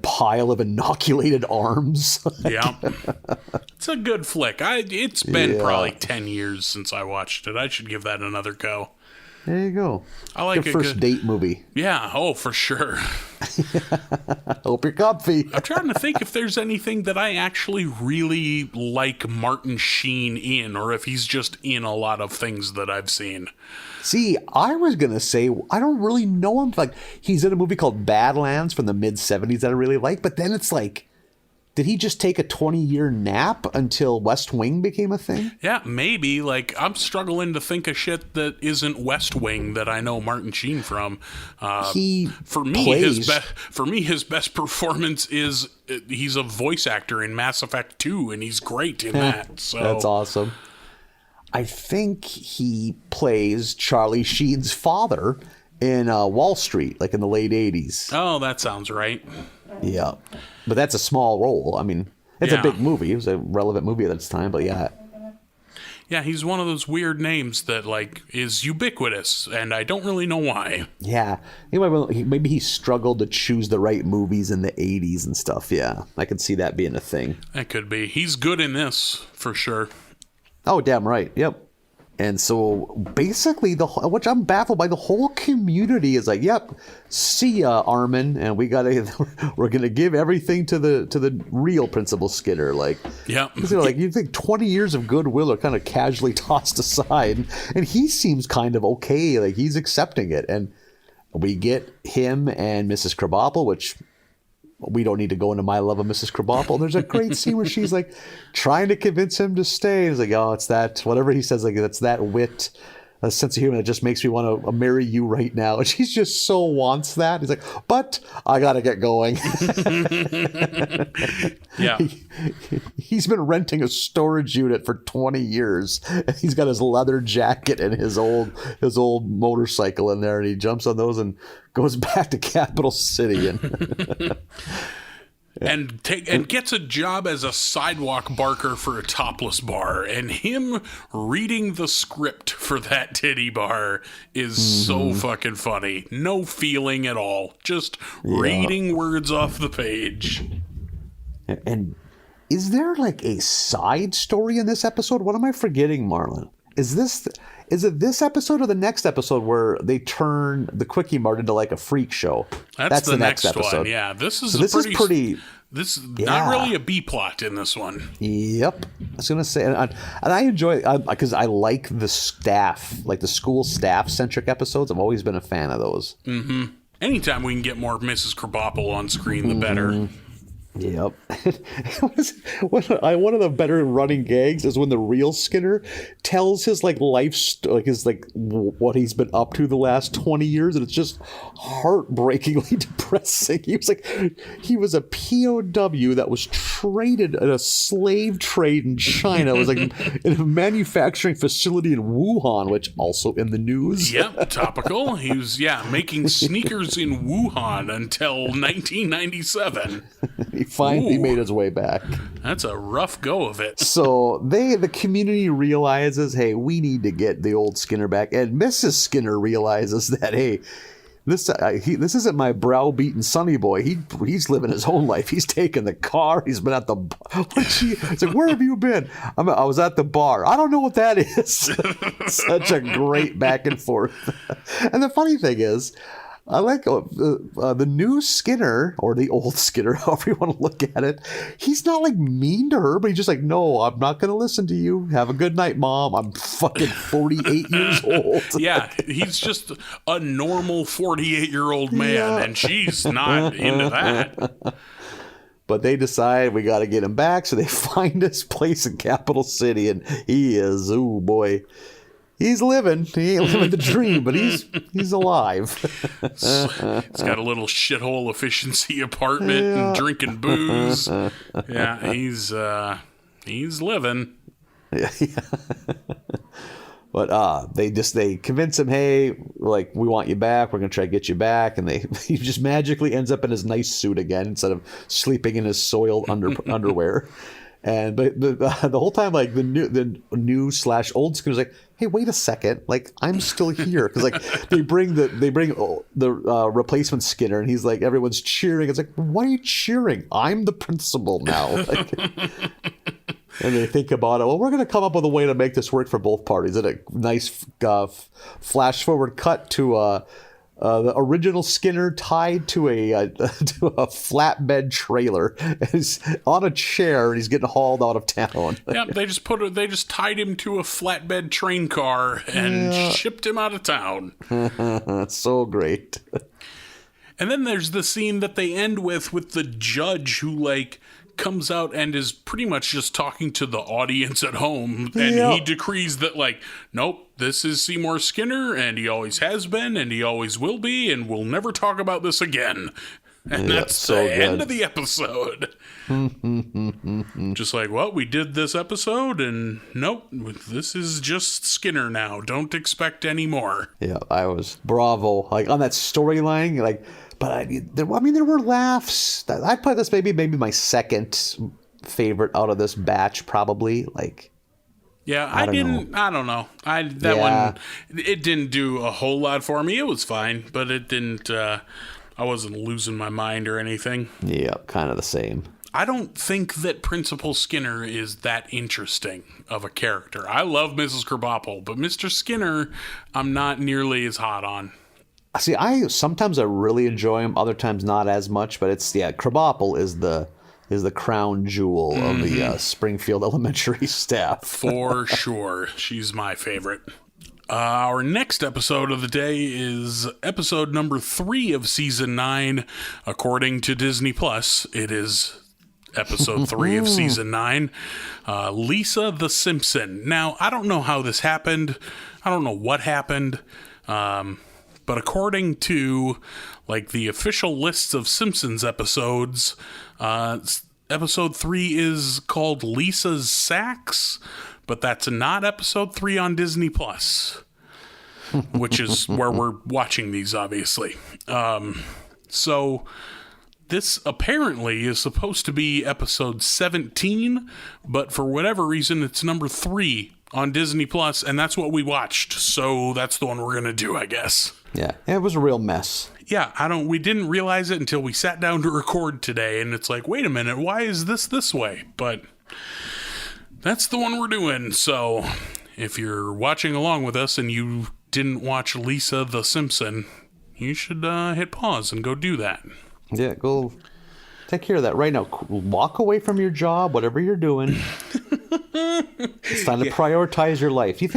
Speaker 4: pile of inoculated arms.
Speaker 3: Yeah. It's a good flick. It's been probably 10 years since I watched it. I should give that another go.
Speaker 4: There you go.
Speaker 3: I like
Speaker 4: a first date movie.
Speaker 3: Yeah. Oh, for sure.
Speaker 4: Hope you're comfy.
Speaker 3: I'm trying to think if there's anything that I actually really like Martin Sheen in, or if he's just in a lot of things that I've seen.
Speaker 4: See, I was going to say, I don't really know him. Like, he's in a movie called Badlands from the mid-'70s that I really like, but then it's like, did he just take a 20-year nap until West Wing became a thing?
Speaker 3: Yeah, maybe. Like, I'm struggling to think of shit that isn't West Wing that I know Martin Sheen from. For me, his best performance is he's a voice actor in Mass Effect 2, and he's great in that. So
Speaker 4: that's awesome. I think he plays Charlie Sheen's father in Wall Street, like in the late 80s.
Speaker 3: Oh, that sounds right.
Speaker 4: Yeah. But that's a small role. I mean, it's a big movie. It was a relevant movie at its time, but yeah.
Speaker 3: Yeah, he's one of those weird names that, like, is ubiquitous, and I don't really know why.
Speaker 4: Yeah. Maybe he struggled to choose the right movies in the 80s and stuff. Yeah, I could see that being a thing.
Speaker 3: That could be. He's good in this, for sure.
Speaker 4: Oh, damn right. Yep. And so basically, which I'm baffled by, the whole community is like, "Yep, see ya, Armin," and we're gonna give everything to the real Principal Skinner. Like,
Speaker 3: yeah,
Speaker 4: you think 20 years of goodwill are kind of casually tossed aside, and he seems kind of okay, like he's accepting it, and we get him and Mrs. Krabappel, which. We don't need to go into my love of Mrs. Krabappel. There's a great scene where she's like trying to convince him to stay. It's like, oh, it's that, whatever he says, like, that's that wit a sense of humor that just makes me want to marry you right now. And she just so wants that. He's like, but I got to get going.
Speaker 3: Yeah.
Speaker 4: He's been renting a storage unit for 20 years. And he's got his leather jacket and his old motorcycle in there. And he jumps on those and goes back to Capital City.
Speaker 3: And gets a job as a sidewalk barker for a topless bar, and him reading the script for that titty bar is so fucking funny. No feeling at all, just reading words off the page.
Speaker 4: And is there like a side story in this episode? What am I forgetting, Marlin? Is it this episode or the next episode where they turn the Kwik-E-Mart into like a freak show?
Speaker 3: That's the next episode. One. Yeah, this is This is not really a B plot in this one.
Speaker 4: Yep, I was gonna say, and I enjoy because I like the staff, like the school staff centric episodes. I've always been a fan of those.
Speaker 3: Mm-hmm. Anytime we can get more Mrs. Krabappel on screen, the better.
Speaker 4: Yep. One of the better running gags is when the real Skinner tells his like what he's been up to the last 20 years, and it's just heartbreakingly depressing. He was a POW that was traded in a slave trade in China. It was like in a manufacturing facility in Wuhan, which also in the news.
Speaker 3: Yep, topical. He was making sneakers in Wuhan until 1997.
Speaker 4: He finally made his way back.
Speaker 3: That's a rough go of it.
Speaker 4: So the community realizes, hey, we need to get the old Skinner back. And Mrs. Skinner realizes that, hey, this isn't my browbeaten sonny boy. He's living his own life. He's taken the car. He's been at the bar. It's like, where have you been? I was at the bar. I don't know what that is. Such a great back and forth. And the funny thing is, I like the new Skinner, or the old Skinner, however you want to look at it. He's not like mean to her, but he's just like, no, I'm not going to listen to you. Have a good night, Mom. I'm fucking 48 years old.
Speaker 3: Yeah, he's just a normal 48-year-old man, and she's not into that.
Speaker 4: But they decide we got to get him back, so they find his place in Capital City, and he is, oh boy. He's living. He ain't living the dream, but he's alive.
Speaker 3: He's got a little shithole efficiency apartment and drinking booze. Yeah, he's living.
Speaker 4: Yeah. But they convince him, hey, like, we want you back. We're gonna try to get you back, and he just magically ends up in his nice suit again instead of sleeping in his soiled underwear. And but the whole time, like the new / old Skinner's like, hey, wait a second, like I'm still here, because like they bring the replacement Skinner, and he's like, everyone's cheering. It's like, why are you cheering? I'm the principal now. Like, and they think about it. Well, we're going to come up with a way to make this work for both parties. And a nice flash forward cut to the original Skinner tied to a flatbed trailer. He's on a chair and he's getting hauled out of town.
Speaker 3: Yeah, they just tied him to a flatbed train car and shipped him out of town.
Speaker 4: That's so great.
Speaker 3: And then there's the scene that they end with the judge who like comes out and is pretty much just talking to the audience at home, and he decrees that like, nope, this is Seymour Skinner, and he always has been, and he always will be, and we'll never talk about this again. And that's so the end of the episode. Just like, well, we did this episode, and nope, this is just Skinner now. Don't expect any more.
Speaker 4: Yeah, I was bravo. Like on that storyline, like. But there were laughs. I'd play this maybe my second favorite out of this batch, probably. Like,
Speaker 3: yeah, I don't know. One, it didn't do a whole lot for me. It was fine, but it didn't. I wasn't losing my mind or anything.
Speaker 4: Yeah, kind of the same.
Speaker 3: I don't think that Principal Skinner is that interesting of a character. I love Mrs. Krabappel, but Mr. Skinner, I'm not nearly as hot on.
Speaker 4: See, sometimes I really enjoy him, other times not as much. But Krabappel is the crown jewel of the Springfield Elementary staff.
Speaker 3: For sure. She's my favorite. Our next episode of the day is episode number 3 of season 9. According to Disney Plus, it is
Speaker 2: episode 3 of season 9, Lisa the Simpson. Now, I don't know how this happened. I don't know what happened. But according to like the official lists of Simpsons episodes, episode 3 is called Lisa's Sax, but that's not episode 3 on Disney Plus, which is where we're watching these, obviously. So this apparently is supposed to be episode 17, but for whatever reason, it's number 3 on Disney Plus, and that's what we watched. So that's the one we're going to do, I guess.
Speaker 4: Yeah, it was a real mess.
Speaker 2: Yeah, we didn't realize it until we sat down to record today, and it's like, wait a minute, why is this way? But that's the one we're doing. So if you're watching along with us and you didn't watch Lisa the Simpson, you should hit pause and go do that.
Speaker 4: Yeah, go take care of that right now. Walk away from your job, whatever you're doing. It's time to prioritize your life. You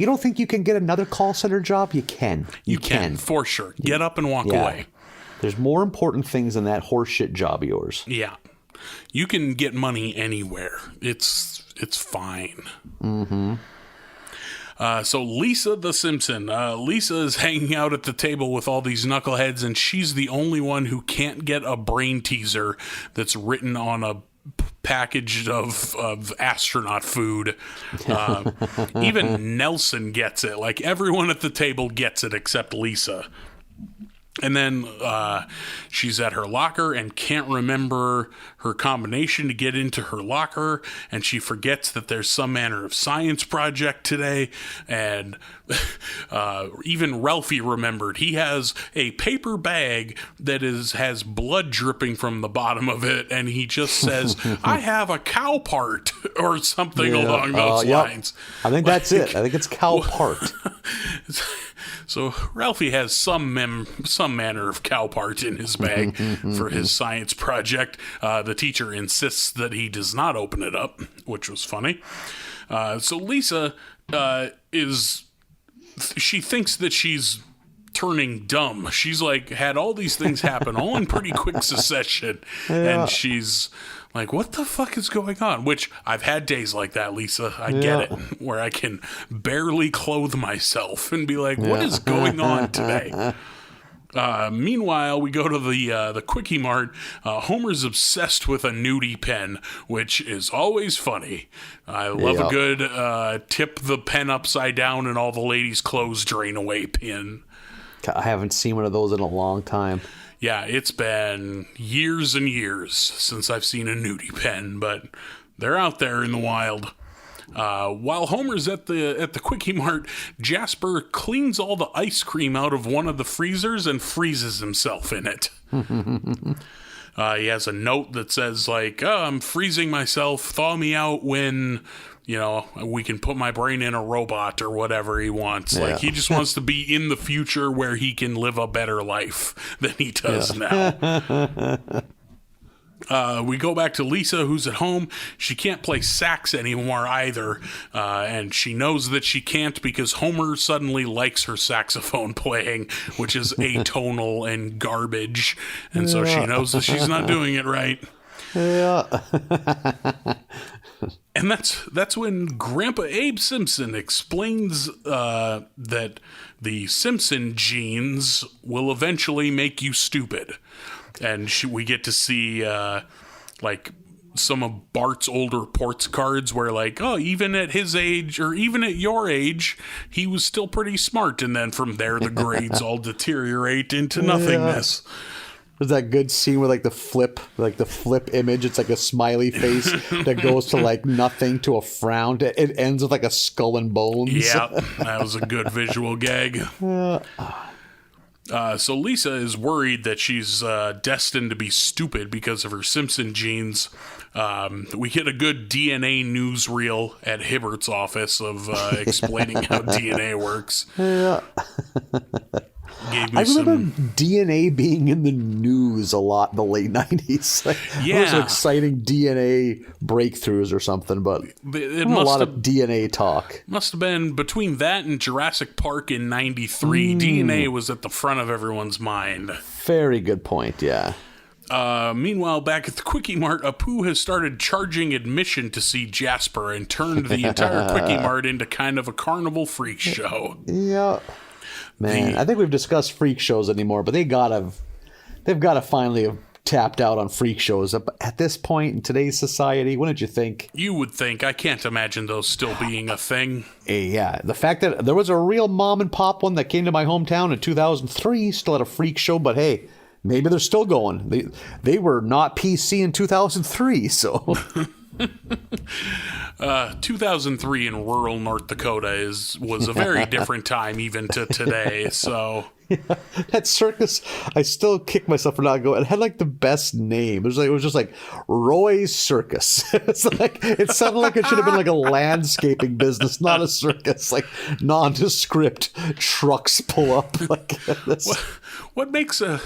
Speaker 4: don't think you can get another call center job? You can. You can
Speaker 2: for sure. Get up and walk away.
Speaker 4: There's more important things than that horseshit job of yours.
Speaker 2: Yeah. You can get money anywhere. It's fine. Mm-hmm. So Lisa the Simpson. Lisa is hanging out at the table with all these knuckleheads, and she's the only one who can't get a brain teaser that's written on a package of astronaut food. Even Nelson gets it. Like, everyone at the table gets it except Lisa. And then she's at her locker and can't remember her combination to get into her locker, and she forgets that there's some manner of science project today. And even Ralphie remembered. He has a paper bag that has blood dripping from the bottom of it, and he just says, I have a cow part, or something along those lines.
Speaker 4: I think that's it. I think it's cow part.
Speaker 2: So Ralphie has some manner of cow part in his bag for his science project. The teacher insists that he does not open it up, which was funny. So Lisa she thinks that she's turning dumb. She's like had all these things happen all in pretty quick succession. And she's like, what the fuck is going on? Which I've had days like that, Lisa. I get it. Where I can barely clothe myself and be like, what is going on today? Meanwhile, we go to the Kwik-E-Mart. Homer's obsessed with a nudie pen, which is always funny. I love a good tip the pen upside down and all the ladies' clothes drain away pin.
Speaker 4: I haven't seen one of those in a long time.
Speaker 2: Yeah, it's been years and years since I've seen a nudie pen, but they're out there in the wild. While Homer's at the Kwik-E-Mart, Jasper cleans all the ice cream out of one of the freezers and freezes himself in it. He has a note that says, like, oh, I'm freezing myself, thaw me out when, we can put my brain in a robot or whatever he wants. Yeah. Like, he just wants to be in the future where he can live a better life than he does now. We go back to Lisa, who's at home. She can't play sax anymore either, and she knows that she can't because Homer suddenly likes her saxophone playing, which is atonal and garbage, and so she knows that she's not doing it right.
Speaker 4: Yeah.
Speaker 2: And that's when Grandpa Abe Simpson explains that the Simpson genes will eventually make you stupid. And we get to see, like, some of Bart's old reports cards where, like, oh, even at his age, or even at your age, he was still pretty smart. And then from there, the grades all deteriorate into nothingness.
Speaker 4: There's that good scene with, like, the flip image. It's like a smiley face that goes to, like, nothing to a frown. It ends with, like, a skull and bones.
Speaker 2: Yeah, that was a good visual gag. So Lisa is worried that she's destined to be stupid because of her Simpson genes. We get a good DNA newsreel at Hibbert's office of explaining how DNA works.
Speaker 4: Yeah. I remember DNA being in the news a lot in the late 90s. There was exciting DNA breakthroughs or something, but it must a lot of DNA talk.
Speaker 2: Must have been between that and Jurassic Park in 93. DNA was at the front of everyone's mind.
Speaker 4: Very good point, yeah.
Speaker 3: Meanwhile, back at the Kwik-E-Mart, Apu has started charging admission to see Jasper and turned the entire Kwik-E-Mart into kind of a carnival freak show.
Speaker 4: Yeah. Man, I think we've discussed freak shows anymore, but they've got to finally have tapped out on freak shows. At this point in today's society, wouldn't you think?
Speaker 3: You would think. I can't imagine those still being a thing.
Speaker 4: Yeah, the fact that there was a real mom and pop one that came to my hometown in 2003, still had a freak show, but hey, maybe they're still going. They were not PC in 2003, so...
Speaker 3: 2003 in rural North Dakota was a very different time even to today, so...
Speaker 4: Yeah, that circus, I still kick myself for not going. It had like the best name. It was just like Roy's Circus. It sounded like it should have been like a landscaping business, not a circus. Like nondescript trucks pull up like this.
Speaker 3: What makes a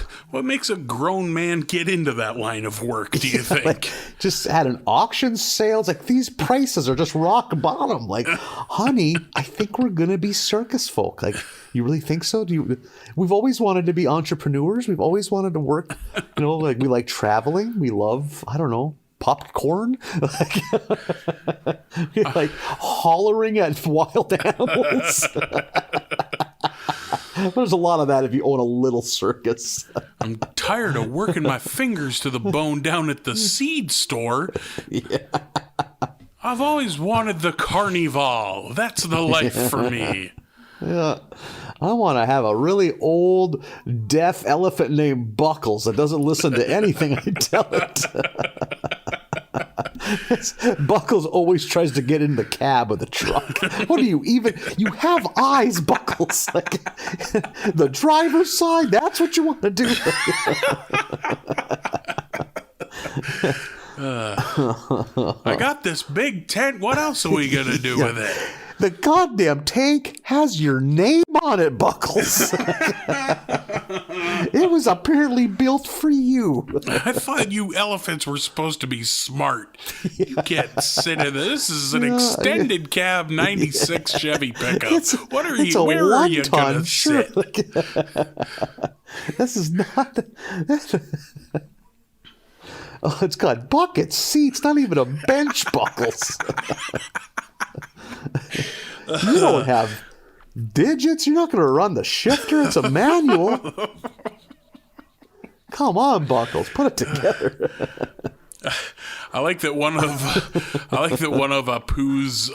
Speaker 3: grown man get into that line of work, do you think?
Speaker 4: Like, just had an auction sale. It's like these prices are just rock bottom. Like, honey, I think we're gonna be circus folk. Like, you really think so? We've always wanted to be entrepreneurs. We've always wanted to work. Like we like traveling. We love, I don't know, popcorn. Like hollering at wild animals. There's a lot of that if you own a little circus.
Speaker 3: I'm tired of working my fingers to the bone down at the seed store.
Speaker 4: Yeah.
Speaker 3: I've always wanted the carnival. That's the life for me.
Speaker 4: Yeah. I want to have a really old, deaf elephant named Buckles that doesn't listen to anything I tell it. Buckles always tries to get in the cab of the truck. What do you have eyes, Buckles? Like, the driver's side, that's what you want to do.
Speaker 3: I got this big tent. What else are we going to do with it?
Speaker 4: The goddamn tank has your name on it, Buckles. It was apparently built for you.
Speaker 3: I thought you elephants were supposed to be smart. You can't sit in this. This is an extended cab 96 Chevy pickup. Where are you going to sit?
Speaker 4: This is not... Oh, it's got buckets, seats, not even a bench, Buckles. You don't have digits. You're not going to run the shifter. It's a manual. Come on, Buckles, put it together.
Speaker 3: I like that one of Apu's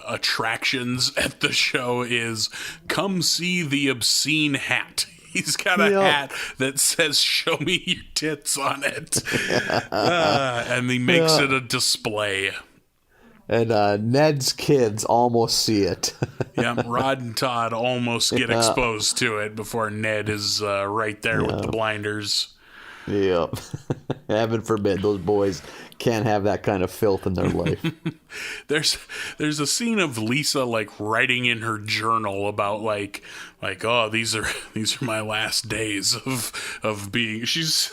Speaker 3: attractions at the show is come see the obscene hat. He's got a hat that says "Show me your tits" on it, and he makes it a display.
Speaker 4: And Ned's kids almost see it.
Speaker 3: Yeah, Rod and Todd almost get exposed to it before Ned is right there with the blinders.
Speaker 4: Yep. Heaven forbid those boys can't have that kind of filth in their life.
Speaker 3: There's a scene of Lisa like writing in her journal about like oh these are my last days of being she's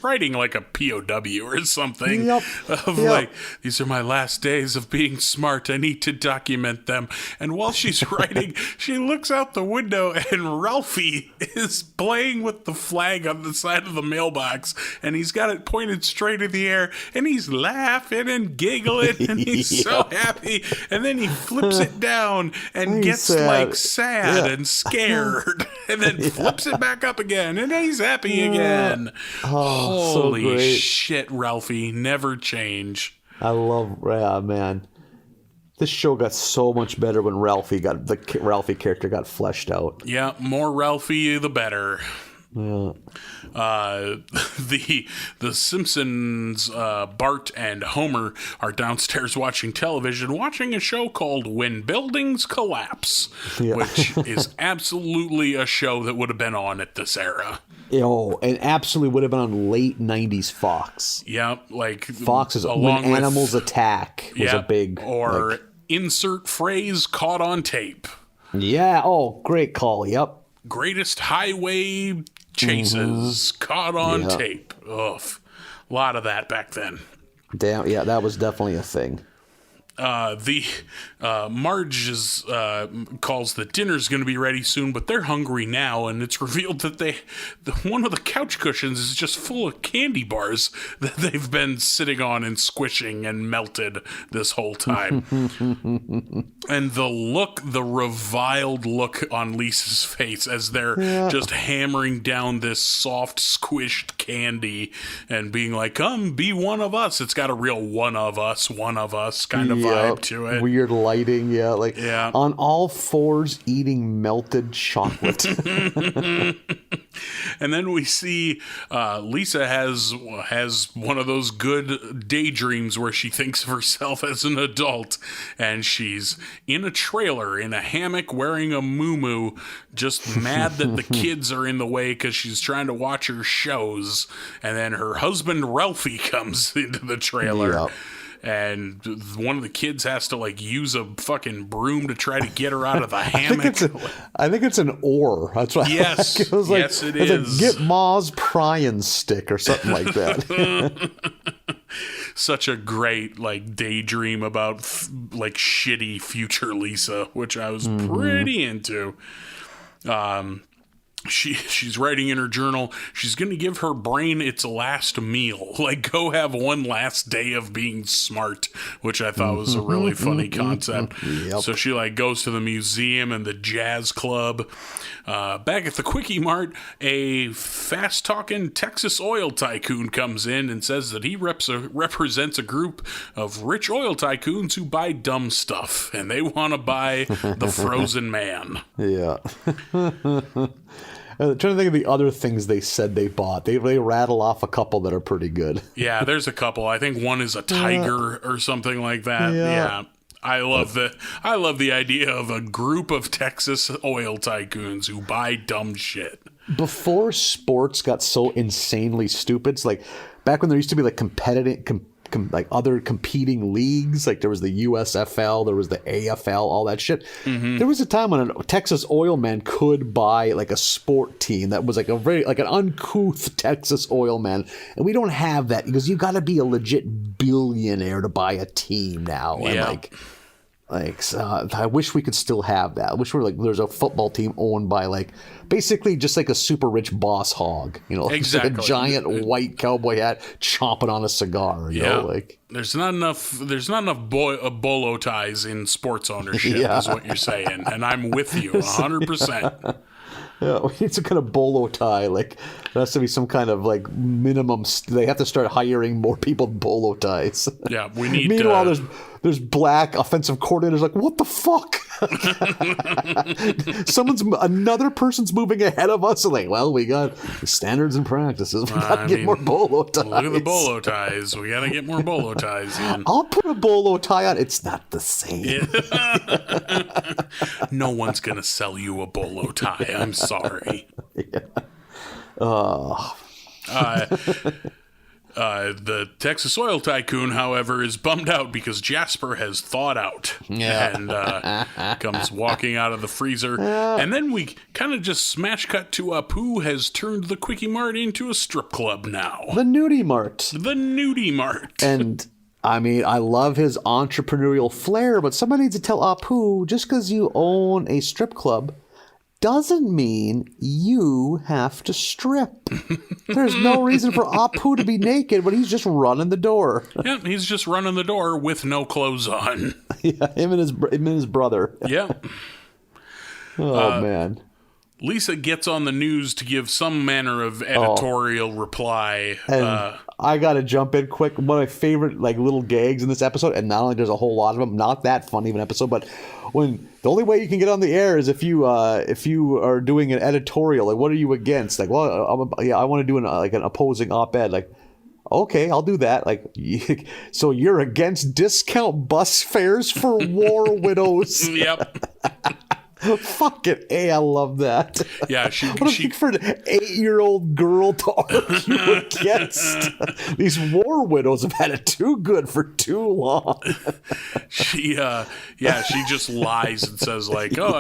Speaker 3: writing like a POW or something.
Speaker 4: Yep.
Speaker 3: Like these are my last days of being smart. I need to document them. And while she's writing, she looks out the window and Ralphie is playing with the flag on the side of the mailbox and he's got it pointed straight in the air and he's laughing and giggling and he's so happy and then he flips it down and gets sad and scared and then flips it back up again and he's happy again. Holy shit, Ralphie, never change.
Speaker 4: I love man. This show got so much better when Ralphie character got fleshed out.
Speaker 3: Yeah, more Ralphie the better.
Speaker 4: Yeah.
Speaker 3: The Simpsons, Bart and Homer are downstairs watching television, watching a show called When Buildings Collapse, which is absolutely a show that would have been on at this era.
Speaker 4: And absolutely would have been on late 90s Fox.
Speaker 3: Yeah, like
Speaker 4: Fox's When Animals Attack was a big...
Speaker 3: Or insert phrase caught on tape.
Speaker 4: Yeah, great call, yep.
Speaker 3: Greatest highway chases caught on tape. Ugh. A lot of that back then.
Speaker 4: Damn, yeah, that was definitely a thing.
Speaker 3: Marge calls that dinner's going to be ready soon, but they're hungry now, and it's revealed that one of the couch cushions is just full of candy bars that they've been sitting on and squishing and melted this whole time. And the reviled look on Lisa's face as they're just hammering down this soft, squished candy and being like, "Come, be one of us." It's got a real one of us kind of vibe to it.
Speaker 4: Weird lighting, on all fours eating melted chocolate.
Speaker 3: And then we see Lisa has one of those good daydreams where she thinks of herself as an adult, and she's in a trailer in a hammock wearing a muumuu, just mad that the kids are in the way because she's trying to watch her shows. And then her husband Ralphie comes into the trailer. And one of the kids has to use a fucking broom to try to get her out of the hammock.
Speaker 4: I think it's an oar. That's right.
Speaker 3: Yes, it was yes, it is.
Speaker 4: Get Ma's prying stick or something like that.
Speaker 3: Such a great daydream about shitty future Lisa, which I was pretty into. She's writing in her journal, she's going to give her brain its last meal. Go have one last day of being smart, which I thought was a really funny concept. Yep. So she goes to the museum and the jazz club. Back at the Kwik-E-Mart, a fast-talking Texas oil tycoon comes in and says that he represents a group of rich oil tycoons who buy dumb stuff, and they want to buy the Frozen Man.
Speaker 4: Yeah. I'm trying to think of the other things they said they bought. They rattle off a couple that are pretty good.
Speaker 3: Yeah, there's a couple. I think one is a tiger or something like that. Yeah. I love the idea of a group of Texas oil tycoons who buy dumb shit.
Speaker 4: Before sports got so insanely stupid, it's back when there used to be competitive other competing leagues, there was the USFL, there was the AFL, all that shit. There was a time when a Texas oil man could buy a sport team that was a very an uncouth Texas oil man, and we don't have that because you got to be a legit billionaire to buy a team now.
Speaker 3: Yeah.
Speaker 4: And I wish we could still have that. I wish there's a football team owned by basically just a super rich boss hog,
Speaker 3: exactly.
Speaker 4: a giant white cowboy hat chomping on a cigar. You know,
Speaker 3: there's not enough bolo ties in sports ownership, is what you're saying, and I'm with you 100%.
Speaker 4: Yeah, we need some kind of bolo tie. There has to be some kind of minimum. They have to start hiring more people with bolo ties.
Speaker 3: Yeah, we need.
Speaker 4: Meanwhile, there's black offensive coordinators. What the fuck? Another person's moving ahead of us. Well, we got standards and practices. We got to get more bolo ties.
Speaker 3: Look at the bolo ties. We got to get more bolo ties in.
Speaker 4: I'll put a bolo tie on. It's not the same.
Speaker 3: No one's gonna sell you a bolo tie. I'm sorry. The Texas oil tycoon, however, is bummed out because Jasper has thawed out and comes walking out of the freezer. And then we kind of just smash cut to Apu has turned the Kwik-E-Mart into a strip club now.
Speaker 4: The Nudie Mart.
Speaker 3: The Nudie Mart.
Speaker 4: And I love his entrepreneurial flair, but somebody needs to tell Apu, just because you own a strip club doesn't mean you have to strip. There's no reason for Apu to be naked when he's just running the door.
Speaker 3: Yeah, he's just running the door with no clothes on.
Speaker 4: Yeah, him and his brother.
Speaker 3: Yeah.
Speaker 4: Man.
Speaker 3: Lisa gets on the news to give some manner of editorial reply.
Speaker 4: And I gotta jump in quick. One of my favorite little gags in this episode, and not only there's a whole lot of them, not that funny of an episode, but when the only way you can get on the air is if you are doing an editorial. What are you against? I want to do an opposing op-ed. Okay, I'll do that. So you're against discount bus fares for war widows?
Speaker 3: Yep.
Speaker 4: Fucking A, I love that.
Speaker 2: Yeah,
Speaker 4: What a for an 8-year-old girl to argue against. These war widows have had it too good for too long.
Speaker 2: she just lies and says like, "Oh,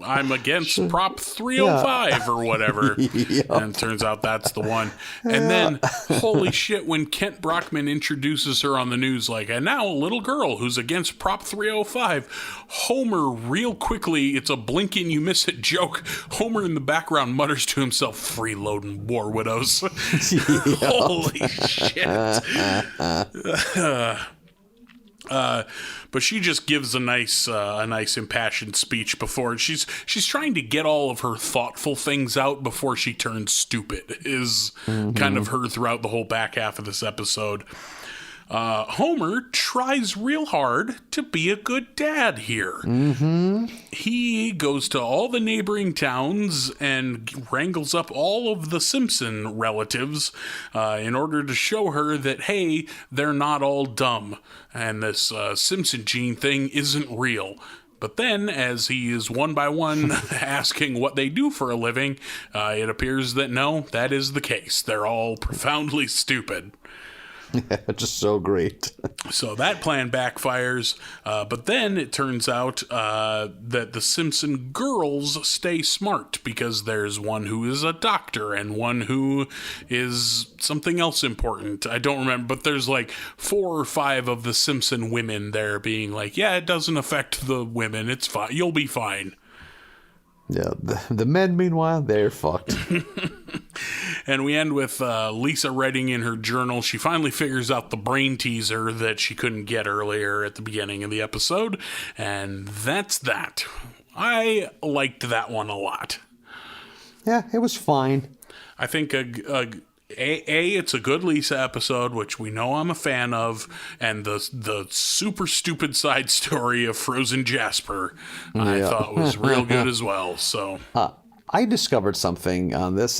Speaker 2: I'm against Prop 305 or whatever," and it turns out that's the one. And then, holy shit, when Kent Brockman introduces her on the news, like, and now a little girl who's against Prop 305, Homer real quickly, it's a blink and you miss it joke. Homer in the background mutters to himself, "Freeloading war widows." Holy shit. But she just gives a nice impassioned speech before she's trying to get all of her thoughtful things out before she turns stupid is kind of her throughout the whole back half of this episode. Homer tries real hard to be a good dad here. He goes to all the neighboring towns and wrangles up all of the Simpson relatives in order to show her that, hey, they're not all dumb, and this Simpson gene thing isn't real. But then, as he is one by one asking what they do for a living, it appears that no, that is the case. They're all profoundly stupid.
Speaker 4: Just so great.
Speaker 2: So that plan backfires, but then it turns out that the Simpson girls stay smart because there's one who is a doctor and one who is something else important. I don't remember, but there's like 4 or 5 of the Simpson women there being like, yeah, it doesn't affect the women. It's fine. You'll be fine.
Speaker 4: Yeah, the men, meanwhile, they're fucked.
Speaker 2: And we end with Lisa writing in her journal. She finally figures out the brain teaser that she couldn't get earlier at the beginning of the episode. And that's that. I liked that one a lot.
Speaker 4: Yeah, it was fine.
Speaker 2: I think it's a good Lisa episode, which we know I'm a fan of, and the super stupid side story of Frozen Jasper I thought was real good as well. So
Speaker 4: I discovered something on this.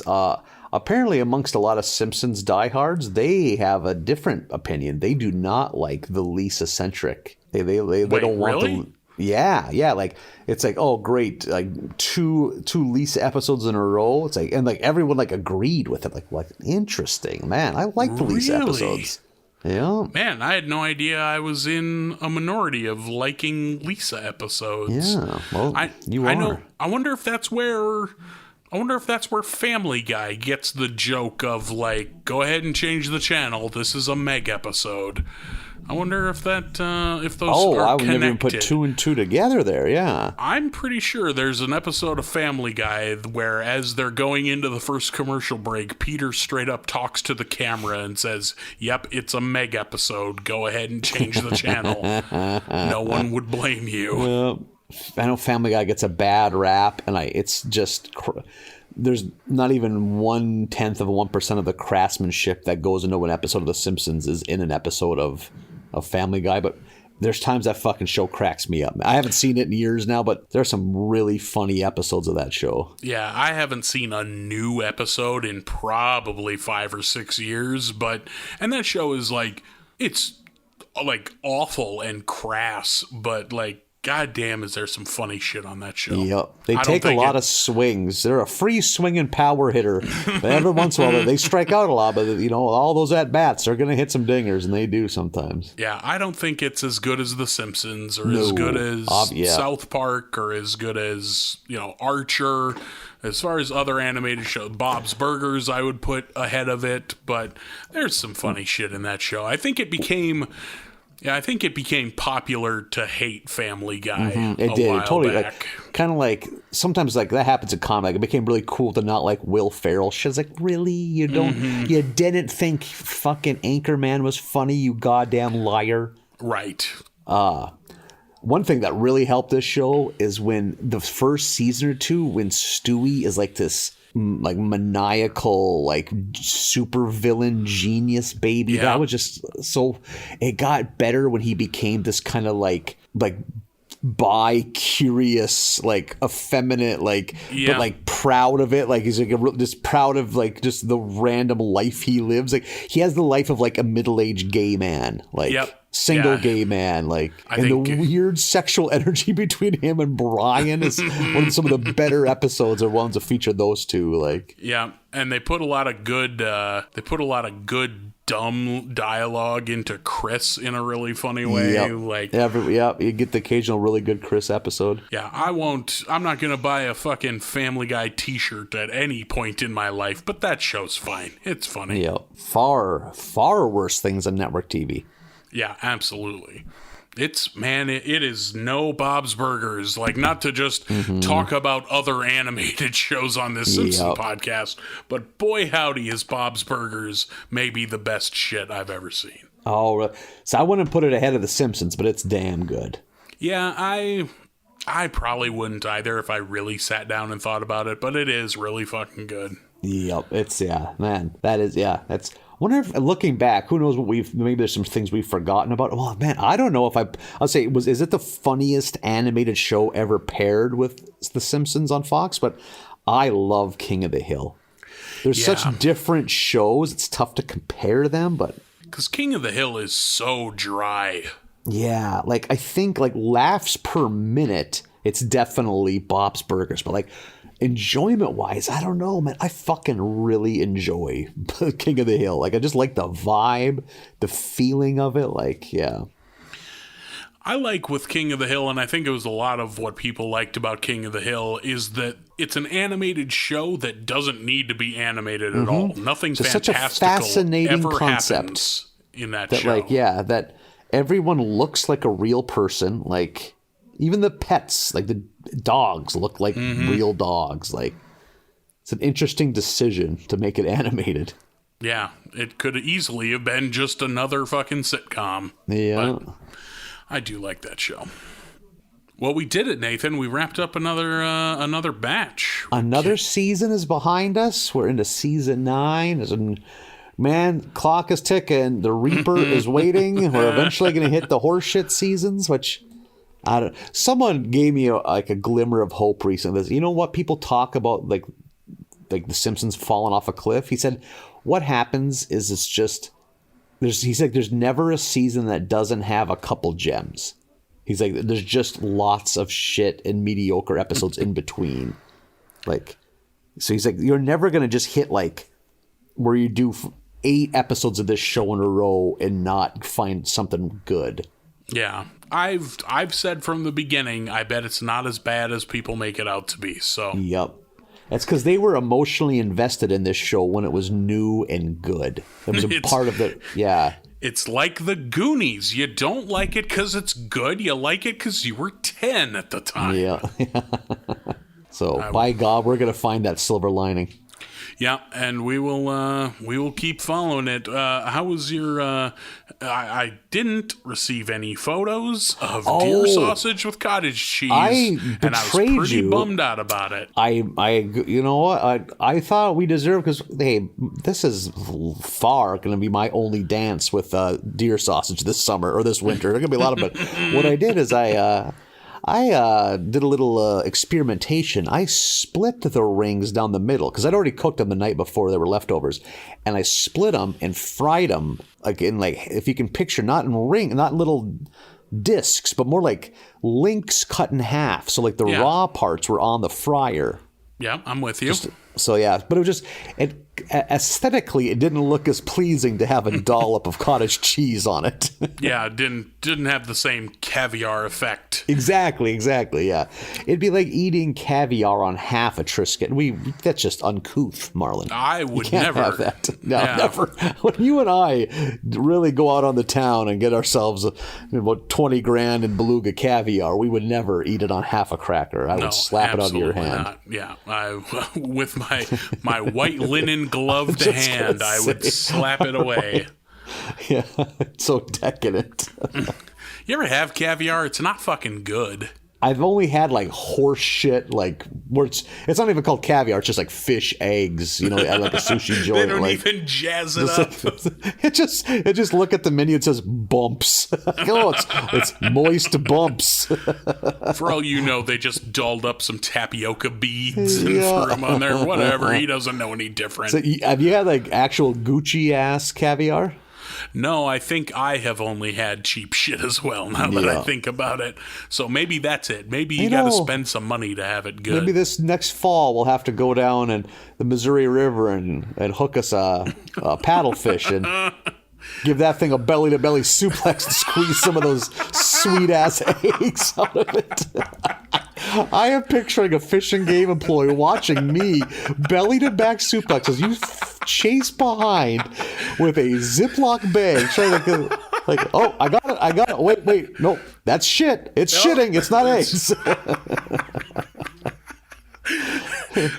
Speaker 4: Apparently, amongst a lot of Simpsons diehards, they have a different opinion. They do not like the Lisa-centric. They don't want
Speaker 2: really?
Speaker 4: the... Yeah, like it's like, oh great, like two Lisa episodes in a row. It's like, and like everyone like agreed with it. Like, what interesting, man. I like the Lisa episodes. Yeah,
Speaker 2: man, I had no idea I was in a minority of liking Lisa episodes.
Speaker 4: Yeah, well, you are.
Speaker 2: I know. I wonder if that's where Family Guy gets the joke of like, go ahead and change the channel. This is a Meg episode. I wonder if those are connected.
Speaker 4: I would never even put 2 and 2 together there, yeah.
Speaker 2: I'm pretty sure there's an episode of Family Guy where as they're going into the first commercial break, Peter straight up talks to the camera and says, yep, it's a Meg episode. Go ahead and change the channel. No one would blame you.
Speaker 4: I know Family Guy gets a bad rap, and it's just... There's not even 0.1% of the craftsmanship that goes into an episode of The Simpsons is in an episode of Family Guy, but there's times that fucking show cracks me up. I haven't seen it in years now, but there's some really funny episodes of that show.
Speaker 2: Yeah, I haven't seen a new episode in probably 5 or 6 years, and that show is like, it's like awful and crass, but like, God damn, is there some funny shit on that show?
Speaker 4: Yep. They take a lot of swings. They're a free swinging power hitter. But every once in a while, they strike out a lot. But, all those at-bats, they're going to hit some dingers, and they do sometimes.
Speaker 2: Yeah, I don't think it's as good as The Simpsons or as good as South Park or as good as, Archer. As far as other animated shows, Bob's Burgers I would put ahead of it. But there's some funny shit in that show. I think it became popular to hate Family Guy.
Speaker 4: It did. It totally
Speaker 2: back.
Speaker 4: Kind of like sometimes like that happens in comedy. It became really cool to not like Will Ferrell. She's like, really? You don't? You didn't think fucking Anchorman was funny? You goddamn liar!
Speaker 2: Right.
Speaker 4: One thing that really helped this show is when the first season or two, when Stewie is like this like maniacal, like super villain genius baby. That was just so, it got better when he became this kind of like bi-curious, like effeminate, but like proud of it. Like he's like just proud of like just the random life he lives. Like he has the life of like a middle-aged gay man. Like, single gay man, like, and the weird sexual energy between him and Brian is one of some of the better episodes or ones that feature those two. Like,
Speaker 3: yeah, and they put a lot of good dumb dialogue into Chris in a really funny way.
Speaker 4: You get the occasional really good Chris episode.
Speaker 3: Yeah, I'm not gonna buy a fucking Family Guy t-shirt at any point in my life, but that show's fine. It's funny.
Speaker 4: Yeah, far worse things than network TV.
Speaker 3: Yeah, absolutely. It is no Bob's Burgers. Like, not to just talk about other animated shows on this Simpsons podcast, but boy howdy is Bob's Burgers maybe the best shit I've ever seen.
Speaker 4: Oh, so I wouldn't put it ahead of the Simpsons, but it's damn good.
Speaker 3: Yeah, I probably wouldn't either if I really sat down and thought about it, but it is really fucking good.
Speaker 4: Yep, that's. I wonder if, looking back, who knows what maybe there's some things we've forgotten about. Well, man, I don't know if I'll say, is it the funniest animated show ever paired with The Simpsons on Fox? But I love King of the Hill. There's such different shows, it's tough to compare them, but.
Speaker 3: Because King of the Hill is so dry.
Speaker 4: Yeah, like, I think, like, laughs per minute, it's definitely Bob's Burgers, but, like, enjoyment-wise, I don't know, man. I fucking really enjoy King of the Hill. Like, I just like the vibe, the feeling of it. Like, yeah.
Speaker 3: I like with King of the Hill, and I think it was a lot of what people liked about King of the Hill, is that it's an animated show that doesn't need to be animated at all. Nothing fantastical
Speaker 4: such a fascinating
Speaker 3: ever
Speaker 4: concept
Speaker 3: happens in that show.
Speaker 4: Like, yeah, that everyone looks like a real person. Like, even the pets, like the dogs look like real dogs. Like, it's an interesting decision to make it animated.
Speaker 3: Yeah, it could easily have been just another fucking sitcom.
Speaker 4: Yeah.
Speaker 3: But I do like that show. Well, we did it, Nathan. We wrapped up another batch.
Speaker 4: Another season is behind us. We're into season 9. Man, clock is ticking. The Reaper is waiting. We're eventually going to hit the horseshit seasons, which... Someone gave me a glimmer of hope recently. You know what people talk about, like the Simpsons falling off a cliff? He said, what happens is it's just he's like, there's never a season that doesn't have a couple gems. He's like, there's just lots of shit and mediocre episodes in between. Like, so he's like, you're never gonna just hit like where you do 8 episodes of this show in a row and not find something good.
Speaker 3: Yeah. I've said from the beginning, I bet it's not as bad as people make it out to be. So
Speaker 4: yep, that's because they were emotionally invested in this show when it was new and good. It was a part of it. Yeah,
Speaker 3: it's like the Goonies. You don't like it because it's good. You like it because you were 10 at the time.
Speaker 4: Yeah. So by God, we're gonna find that silver lining.
Speaker 3: Yeah, and we will keep following it. How was your? I didn't receive any photos of deer sausage with cottage cheese, and I was pretty bummed out about it.
Speaker 4: You know what? I thought we deserved, because hey, this is far going to be my only dance with deer sausage this summer or this winter. There's going to be a lot of it. What I did is I did a little experimentation. I split the rings down the middle because I'd already cooked them the night before. They were leftovers, and I split them and fried them if you can picture, not in little discs, but more like links cut in half. So like the raw parts were on the fryer.
Speaker 3: Yeah, I'm with you.
Speaker 4: But it was just aesthetically, it didn't look as pleasing to have a dollop of cottage cheese on it.
Speaker 3: Yeah, it didn't have the same caviar effect.
Speaker 4: Exactly. Yeah, it'd be like eating caviar on half a Triscuit. That's just uncouth, Marlin.
Speaker 3: I would
Speaker 4: never have that. No, never. When you and I really go out on the town and get ourselves about 20 grand in beluga caviar, we would never eat it on half a cracker. I would slap it out of your hand.
Speaker 3: Not. Yeah, with my white linen gloved hand, I would slap it away.
Speaker 4: Yeah, it's so decadent.
Speaker 3: You ever have caviar? It's not fucking good.
Speaker 4: I've only had like horse shit, like where it's not even called caviar. It's just like fish eggs, at like a sushi joint.
Speaker 3: They don't even jazz it up.
Speaker 4: It just look at the menu. It says bumps. It's moist bumps.
Speaker 3: For all you know, they just dolled up some tapioca beads and threw them on there. Whatever. He doesn't know any different.
Speaker 4: So have you had like actual Gucci ass caviar?
Speaker 3: No, I think I have only had cheap shit as well, now that I think about it. So maybe that's it. Maybe you got to spend some money to have it good.
Speaker 4: Maybe this next fall we'll have to go down and the Missouri River and hook us a paddlefish and give that thing a belly-to-belly suplex and squeeze some of those sweet-ass eggs out of it. I am picturing a fishing game employee watching me belly-to-back suplex as you chase behind with a Ziploc bag trying to go, like, oh, I got it. Wait, no, that's shit. It's shitting. It's not eggs.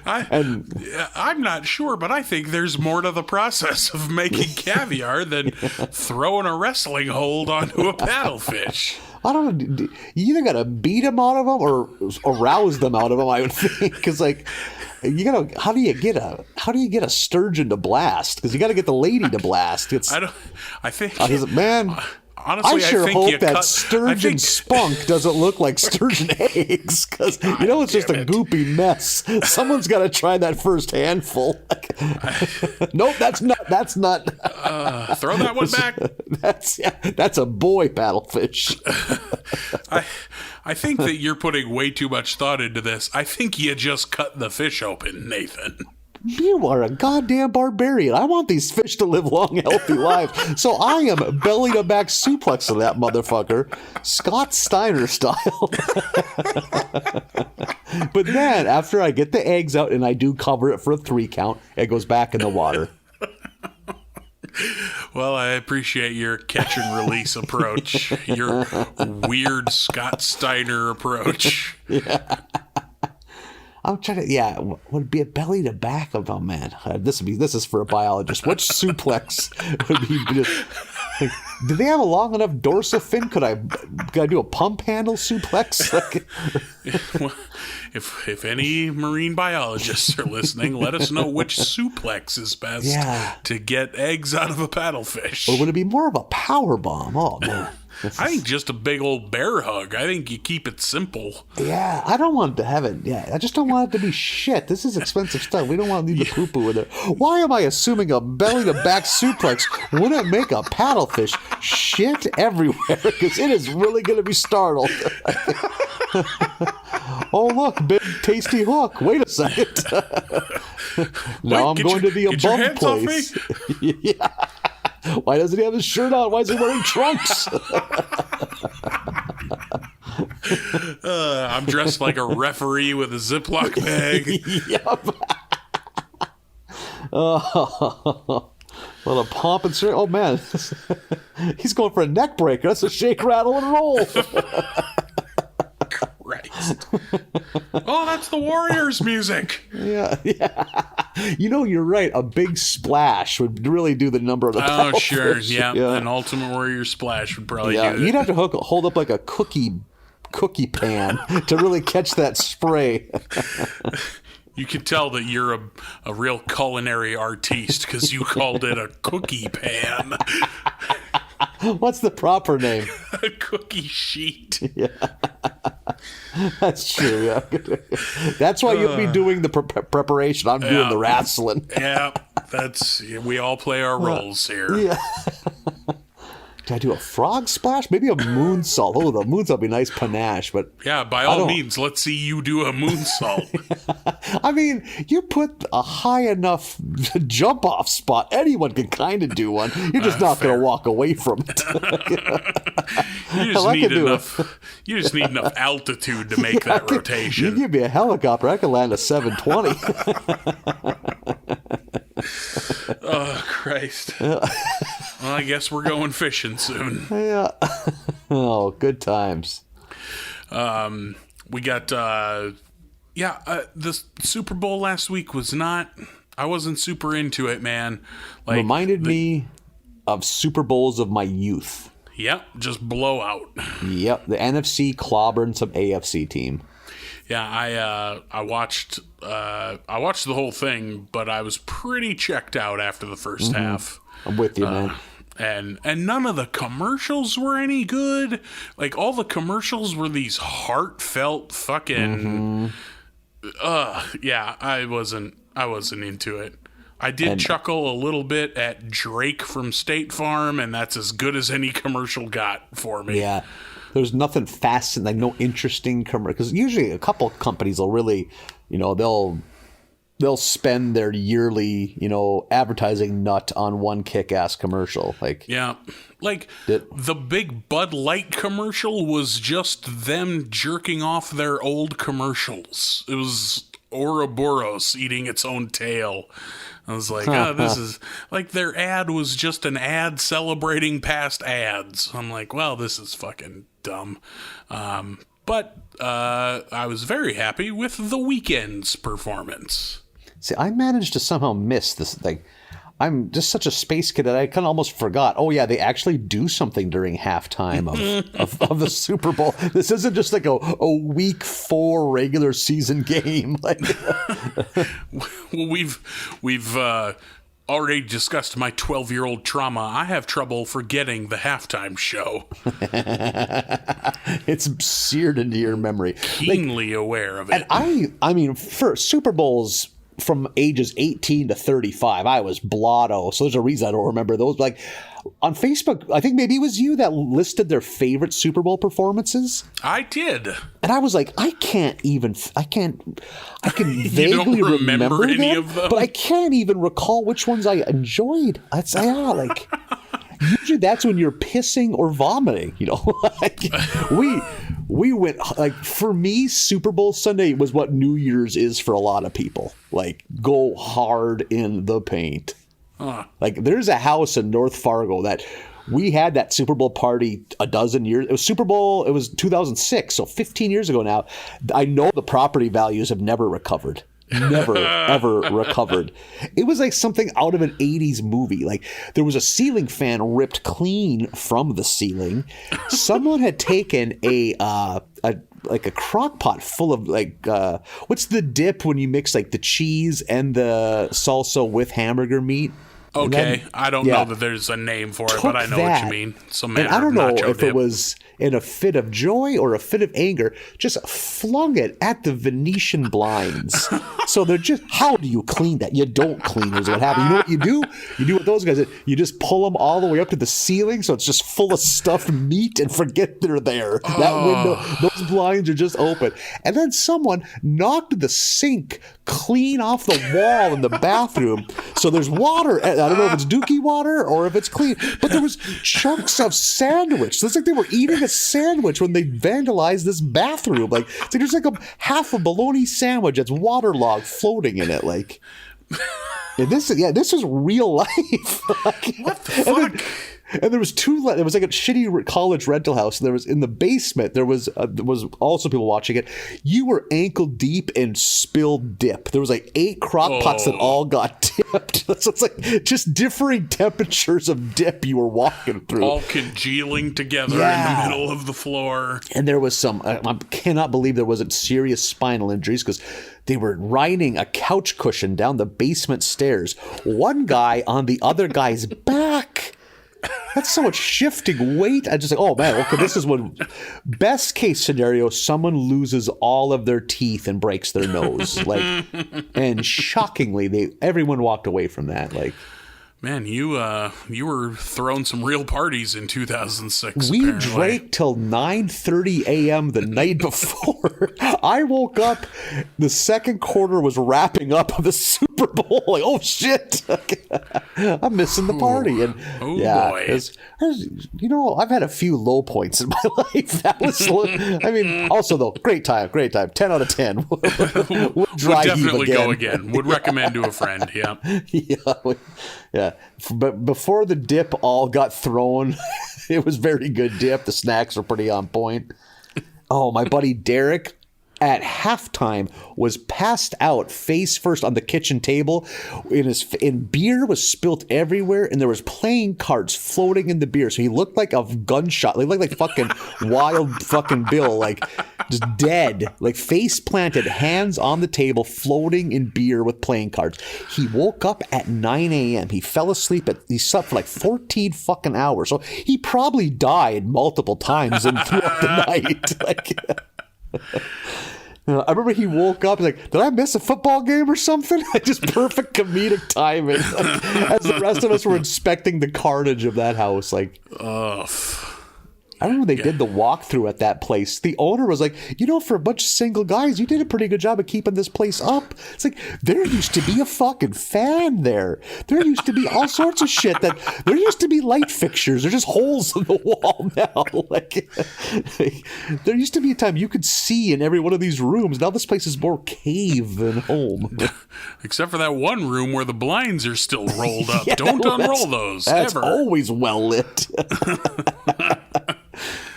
Speaker 3: I'm not sure, but I think there's more to the process of making caviar than throwing a wrestling hold onto a paddlefish.
Speaker 4: I don't know. You either got to beat them out of them or arouse them out of them, I would think. Because, like, how do you get a sturgeon to blast? Because you got to get the lady to blast. Honestly, I hope that sturgeon spunk doesn't look like sturgeon eggs, because it's just a goopy mess. Someone's got to try that first handful. Nope, that's not.
Speaker 3: Throw that one back.
Speaker 4: That's a boy paddlefish.
Speaker 3: I think that you're putting way too much thought into this. I think you just cut the fish open, Nathan.
Speaker 4: You are a goddamn barbarian. I want these fish to live long, healthy lives. So I am belly-to-back suplexing that motherfucker, Scott Steiner style. But then, after I get the eggs out and I do cover it for a 3 count, it goes back in the water.
Speaker 3: Well, I appreciate your catch and release approach. Your weird Scott Steiner approach.
Speaker 4: Yeah. I'm trying to, would be a belly to back of, oh man, this is for a biologist. Which suplex would be like, do they have a long enough dorsal fin? Could I do a pump handle suplex?
Speaker 3: Well, if any marine biologists are listening, let us know which suplex is best to get eggs out of a paddlefish.
Speaker 4: Or would it be more of a power bomb? Oh man.
Speaker 3: I think just a big old bear hug. I think you keep it simple.
Speaker 4: Yeah, I don't want to have it. Yeah, I just don't want it to be shit. This is expensive stuff. We don't want to leave the poo-poo in there. Why am I assuming a belly-to-back suplex wouldn't make a paddlefish shit everywhere? Because it is really going to be startled. Oh, look, big tasty hook. Wait a second. Now I'm going to the above place. Yeah. Why doesn't he have his shirt on? Why is he wearing trunks?
Speaker 3: I'm dressed like a referee with a Ziploc bag.
Speaker 4: Yep. Oh, well, a pomp and oh man, he's going for a neck breaker. That's a shake, rattle, and roll.
Speaker 3: Christ. Oh, that's the Warriors music.
Speaker 4: Yeah. You're right. A big splash would really do the number of the
Speaker 3: Oh, sure. Yeah. An Ultimate Warrior splash would probably do it.
Speaker 4: You'd have to hold up like a cookie pan to really catch that spray.
Speaker 3: You can tell that you're a real culinary artiste because you called it a cookie pan.
Speaker 4: What's the proper name?
Speaker 3: A cookie sheet.
Speaker 4: Yeah. That's true, yeah. That's why you'll be doing the preparation. I'm doing the wrestling.
Speaker 3: Yeah, we all play our roles here.
Speaker 4: Yeah. Did I do a frog splash? Maybe a moonsault. Oh, the moonsault would be nice panache, but
Speaker 3: yeah, by all means, let's see you do a moonsault.
Speaker 4: I mean, you put a high enough jump off spot, anyone can kind of do one. You're just not going to walk away from it.
Speaker 3: You just need enough altitude to make that rotation.
Speaker 4: You give me a helicopter, I can land a 720.
Speaker 3: Oh, Christ. Well, I guess we're going fishing soon.
Speaker 4: Yeah. Oh, good times.
Speaker 3: We got, the Super Bowl last week I wasn't super into it, man.
Speaker 4: Reminded me of Super Bowls of my youth.
Speaker 3: Yep, just blowout.
Speaker 4: Yep, the NFC clobbering some AFC team.
Speaker 3: Yeah, I watched the whole thing, but I was pretty checked out after the first half.
Speaker 4: I'm with you, man.
Speaker 3: And none of the commercials were any good. Like, all the commercials were these heartfelt fucking I wasn't into it. I did chuckle a little bit at Drake from State Farm, and that's as good as any commercial got for me.
Speaker 4: Yeah. There's nothing fascinating, like no interesting commercial. Because usually a couple companies will really, they'll spend their yearly, advertising nut on one kick-ass commercial. Like,
Speaker 3: yeah. Like, the big Bud Light commercial was just them jerking off their old commercials. It was Ouroboros eating its own tail. I was like, this is like their ad was just an ad celebrating past ads. I'm like, well, this is fucking dumb. But I was very happy with The Weeknd's performance.
Speaker 4: See, I managed to somehow miss this. Like, I'm just such a space kid that I kind of almost forgot. Oh yeah, they actually do something during halftime of the Super Bowl. This isn't just like a week 4 regular season game. Like,
Speaker 3: well, we've already discussed my 12-year-old trauma. I have trouble forgetting the halftime show.
Speaker 4: It's seared into your memory.
Speaker 3: Keenly aware of it.
Speaker 4: And I mean, for Super Bowls from ages 18 to 35, I was blotto. So there's a reason I don't remember those. Like on Facebook, I think maybe it was you that listed their favorite Super Bowl performances.
Speaker 3: I did.
Speaker 4: And I was like, I can vaguely
Speaker 3: remember any
Speaker 4: them,
Speaker 3: of them?
Speaker 4: but I can't even recall which ones I enjoyed. Usually that's when you're pissing or vomiting, like we went, like, for me, Super Bowl Sunday was what New Year's is for a lot of people. Like, go hard in the paint. Like, there's a house in North Fargo that we had that Super Bowl party a dozen years. It was Super Bowl. It was 2006. So 15 years ago now. I know the property values have never recovered. Never, ever recovered. It was like something out of an 80s movie. Like, there was a ceiling fan ripped clean from the ceiling. Someone had taken a crock pot full of, like, what's the dip when you mix, like, the cheese and the salsa with hamburger meat?
Speaker 3: Okay, I don't know that there's a name for it, but I know what you mean.
Speaker 4: And I don't know if it was in a fit of joy or a fit of anger, just flung it at the Venetian blinds. So they're just, how do you clean that? You don't clean is what happened. You know what you do? You do what those guys did. You just pull them all the way up to the ceiling so it's just full of stuffed meat and forget they're there. That window, those blinds are just open. And then someone knocked the sink clean off the wall in the bathroom. So there's water. I don't know if it's dookie water or if it's clean, but there was chunks of sandwich. So it's like they were eating a sandwich when they vandalized this bathroom. Like, there's like half a bologna sandwich that's waterlogged floating in it. Like, this is real life.
Speaker 3: What the fuck?
Speaker 4: And there was there was like a shitty college rental house, and there was in the basement there was also people watching it. You were ankle deep in spilled dip. There was like 8 crock pots that all got dipped. So it's like just differing temperatures of dip you were walking through,
Speaker 3: all congealing together in the middle of the floor.
Speaker 4: And there was some. I cannot believe there wasn't serious spinal injuries because they were riding a couch cushion down the basement stairs. One guy on the other guy's back. That's so much shifting weight. I just like, oh man, okay, this is when best case scenario, someone loses all of their teeth and breaks their nose. Like, and shockingly, everyone walked away from that. Like,
Speaker 3: man, you were throwing some real parties in 2006.
Speaker 4: We
Speaker 3: apparently.
Speaker 4: drank till 9:30 a.m. the night before. I woke up. The second quarter was wrapping up of the Super Bowl. Like, oh shit, I'm missing the party. And
Speaker 3: boy,
Speaker 4: I've had a few low points in my life. That was, I mean, also though, great time. 10 out of 10. Would
Speaker 3: definitely go again. Would recommend to a friend. Yeah.
Speaker 4: Yeah. But before the dip all got thrown, it was very good dip. The snacks were pretty on point. Oh, my buddy Derek at halftime was passed out face first on the kitchen table. And beer was spilt everywhere, and there was playing cards floating in the beer. So he looked like a gunshot. He looked like fucking Wild fucking Bill, like just dead, like face planted, hands on the table, floating in beer with playing cards. He woke up at 9 a.m. He fell asleep. He slept for like 14 fucking hours. So he probably died multiple times throughout the night. Like, I remember he woke up like, did I miss a football game or something? Just perfect comedic timing. As the rest of us were inspecting the carnage of that house. Like, I remember they did the walkthrough at that place. The owner was like, for a bunch of single guys, you did a pretty good job of keeping this place up. It's like, there used to be a fucking fan there. There used to be all sorts of shit there used to be light fixtures. There's just holes in the wall now. Like, there used to be a time you could see in every one of these rooms. Now this place is more cave than home.
Speaker 3: Except for that one room where the blinds are still rolled up. Don't unroll those,
Speaker 4: that's
Speaker 3: ever.
Speaker 4: Always well lit.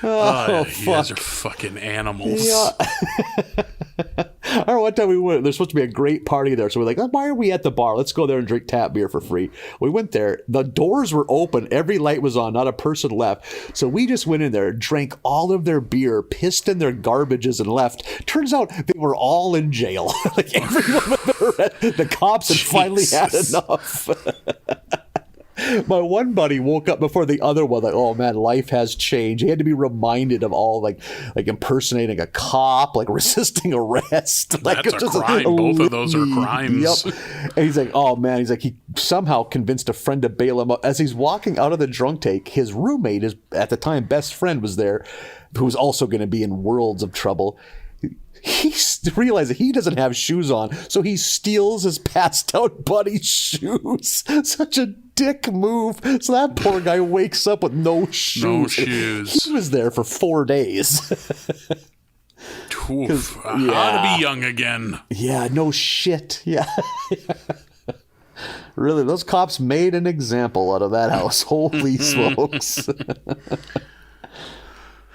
Speaker 3: You guys are fucking animals.
Speaker 4: Yeah. I remember one time we went, there's supposed to be a great party there. So we're like, why are we at the bar? Let's go there and drink tap beer for free. We went there. The doors were open. Every light was on. Not a person left. So we just went in there, drank all of their beer, pissed in their garbages and left. Turns out they were all in jail. Like everyone, the cops had finally had enough. My one buddy woke up before the other one, like, oh man, life has changed. He had to be reminded of all like impersonating a cop, like resisting arrest. Like,
Speaker 3: that's a crime. Both of those are crimes.
Speaker 4: Yep. And he's like, oh man, he's like, he somehow convinced a friend to bail him out. As he's walking out of the drunk take, his roommate, his at the time best friend, was there, who was also going to be in worlds of trouble. He realized that he doesn't have shoes on, so he steals his passed out buddy's shoes. Such a dick move. So that poor guy wakes up with no shoes.
Speaker 3: No shoes.
Speaker 4: He was there for 4 days.
Speaker 3: Oof, I ought to be young again.
Speaker 4: Yeah, no shit. Yeah. Really, those cops made an example out of that house. Holy smokes.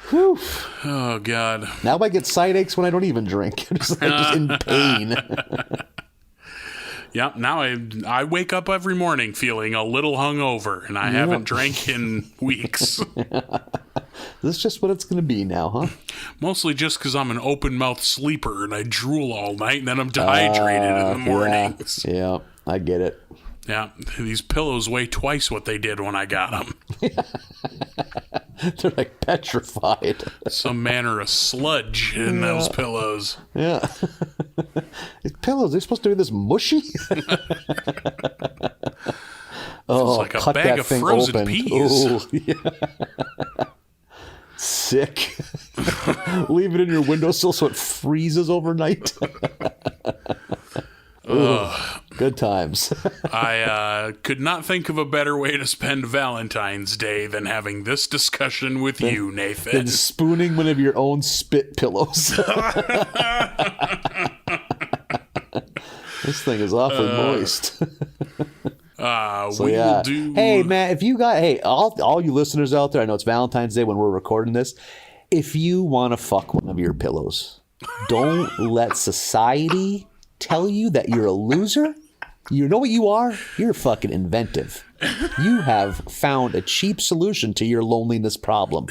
Speaker 4: Whew.
Speaker 3: Oh, God.
Speaker 4: Now I get side aches when I don't even drink. I'm just in pain.
Speaker 3: Yeah, now I wake up every morning feeling a little hungover, and I haven't drank in weeks.
Speaker 4: This is just what it's going to be now, huh?
Speaker 3: Mostly just because I'm an open-mouth sleeper, and I drool all night, and then I'm dehydrated in the mornings.
Speaker 4: Yeah, I get it.
Speaker 3: Yeah, these pillows weigh twice what they did when I got them.
Speaker 4: They're like petrified.
Speaker 3: Some manner of sludge in those pillows.
Speaker 4: Yeah. These pillows, they're supposed to be this mushy?
Speaker 3: It's like a bag of frozen
Speaker 4: open.
Speaker 3: peas.
Speaker 4: Ooh, yeah. Sick. Leave it in your windowsill so it freezes overnight. Good times.
Speaker 3: I could not think of a better way to spend Valentine's Day than having this discussion with you, Nathan.
Speaker 4: And spooning one of your own spit pillows. This thing is awfully moist.
Speaker 3: Will do.
Speaker 4: Hey, man, if you got, all you listeners out there, I know it's Valentine's Day when we're recording this. If you want to fuck one of your pillows, don't let society tell you that you're a loser. You know what you are? You're fucking inventive. You have found a cheap solution to your loneliness problem.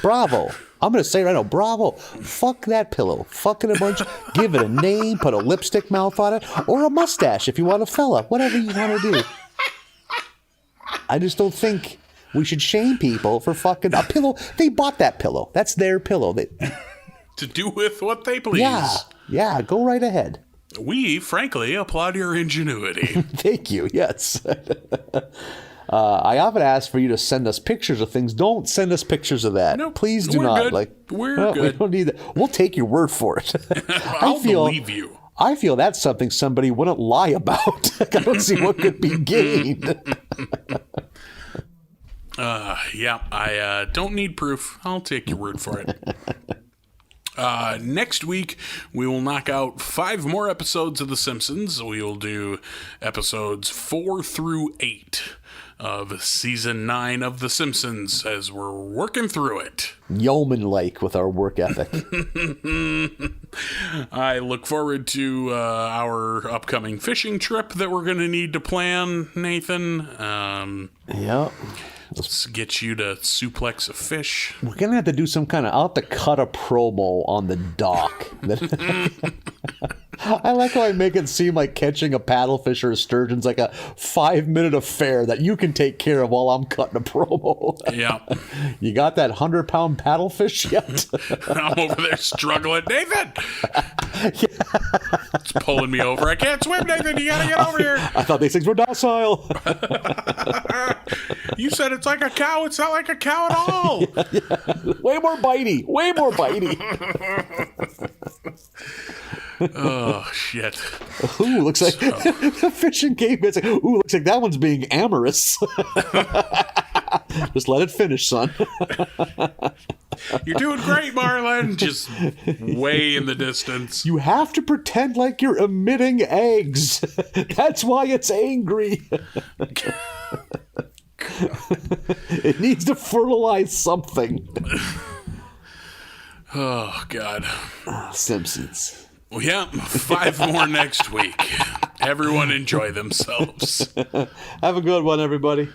Speaker 4: Bravo. I'm going to say right now, bravo. Fuck that pillow. Fuck it a bunch. Give it a name. Put a lipstick mouth on it. Or a mustache if you want a fella. Whatever you want to do. I just don't think we should shame people for fucking a pillow. They bought that pillow. That's their pillow.
Speaker 3: To do with what they please.
Speaker 4: Yeah, go right ahead.
Speaker 3: We, frankly, applaud your ingenuity.
Speaker 4: Thank you, yes. I often ask for you to send us pictures of things. Don't send us pictures of that.
Speaker 3: No,
Speaker 4: please do
Speaker 3: we're
Speaker 4: not.
Speaker 3: good. We're good.
Speaker 4: We don't need that. We'll take your word for it.
Speaker 3: I'll believe you.
Speaker 4: I feel that's something somebody wouldn't lie about. I don't see what could be gained.
Speaker 3: I don't need proof. I'll take your word for it. Next week, we will knock out 5 more episodes of The Simpsons. We will do episodes 4 through 8 of season 9 of The Simpsons as we're working through it.
Speaker 4: Yeoman-like with our work ethic.
Speaker 3: I look forward to our upcoming fishing trip that we're going to need to plan, Nathan.
Speaker 4: Yep.
Speaker 3: Let's get you to suplex a fish.
Speaker 4: We're going to have to do some kind of... I'll have to cut a promo on the dock. I like how I make it seem like catching a paddlefish or a sturgeon's like a 5-minute affair that you can take care of while I'm cutting a promo.
Speaker 2: Yeah.
Speaker 4: You got that 100-pound paddlefish yet?
Speaker 2: I'm over there struggling. Nathan! It's pulling me over. I can't swim, Nathan. You gotta get over here.
Speaker 4: I thought these things were docile.
Speaker 2: You said it's like a cow. It's not like a cow at all.
Speaker 4: Way more bitey. Way more bitey.
Speaker 2: Oh, shit.
Speaker 4: Ooh, looks like the fishing game. It's like, ooh, looks like that one's being amorous. Just let it finish, son.
Speaker 2: You're doing great, Marlin. Just way in the distance.
Speaker 4: You have to pretend like you're emitting eggs. That's why it's angry. It needs to fertilize something.
Speaker 2: Oh, God.
Speaker 4: Simpsons.
Speaker 2: Well, yeah, 5 more next week. Everyone enjoy themselves.
Speaker 4: Have a good one, everybody.